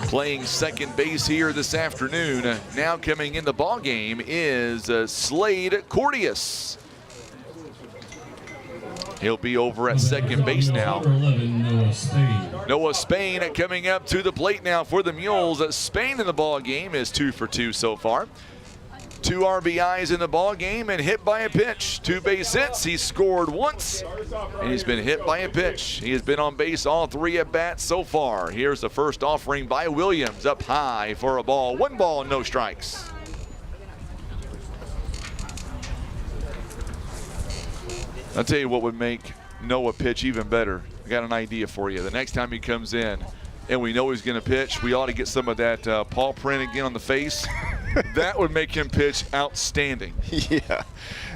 Playing second base here this afternoon. Now coming in the ball game is Slade Cordius. He'll be over at second base now. Noah Spain coming up to the plate now for the Mules. Spain in the ball game is 2 for 2 so far. 2 RBIs in the ball game and hit by a pitch. 2 base hits. He's scored once and he's been hit by a pitch. He has been on base all 3 at bats so far. Here's the first offering by Williams, up high for a ball. 1 ball, no strikes. I'll tell you what would make Noah pitch even better. I got an idea for you. The next time he comes in and we know he's going to pitch, we ought to get some of that paw print again on the face. That would make him pitch outstanding. Yeah,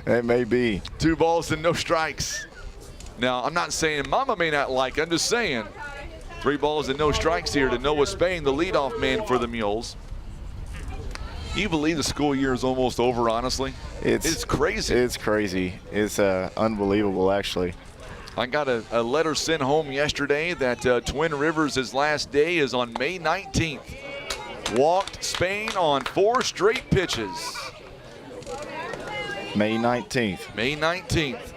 that may be. 2 balls and no strikes. Now, I'm not saying Mama may not like it. I'm just saying 3 balls and no strikes here to Noah Spain, the leadoff man for the Mules. You believe the school year is almost over, honestly? It's crazy. It's crazy. It's unbelievable, actually. I got a letter sent home yesterday that Twin Rivers' last day is on May 19th. Walked Spain on 4 straight pitches. May 19th. May 19th.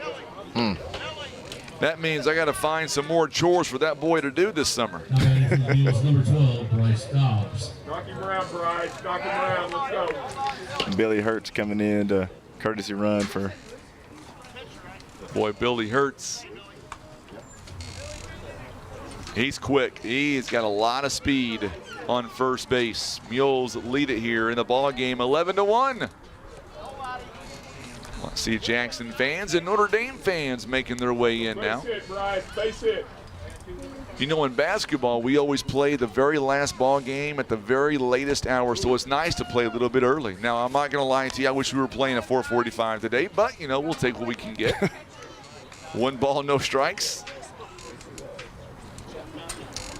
That means I got to find some more chores for that boy to do this summer. Number 12, Bryce Dobbs. Knock him around, Bryce. Knock him around. Let's go. Billy Hurts coming in to courtesy run for. Boy, Billy Hurts. He's quick. He's got a lot of speed on first base. Mules lead it here in the ball game, 11-1. Let's see Jackson fans and Notre Dame fans making their way in now. Base hit, Bryce. Base hit. You know, in basketball, we always play the very last ball game at the very latest hour, so it's nice to play a little bit early. Now, I'm not going to lie to you. I wish we were playing at 4:45 today, but, you know, we'll take what we can get. 1 ball, no strikes.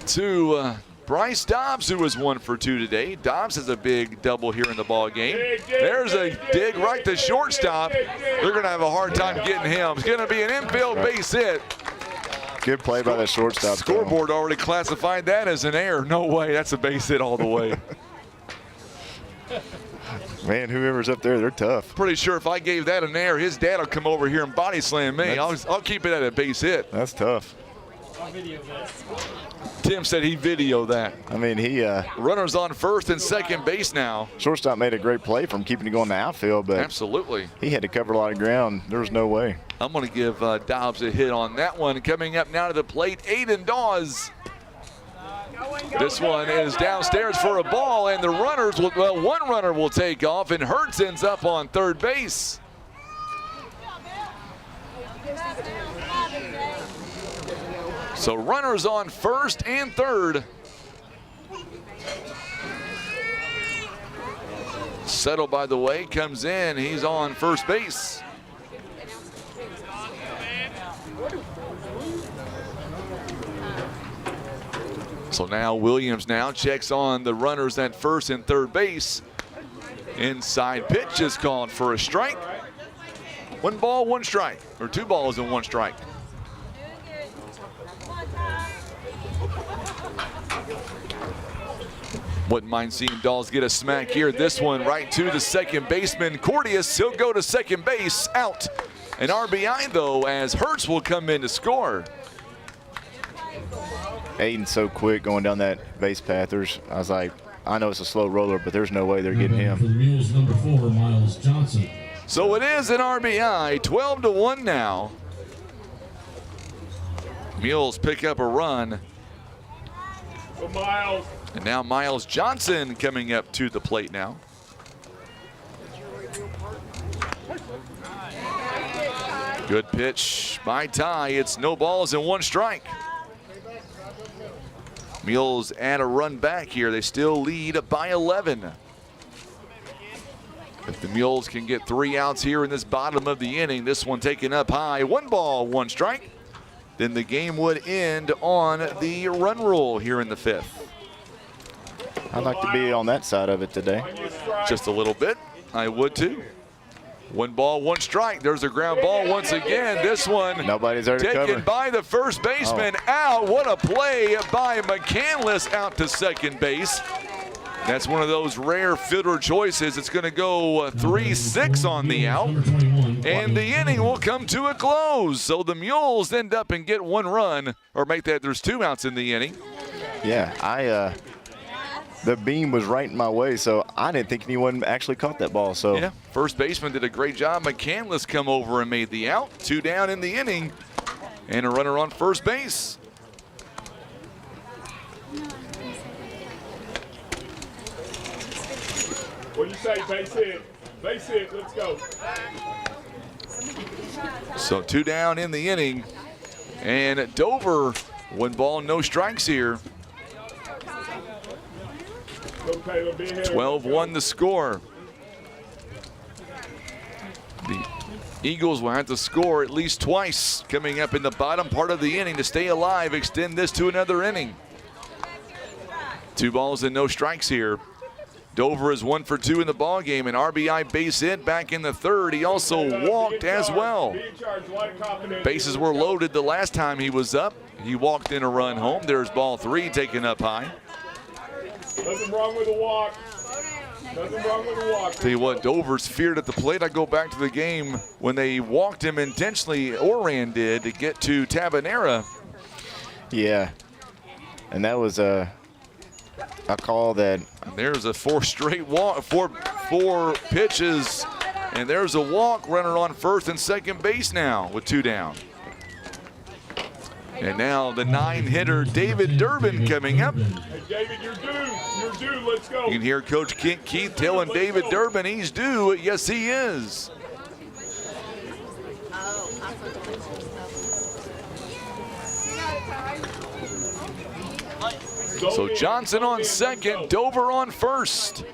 To Bryce Dobbs, who was 1 for 2 today. Dobbs has a big double here in the ball game. There's a dig right to shortstop. They're going to have a hard time getting him. It's going to be an infield base hit. Good play by that shortstop. Scoreboard already classified that as an error. No way, that's a base hit all the way. Man, whoever's up there, they're tough. Pretty sure if I gave that an error, his dad will come over here and body slam me. I'll keep it at a base hit. That's tough. Tim said he videoed that. I mean, runners on first and second base now. Shortstop made a great play from keeping it going to outfield, but absolutely, he had to cover a lot of ground. There was no way. I'm going to give Dobbs a hit on that one. Coming up now to the plate, Aiden Dawes. This one is downstairs for a ball, and the runners will, well, one runner will take off, and Hurts ends up on third base. So runners on first and third. Settle, by the way, comes in. He's on first base. So now Williams now checks on the runners at first and third base. Inside pitch is called for a strike. 1 ball, 1 strike, or 2 balls and 1 strike. Wouldn't mind seeing Dawes get a smack here. This one right to the second baseman, Cordius. He'll go to second base, out. An RBI, though, as Hurts will come in to score. Aiden's so quick going down that base path. I was like, I know it's a slow roller, but there's no way they're getting him. For the Mules, number 4, Miles Johnson. So it is an RBI, 12-1 now. Mules pick up a run. For Miles. And now Miles Johnson coming up to the plate now. Good pitch by Ty. It's no balls and 1 strike. Mules add a run back here. They still lead by 11. If the Mules can get 3 outs here in this bottom of the inning, this one taken up high. 1 ball, 1 strike. Then the game would end on the run rule here in the 5th. I'd like to be on that side of it today. Just a little bit. I would too. 1 ball, 1 strike. There's a ground ball once again. This one nobody's there to cover. Taken by the first baseman out. What a play by McCandless out to second base. That's one of those rare fielder choices. It's going to go 3-6 on the out. And the inning will come to a close. So the Mules end up and get 1 run, or make that there's 2 outs in the inning. Yeah, the beam was right in my way, so I didn't think anyone actually caught that ball. So yeah, first baseman did a great job. McCandless come over and made the out. 2 down in the inning, and a runner on first base. What do you say, base hit? Base hit, let's go. So 2 down in the inning, and Dover, 1 ball, no strikes here. 12-1 the score. The Eagles will have to score at least twice coming up in the bottom part of the inning to stay alive, extend this to another inning. 2 balls and no strikes here. Dover is 1 for 2 in the ball game, an RBI base hit back in the third. He also walked as well. Bases were loaded the last time he was up. He walked in a run home. There's ball 3 taken up high. Nothing wrong with a walk. Nothing wrong with a walk. Tell you what, Dover's feared at the plate. I go back to the game when they walked him intentionally, Oran did, to get to Tabanera. Yeah, and that was a call that. There's a 4 straight walk, four pitches, and there's a walk. Runner on first and second base now with 2 down. And now the 9-hitter David Durbin coming up. Hey, David, you're due. You're due. Let's go. You can hear Coach Keith telling David Durbin he's due. Yes, he is. So Johnson on second, Dover on first.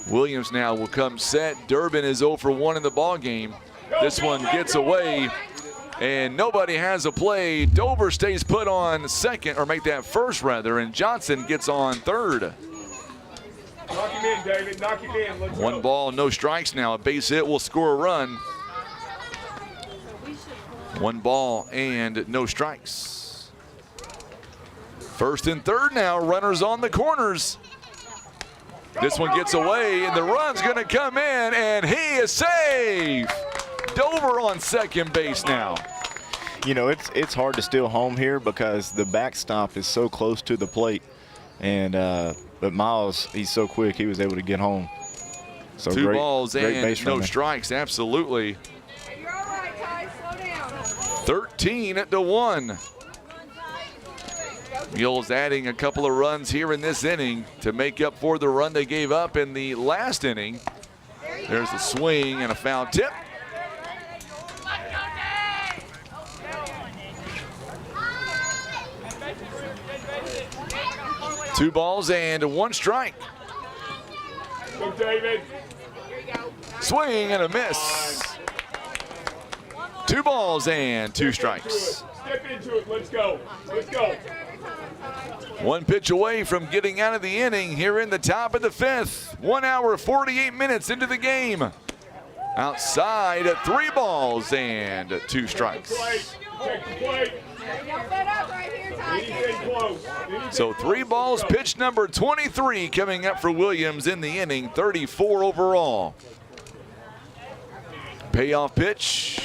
Williams now will come set. Durbin is 0 for 1 in the ball game. This one gets away, and nobody has a play. Dover stays put on second, or make that first rather, and Johnson gets on third. Knock him in, David. Knock him in. Let's 1 go. ball, no strikes now. A base hit will score a run. 1 ball and no strikes. First and third now, runners on the corners. This one gets away, and the run's going to come in, and he is safe. Dover on second base now. You know, it's hard to steal home here because the backstop is so close to the plate, and but Miles, he's so quick, he was able to get home. So 2 great, balls great and base no running. strikes, absolutely. You're all right, Ty. Slow down. 13-1. Mules adding a couple of runs here in this inning to make up for the run they gave up in the last inning. There's a swing and a foul tip. Two balls and 1 strike. Go, David. Swing and a miss. 2 balls and 2 strikes. Step into it. Let's go. Let's go. 1 pitch away from getting out of the inning here in the top of the 5th. 1 hour, 48 minutes into the game. Outside at 3 balls and 2 strikes. Check the plate. Anything close. So 3 balls, pitch number 23 coming up for Williams in the inning, 34 overall. Payoff pitch,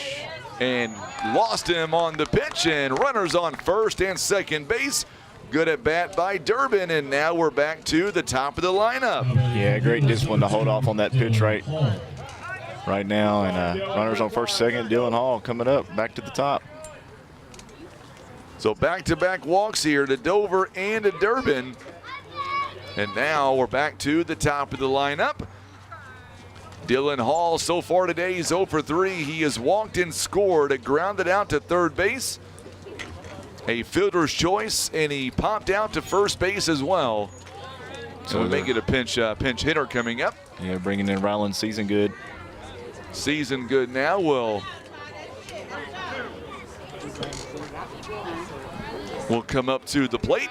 and lost him on the pitch, and runners on first and second base. Good at bat by Durbin, and now we're back to the top of the lineup. Yeah, great discipline to hold off on that pitch right now, and runners on first, second. Dylan Hall coming up, back to the top. So back-to-back walks here to Dover and to Durbin. And now we're back to the top of the lineup. Dylan Hall so far today, he's 0 for 3. He has walked and scored, grounded out to third base. A fielder's choice, and he popped out to first base as well. So we may get a pinch hitter coming up. Yeah, bringing in Ryland Season Good. Season Good now will come up to the plate.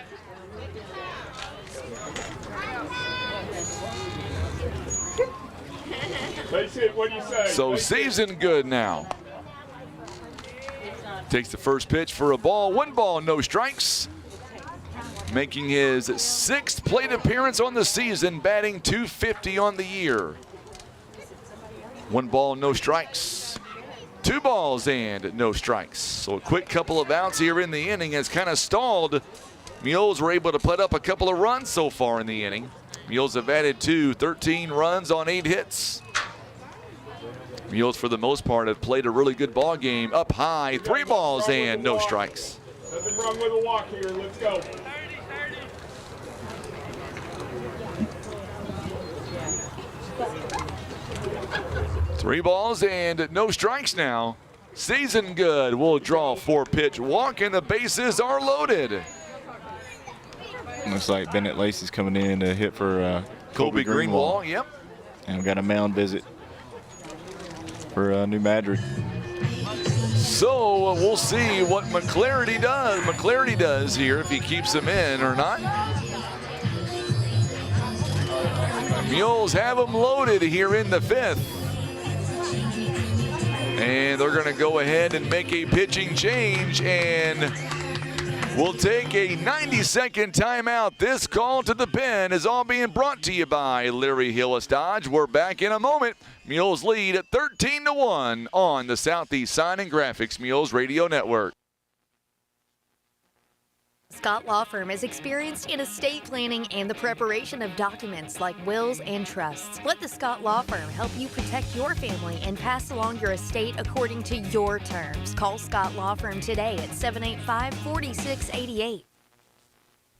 Base hit, what do you say? So Season Good now. Takes the first pitch for a ball. 1 ball, no strikes. Making his 6th plate appearance on the season, batting .250 on the year. 1 ball, no strikes. 2 balls and no strikes. So a quick couple of outs here in the inning has kind of stalled. Mules were able to put up a couple of runs so far in the inning. Mules have added 13 runs on 8 hits. Mules, for the most part, have played a really good ball game. Up high, 3 balls and no strikes. Nothing wrong with a walk here. Let's go. Three balls and no strikes now. Season Good will draw 4-pitch walk, and the bases are loaded. Looks like Bennett Lacey's coming in to hit for Colby Greenwall. Yep. And we got a mound visit for New Madrid. So we'll see what McClarity does here, if he keeps him in or not. Mules have them loaded here in the 5th. And they're going to go ahead and make a pitching change, and we'll take a 90-second timeout. This call to the pen is all being brought to you by Larry Hillis Dodge. We're back in a moment. Mules lead at 13-1 on the Southeast Sign and Graphics Mules Radio Network. Scott Law Firm is experienced in estate planning and the preparation of documents like wills and trusts. Let the Scott Law Firm help you protect your family and pass along your estate according to your terms. Call Scott Law Firm today at 785-4688.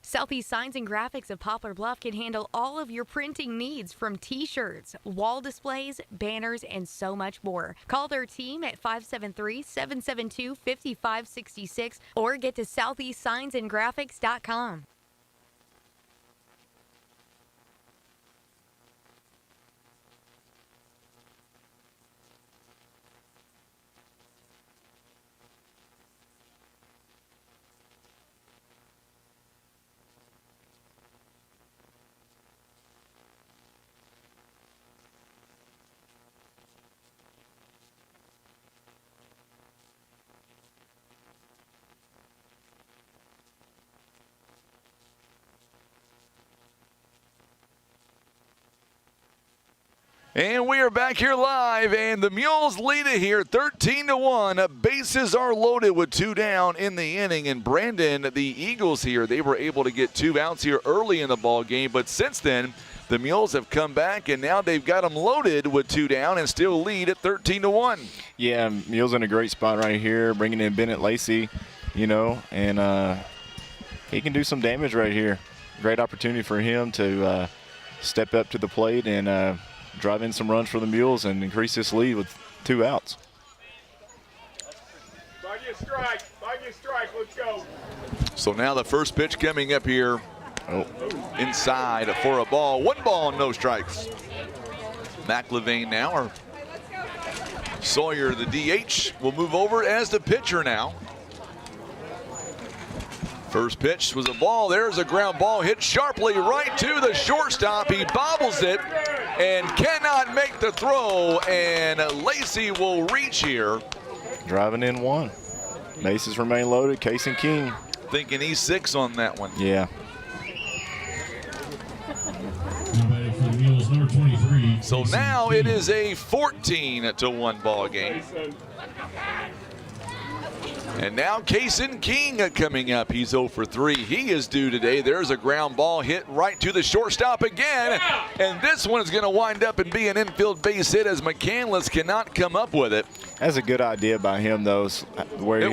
Southeast Signs and Graphics of Poplar Bluff can handle all of your printing needs, from t-shirts, wall displays, banners, and so much more. Call their team at 573-772-5566 or get to southeastsignsandgraphics.com. And we are back here live, and the Mules lead it here 13-1. Bases are loaded with 2 down in the inning. And Brandon, the Eagles here, they were able to get 2 outs here early in the ball game, but since then the Mules have come back, and now they've got them loaded with 2 down and still lead at 13-1. Yeah, Mules in a great spot right here, bringing in Bennett Lacey, and he can do some damage right here. Great opportunity for him to step up to the plate and drive in some runs for the Mules and increase this lead with 2 outs. Find you a strike, let's go. So now the first pitch coming up here inside for a ball. 1 ball, no strikes. McLevain now, or Sawyer, the DH, will move over as the pitcher now. First pitch was a ball. There's a ground ball hit sharply right to the shortstop. He bobbles it and cannot make the throw, and Lacey will reach here. Driving in 1. Bases remain loaded. Case and King. Thinking he's 6 on that one. Yeah. Nobody for the Mules, number 23. So now it is a 14-1 ball game. And now Cason King coming up. He's 0 for 3. He is due today. There's a ground ball hit right to the shortstop again. And this one is going to wind up and be an infield base hit as McCandless cannot come up with it. That's a good idea by him, though, where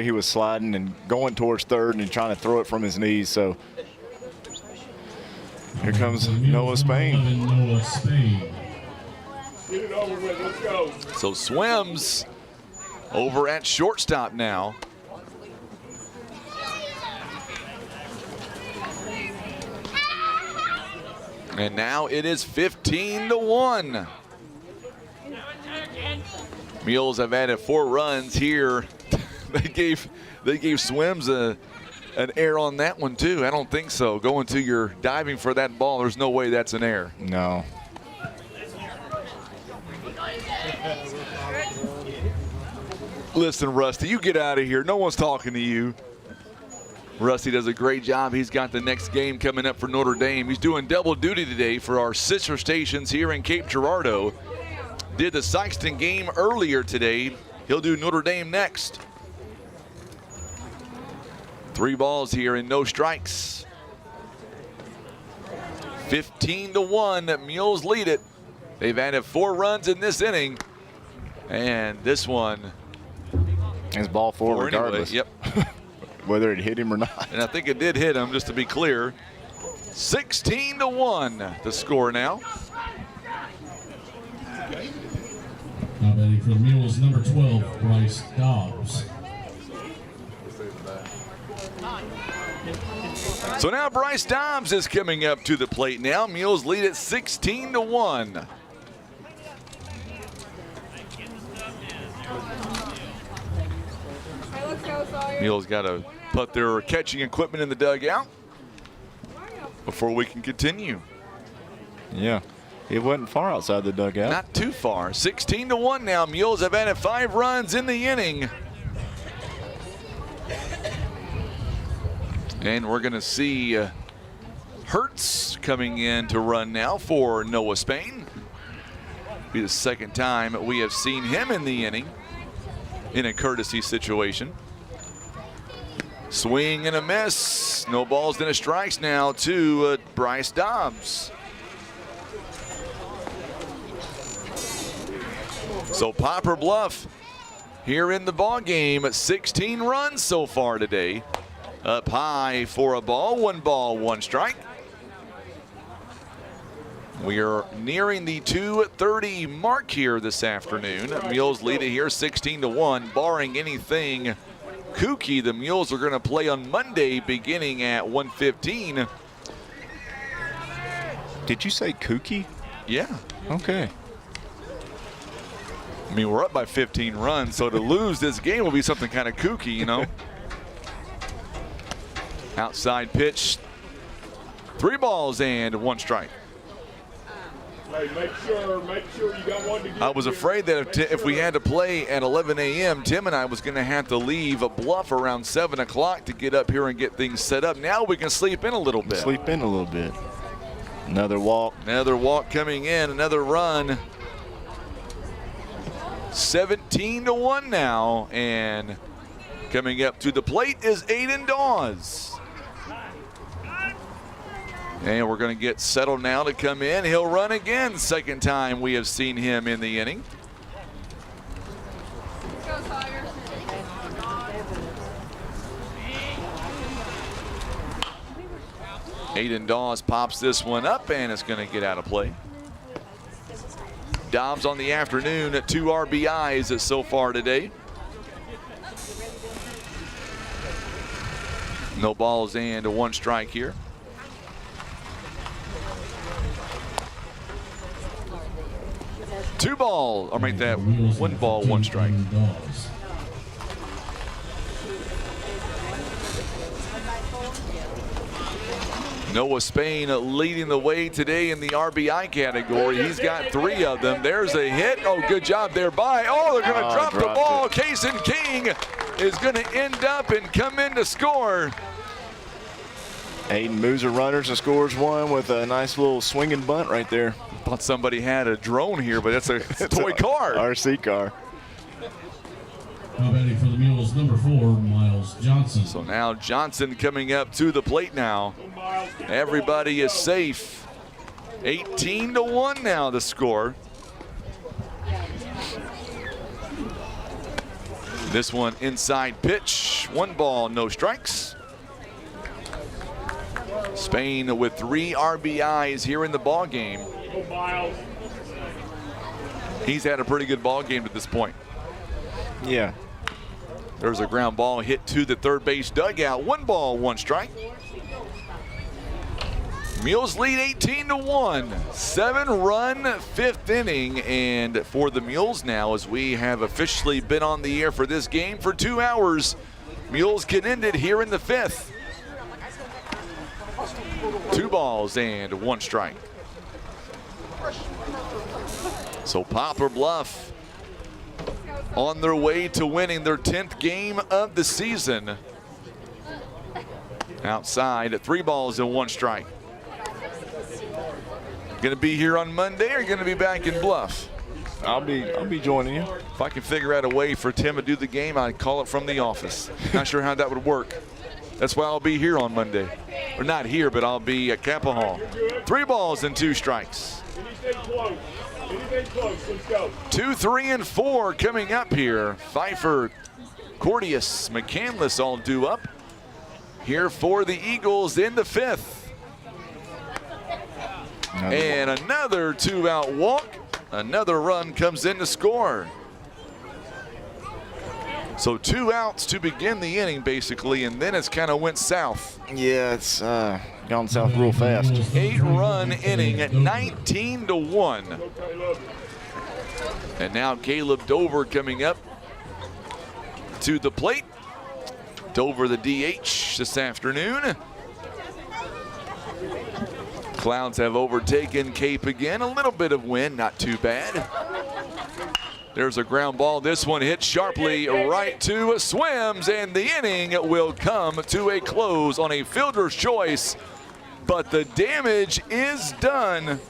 he was sliding and going towards third and trying to throw it from his knees. So here comes Noah Spain. Noah Spain. Get it over with, let's go. So Swims over at shortstop now. And now it is 15-1. Mules have added 4 runs here. they gave Swims an error on that one too. I don't think so. Going to your diving for that ball, there's no way that's an error. No. Listen, Rusty, you get out of here. No one's talking to you. Rusty does a great job. He's got the next game coming up for Notre Dame. He's doing double duty today for our sister stations here in Cape Girardeau. Did the Sykeston game earlier today. He'll do Notre Dame next. 3 balls here and no strikes. 15-1. Mules lead it. They've added 4 runs in this inning. And this one is ball 4 regardless. Anyway. Yep. Whether it hit him or not. And I think it did hit him, just to be clear. 16-1 the score now. Now batting for the Mules, number 12, Bryce Dobbs. So now Bryce Dobbs is coming up to the plate now. Mules lead at 16-1. Mules got to put their catching equipment in the dugout before we can continue. Yeah, it wasn't far outside the dugout. Not too far. 16-1 now. Mules have added 5 runs in the inning. And we're going to see Hertz coming in to run now for Noah Spain. Be the second time we have seen him in the inning in a courtesy situation. Swing and a miss. No balls and a strikes now to Bryce Dobbs. So Poplar Bluff here in the ball game. 16 runs so far today. Up high for a ball, 1 strike. We are nearing the 2:30 mark here this afternoon. Mules lead it here 16-1. Barring anything kooky, the Mules are going to play on Monday beginning at 1:15. Did you say kooky? Yeah. Okay. I mean, we're up by 15 runs, so to lose this game will be something kind of kooky, you know. Outside pitch. 3 balls and 1 strike. Hey, make sure you got one to give. I was afraid that if we had to play at 11 a.m., Tim and I was going to have to leave a Bluff around 7 o'clock to get up here and get things set up. Now we can sleep in a little bit. Sleep in a little bit. Another walk. Another walk coming in, another run. 17-1 now, and coming up to the plate is Aiden Dawes. And we're going to get settled now to come in. He'll run again. Second time we have seen him in the inning. Aiden Dawes pops this one up, and it's going to get out of play. Dobbs on the afternoon at 2 RBIs so far today. No balls and 1 strike here. Two ball, or make that 1 ball, 1 strike. Noah Spain leading the way today in the RBI category. He's got 3 of them. There's a hit. Oh, good job there by. Oh, they're going to drop the ball. Kason King is going to end up and come in to score. Aiden moves the runners and scores 1 with a nice little swinging bunt right there. Thought somebody had a drone here, but it's a toy car. RC car. Now batting for the Mules, number 4, Miles Johnson. So now Johnson coming up to the plate now. Everybody is safe. 18-1 now the score. This one inside pitch. 1 ball, no strikes. Spain with 3 RBIs here in the ball game. He's had a pretty good ball game at this point. Yeah. There's a ground ball hit to the third base dugout. 1 ball, 1 strike. Mules lead 18-1. 7-run 5th inning, and for the Mules now, as we have officially been on the air for this game for 2 hours, Mules can end it here in the 5th. 2 balls and 1 strike. So Poplar Bluff on their way to winning their 10th game of the season. Outside at 3 balls and 1 strike. Going to be here on Monday or going to be back in Bluff? I'll be joining you. If I can figure out a way for Tim to do the game, I'd call it from the office. Not sure how that would work. That's why I'll be here on Monday. Or not here, but I'll be at Capaha. 3 balls and 2 strikes. Anything close. Anything close. Let's go. 2, 3, and 4 coming up here. Pfeiffer, Cordius, McCandless all due up here for the Eagles in the 5th. And another 2-out walk. Another run comes in to score. So 2 outs to begin the inning, basically, and then it's kind of went south. Yeah, it's gone south real fast. 8-run inning at 19-1. And now Caleb Dover coming up to the plate. Dover the DH this afternoon. Clouds have overtaken Cape again. A little bit of wind, not too bad. There's a ground ball. This one hit sharply right to Swims, and the inning will come to a close on a fielder's choice. But the damage is done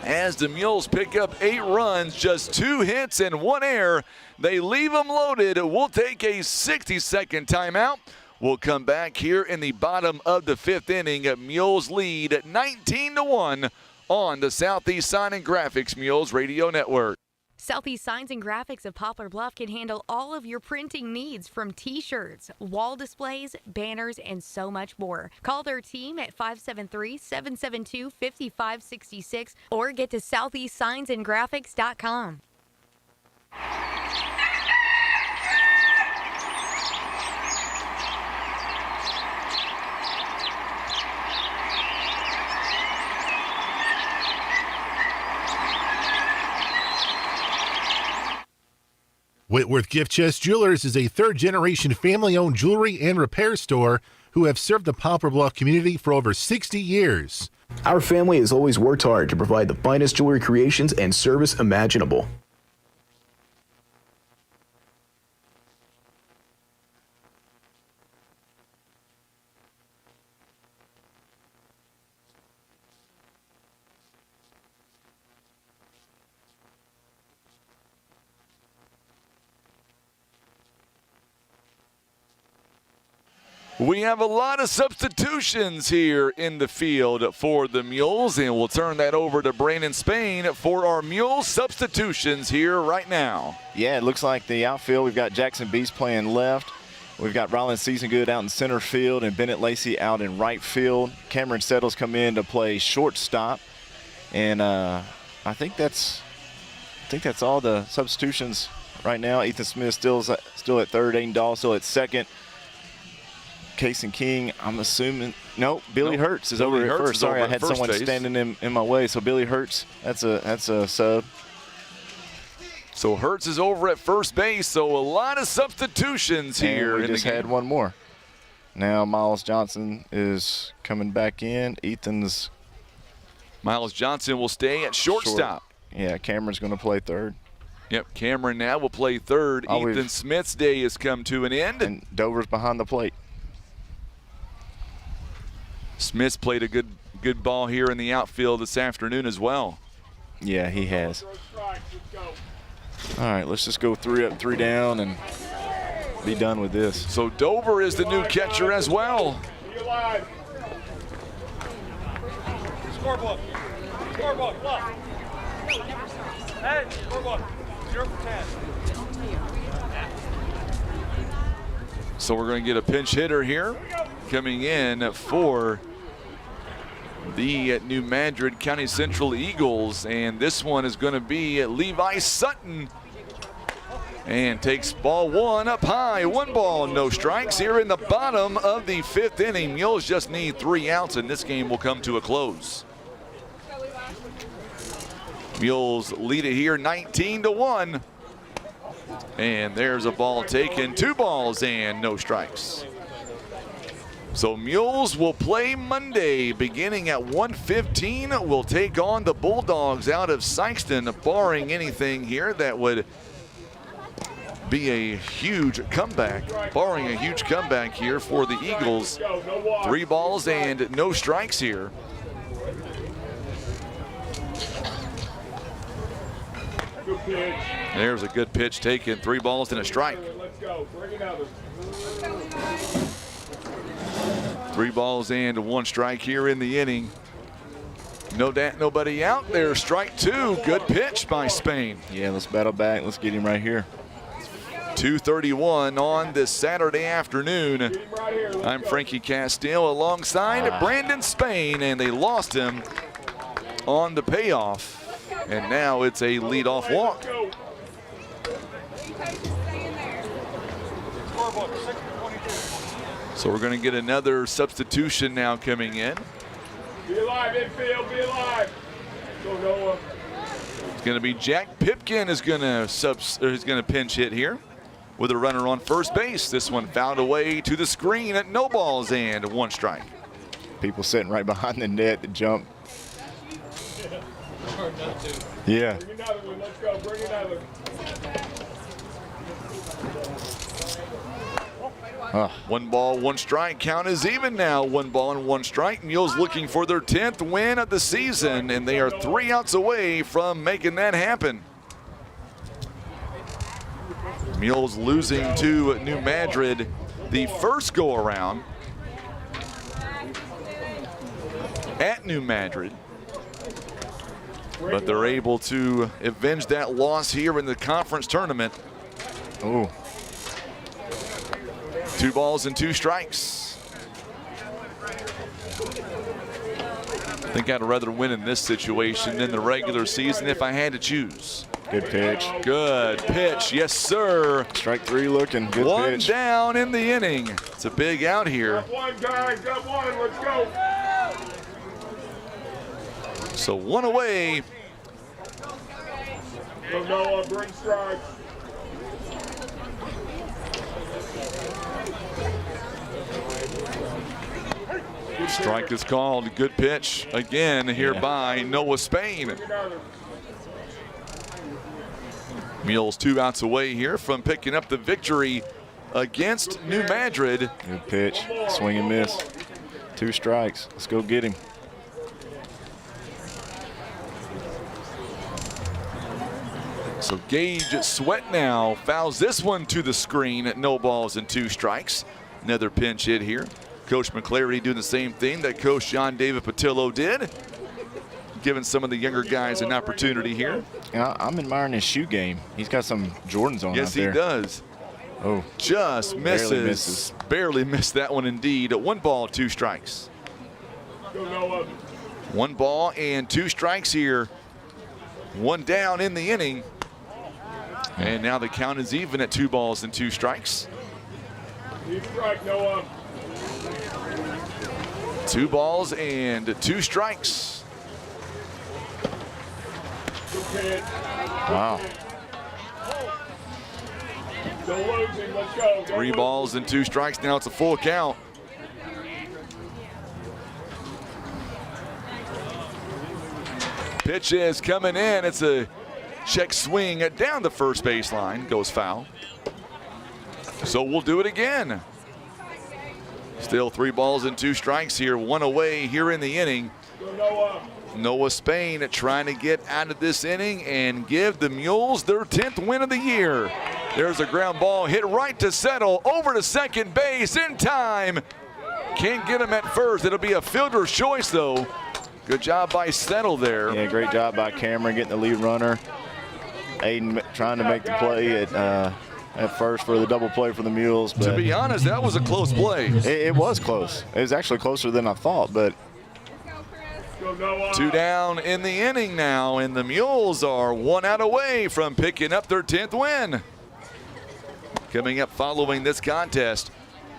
as the Mules pick up 8 runs, just 2 hits and 1 error. They leave them loaded. We'll take a 60-second timeout. We'll come back here in the bottom of the 5th inning. Mules lead 19-1 on the Southeast Sign and Graphics Mules Radio Network. Southeast Signs and Graphics of Poplar Bluff can handle all of your printing needs, from t-shirts, wall displays, banners, and so much more. Call their team at 573-772-5566 or get to southeastsignsandgraphics.com. Whitworth Gift Chest Jewelers is a third-generation family-owned jewelry and repair store who have served the Poplar Bluff community for over 60 years. Our family has always worked hard to provide the finest jewelry creations and service imaginable. We have a lot of substitutions here in the field for the Mules, and we'll turn that over to Brandon Spain for our Mules substitutions here right now. Yeah, it looks like the outfield, we've got Jackson Beast playing left. We've got Ryland Seasongood out in center field and Bennett Lacey out in right field. Cameron Settles come in to play shortstop. And I think that's all the substitutions right now. Ethan Smith still at third, Aiden Dahl still at second. Case and King, I'm assuming, no, Billy Hertz is over at first. Sorry, I had someone standing in my way. So Billy Hertz, that's a sub. So Hertz is over at first base. So a lot of substitutions here. And we just had one more. Now Miles Johnson is coming back in. Miles Johnson will stay at shortstop. Yeah, Cameron's going to play third. Yep, Cameron now will play third. Ethan Smith's day has come to an end. And Dover's behind the plate. Smith's played a good ball here in the outfield this afternoon as well. Yeah, he has. All right, let's just go 3 up, 3 down, and be done with this. So Dover is the new catcher as well. Scorebook. Scorebook. Look. Hey, scorebook. 0 for 10. So we're going to get a pinch hitter here coming in for the New Madrid County Central Eagles, and this one is going to be Levi Sutton, and takes ball 1 up high. 1 ball, no strikes here in the bottom of the 5th inning. Mules just need 3 outs, and this game will come to a close. Mules lead it here 19-1. And there's a ball taken. 2 balls and no strikes. So Mules will play Monday beginning at 1:15. We'll take on the Bulldogs out of Sykeston, barring anything here that would be a huge comeback. Barring a huge comeback here for the Eagles. 3 balls and no strikes here. There's a good pitch taken. 3 balls and a strike. Let's go. Bring another. 3 balls and 1 strike here in the inning. Nobody out there. Strike 2. Good pitch by Spain. Yeah, let's battle back. Let's get him right here. 2:31 on this Saturday afternoon. I'm Frankie Castile alongside Brandon Spain, and they lost him on the payoff. And now it's a leadoff walk. So we're going to get another substitution now coming in. Be alive, infield, be alive. Go Noah. It's going to be Jack Pipkin is going to pinch hit here with a runner on first base. This one fouled away to the screen at no balls and 1 strike. people sitting right behind the net that jump. Yeah. Bring another one. Let's go. Bring another. One ball, one strike. Count is even now. 1 ball and 1 strike. Mules looking for their 10th win of the season, and they are 3 outs away from making that happen. Mules losing to New Madrid the first go around at New Madrid, but they're able to avenge that loss here in the conference tournament. Oh. 2 balls and 2 strikes. I think I'd rather win in this situation than the regular season if I had to choose. Good pitch. Good pitch, yes sir. Strike 3 looking, good One pitch. down in the inning. It's a big out here. Got one, guys. Got one. Let's go. So 1 away. Go Noah. Bring strikes. Strike is called. Good pitch again here by Noah Spain. Mules 2 outs away here from picking up the victory against New Madrid. Good pitch. Swing and miss. 2 strikes. Let's go get him. So Gage Sweat now fouls this one to the screen at 0 balls and 2 strikes. Another pinch hit here. Coach McClary doing the same thing that Coach John David Patillo did, giving some of the younger guys an opportunity here. Yeah, I'm admiring his shoe game. He's got some Jordans on Yes, out there. he does. Oh. Just misses. Barely misses. Barely missed that one indeed. 1 ball, 2 strikes. Go Noah. 1 ball and 2 strikes here. 1 down in the inning. And now the count is even at 2 balls and 2 strikes. Need strike, Noah. 2 balls and 2 strikes. Good pitch. Wow. Still losing. Let's go. 3 balls and 2 strikes. Now it's a full count. Pitch is coming in. It's a check swing down the first baseline. Goes foul. So we'll do it again. Still 3 balls and 2 strikes here. 1 away here in the inning. Go Noah. Noah Spain trying to get out of this inning and give the Mules their 10th win of the year. There's a ground ball hit right to Settle, over to second base in time. Can't get him at first. It'll be a fielder's choice though. Good job by Settle there. Yeah, great job by Cameron getting the lead runner. Aiden trying to make the play at first for the double play for the Mules. But to be honest, that was a close play. It was close. It was actually closer than I thought, but 2 down in the inning now, and the Mules are 1 out away from picking up their 10th win. Coming up following this contest,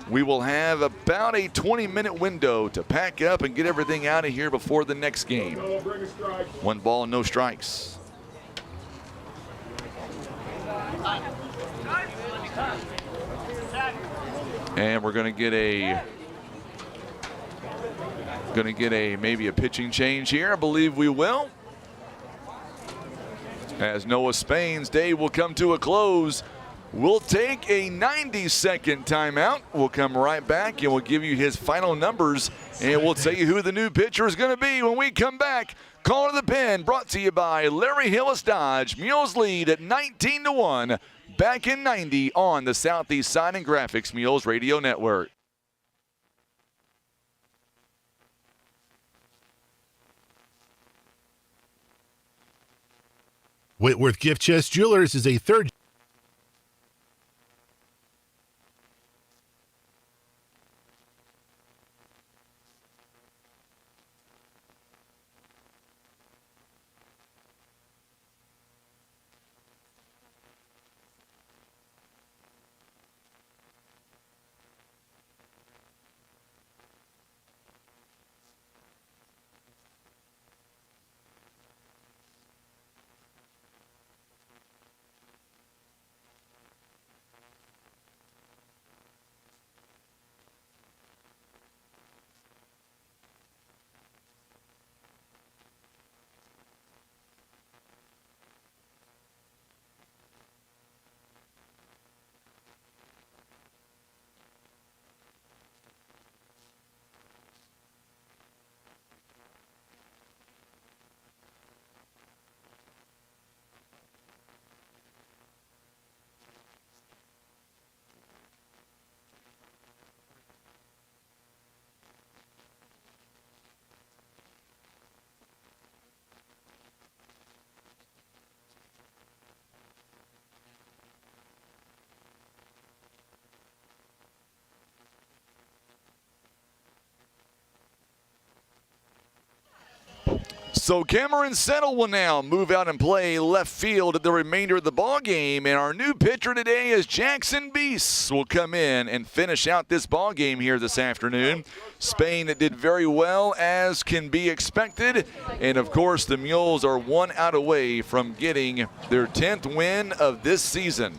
we will have about a 20-minute window to pack up and get everything out of here before the next game. 1 ball, no strikes. And we're going to get maybe a pitching change here. I believe we will, as Noah Spain's day will come to a close. We'll take a 90-second timeout. We'll come right back and we'll give you his final numbers, and we'll tell you who the new pitcher is going to be when we come back. Call to the Pen brought to you by Larry Hillis Dodge. Mules lead at 19-1. Back in 90 on the Southeast Sign and Graphics Mules Radio Network. Whitworth Gift Chest Jewelers is a third So Cameron Settle will now move out and play left field at the remainder of the ball game, and our new pitcher today is Jackson Beasts will come in and finish out this ball game here this afternoon. Spain did very well, as can be expected, and of course the Mules are 1 out away from getting their 10th win of this season.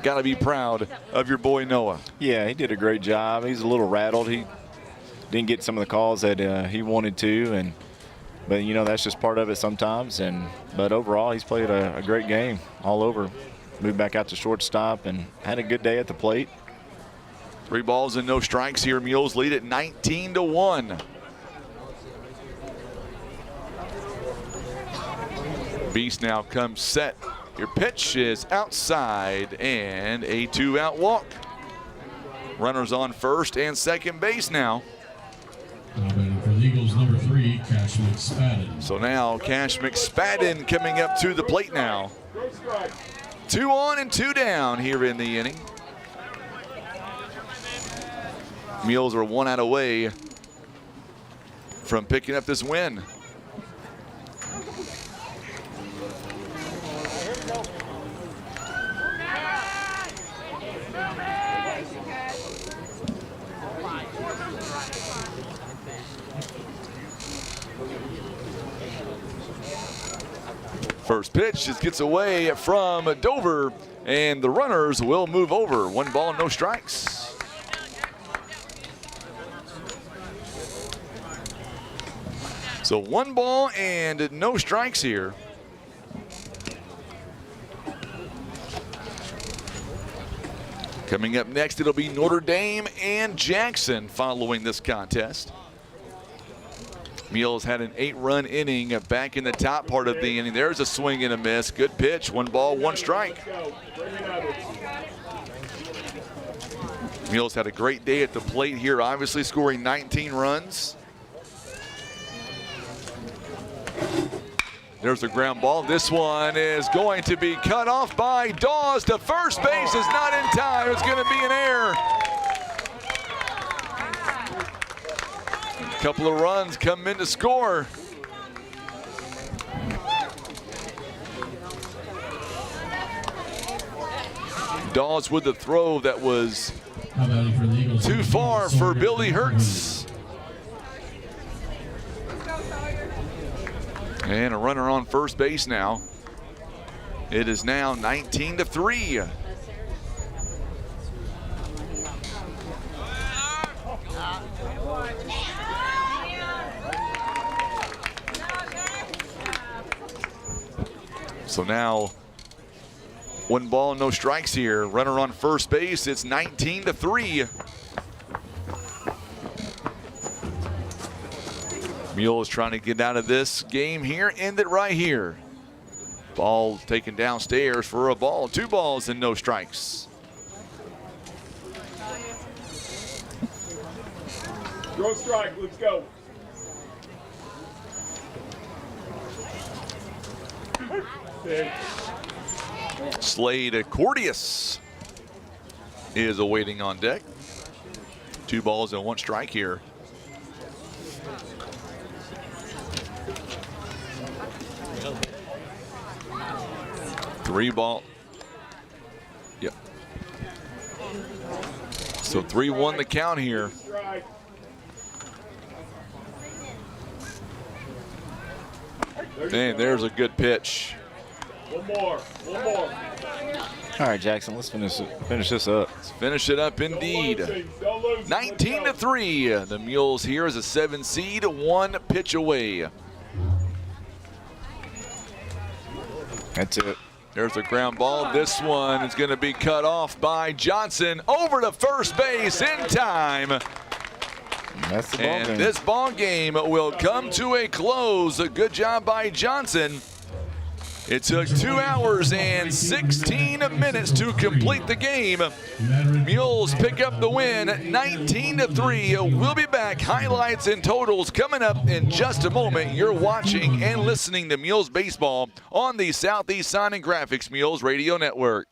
Got to be proud of your boy Noah. Yeah, he did a great job. He's a little rattled. He didn't get some of the calls that he wanted to, but you know, that's just part of it sometimes. But overall, he's played a great game all over. Moved back out to shortstop and had a good day at the plate. 3 balls and no strikes here. Mules lead at 19-1. Beast now comes set. Your pitch is outside and a 2-out walk. Runners on first and second base now. Now batting for the Eagles, number 3, Cash McSpadden. So now Cash McSpadden coming up to the plate now. 2 on and 2 down here in the inning. Mules are 1 out away from picking up this win. First pitch just gets away from Dover, and the runners will move over. 1 ball, no strikes. So 1 ball and no strikes here. Coming up next, it'll be Notre Dame and Jackson following this contest. Mules had an 8-run inning back in the top part of the inning. There's a swing and a miss. Good pitch. 1 ball, 1 strike. Mules had a great day at the plate here, obviously scoring 19 runs. There's a ground ball. This one is going to be cut off by Dawes. To first base is not in time. It's going to be an error. Couple of runs come in to score. Dawes with the throw that was too far for Billy Hertz. And a runner on first base now. It is now 19-3. So now 1 ball, no strikes here. Runner on first base. It's 19-3. Mules trying to get out of this game here. End it right here. Ball taken downstairs for a ball. 2 balls and no strikes. Throw strike, let's go. Slade Cordius is awaiting on deck. 2 balls and 1 strike here. Three ball. Yep. So 3-1 the count here. And there's a good pitch. One more. All right, Jackson, let's finish this up. Let's finish it up indeed. 19-3. The Mules here as a 7 seed, 1 pitch away. That's it. There's a ground ball. This one is going to be cut off by Johnson over to first base in time. That's the ball and game. This ball game will come to a close. A good job by Johnson. It took 2 hours and 16 minutes to complete the game. Mules pick up the win, 19-3. We'll be back. Highlights and totals coming up in just a moment. You're watching and listening to Mules Baseball on the Southeast Sign and Graphics Mules Radio Network.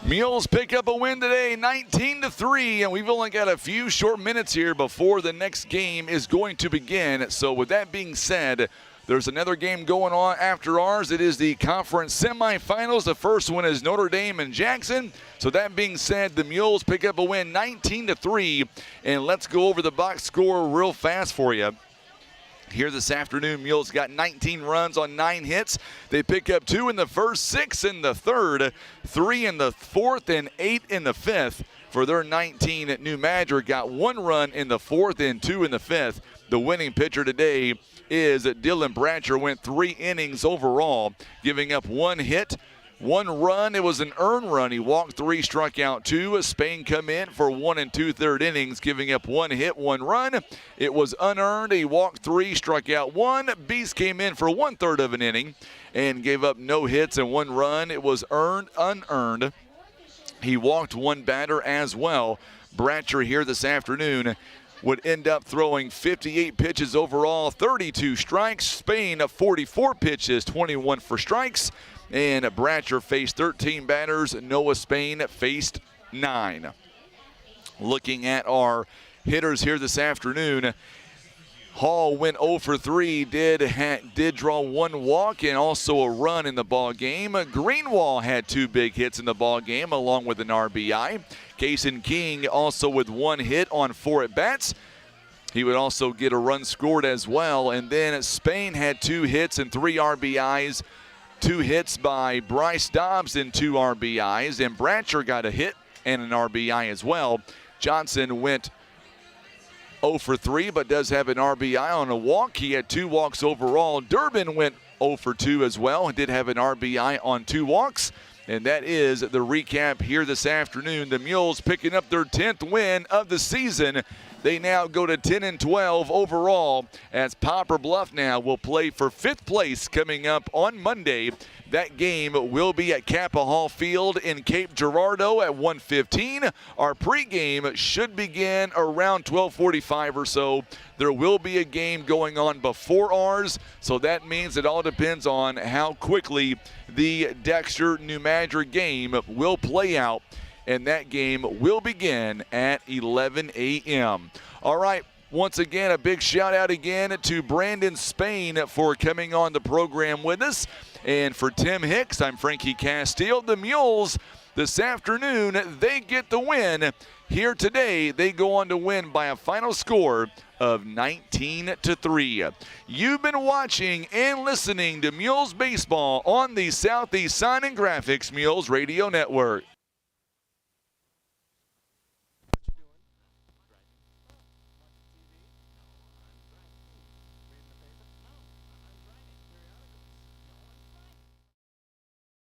Mules pick up a win today, 19-3, and we've only got a few short minutes here before the next game is going to begin. So with that being said, there's another game going on after ours. It is the conference semifinals. The first one is Notre Dame and Jackson. So that being said, the Mules pick up a win 19-3, and let's go over the box score real fast for you. Here this afternoon, Mules got 19 runs on 9 hits. They pick up 2 in the first, 6 in the third, 3 in the fourth, and 8 in the fifth. For their 19, New Madrid got 1 run in the fourth and 2 in the fifth. The winning pitcher today is Dylan Bratcher, went 3 innings overall, giving up 1 hit, 1 run. It was an earned run. He walked 3, struck out 2. Spain come in for 1 2/3 innings, giving up 1 hit, 1 run. It was unearned. He walked 3, struck out 1. Beast came in for 1/3 of an inning and gave up no hits and 1 run. It was unearned. He walked 1 batter as well. Bratcher here this afternoon would end up throwing 58 pitches overall, 32 strikes. Spain 44 pitches, 21 for strikes. And Bratcher faced 13 batters. Noah Spain faced 9. Looking at our hitters here this afternoon, Hall went 0 for 3, did draw 1 walk and also a run in the ball game. Greenwall had 2 big hits in the ball game along with an RBI. Kason King also with 1 hit on 4 at-bats. He would also get a run scored as well. And then Spain had 2 hits and 3 RBIs. 2 hits by Bryce Dobbs and 2 RBIs. And Bratcher got a hit and an RBI as well. Johnson went 0 for 3, but does have an RBI on a walk. He had 2 walks overall. Durbin went 0 for 2 as well and did have an RBI on 2 walks. And that is the recap here this afternoon. The Mules picking up their 10th win of the season. They now go to 10-12 overall, as Poplar Bluff now will play for 5th place coming up on Monday. That game will be at Capaha Field in Cape Girardeau at 1:15. Our pregame should begin around 12:45 or so. There will be a game going on before ours, so that means it all depends on how quickly the Dexter New Madrid game will play out, and that game will begin at 11 a.m. All right, once again, a big shout out again to Brandon Spain for coming on the program with us. And for Tim Hicks, I'm Frankie Castile. The Mules this afternoon, they get the win. Here today, they go on to win by a final score of 19-3. You've been watching and listening to Mules Baseball on the Southeast Sign and Graphics Mules Radio Network.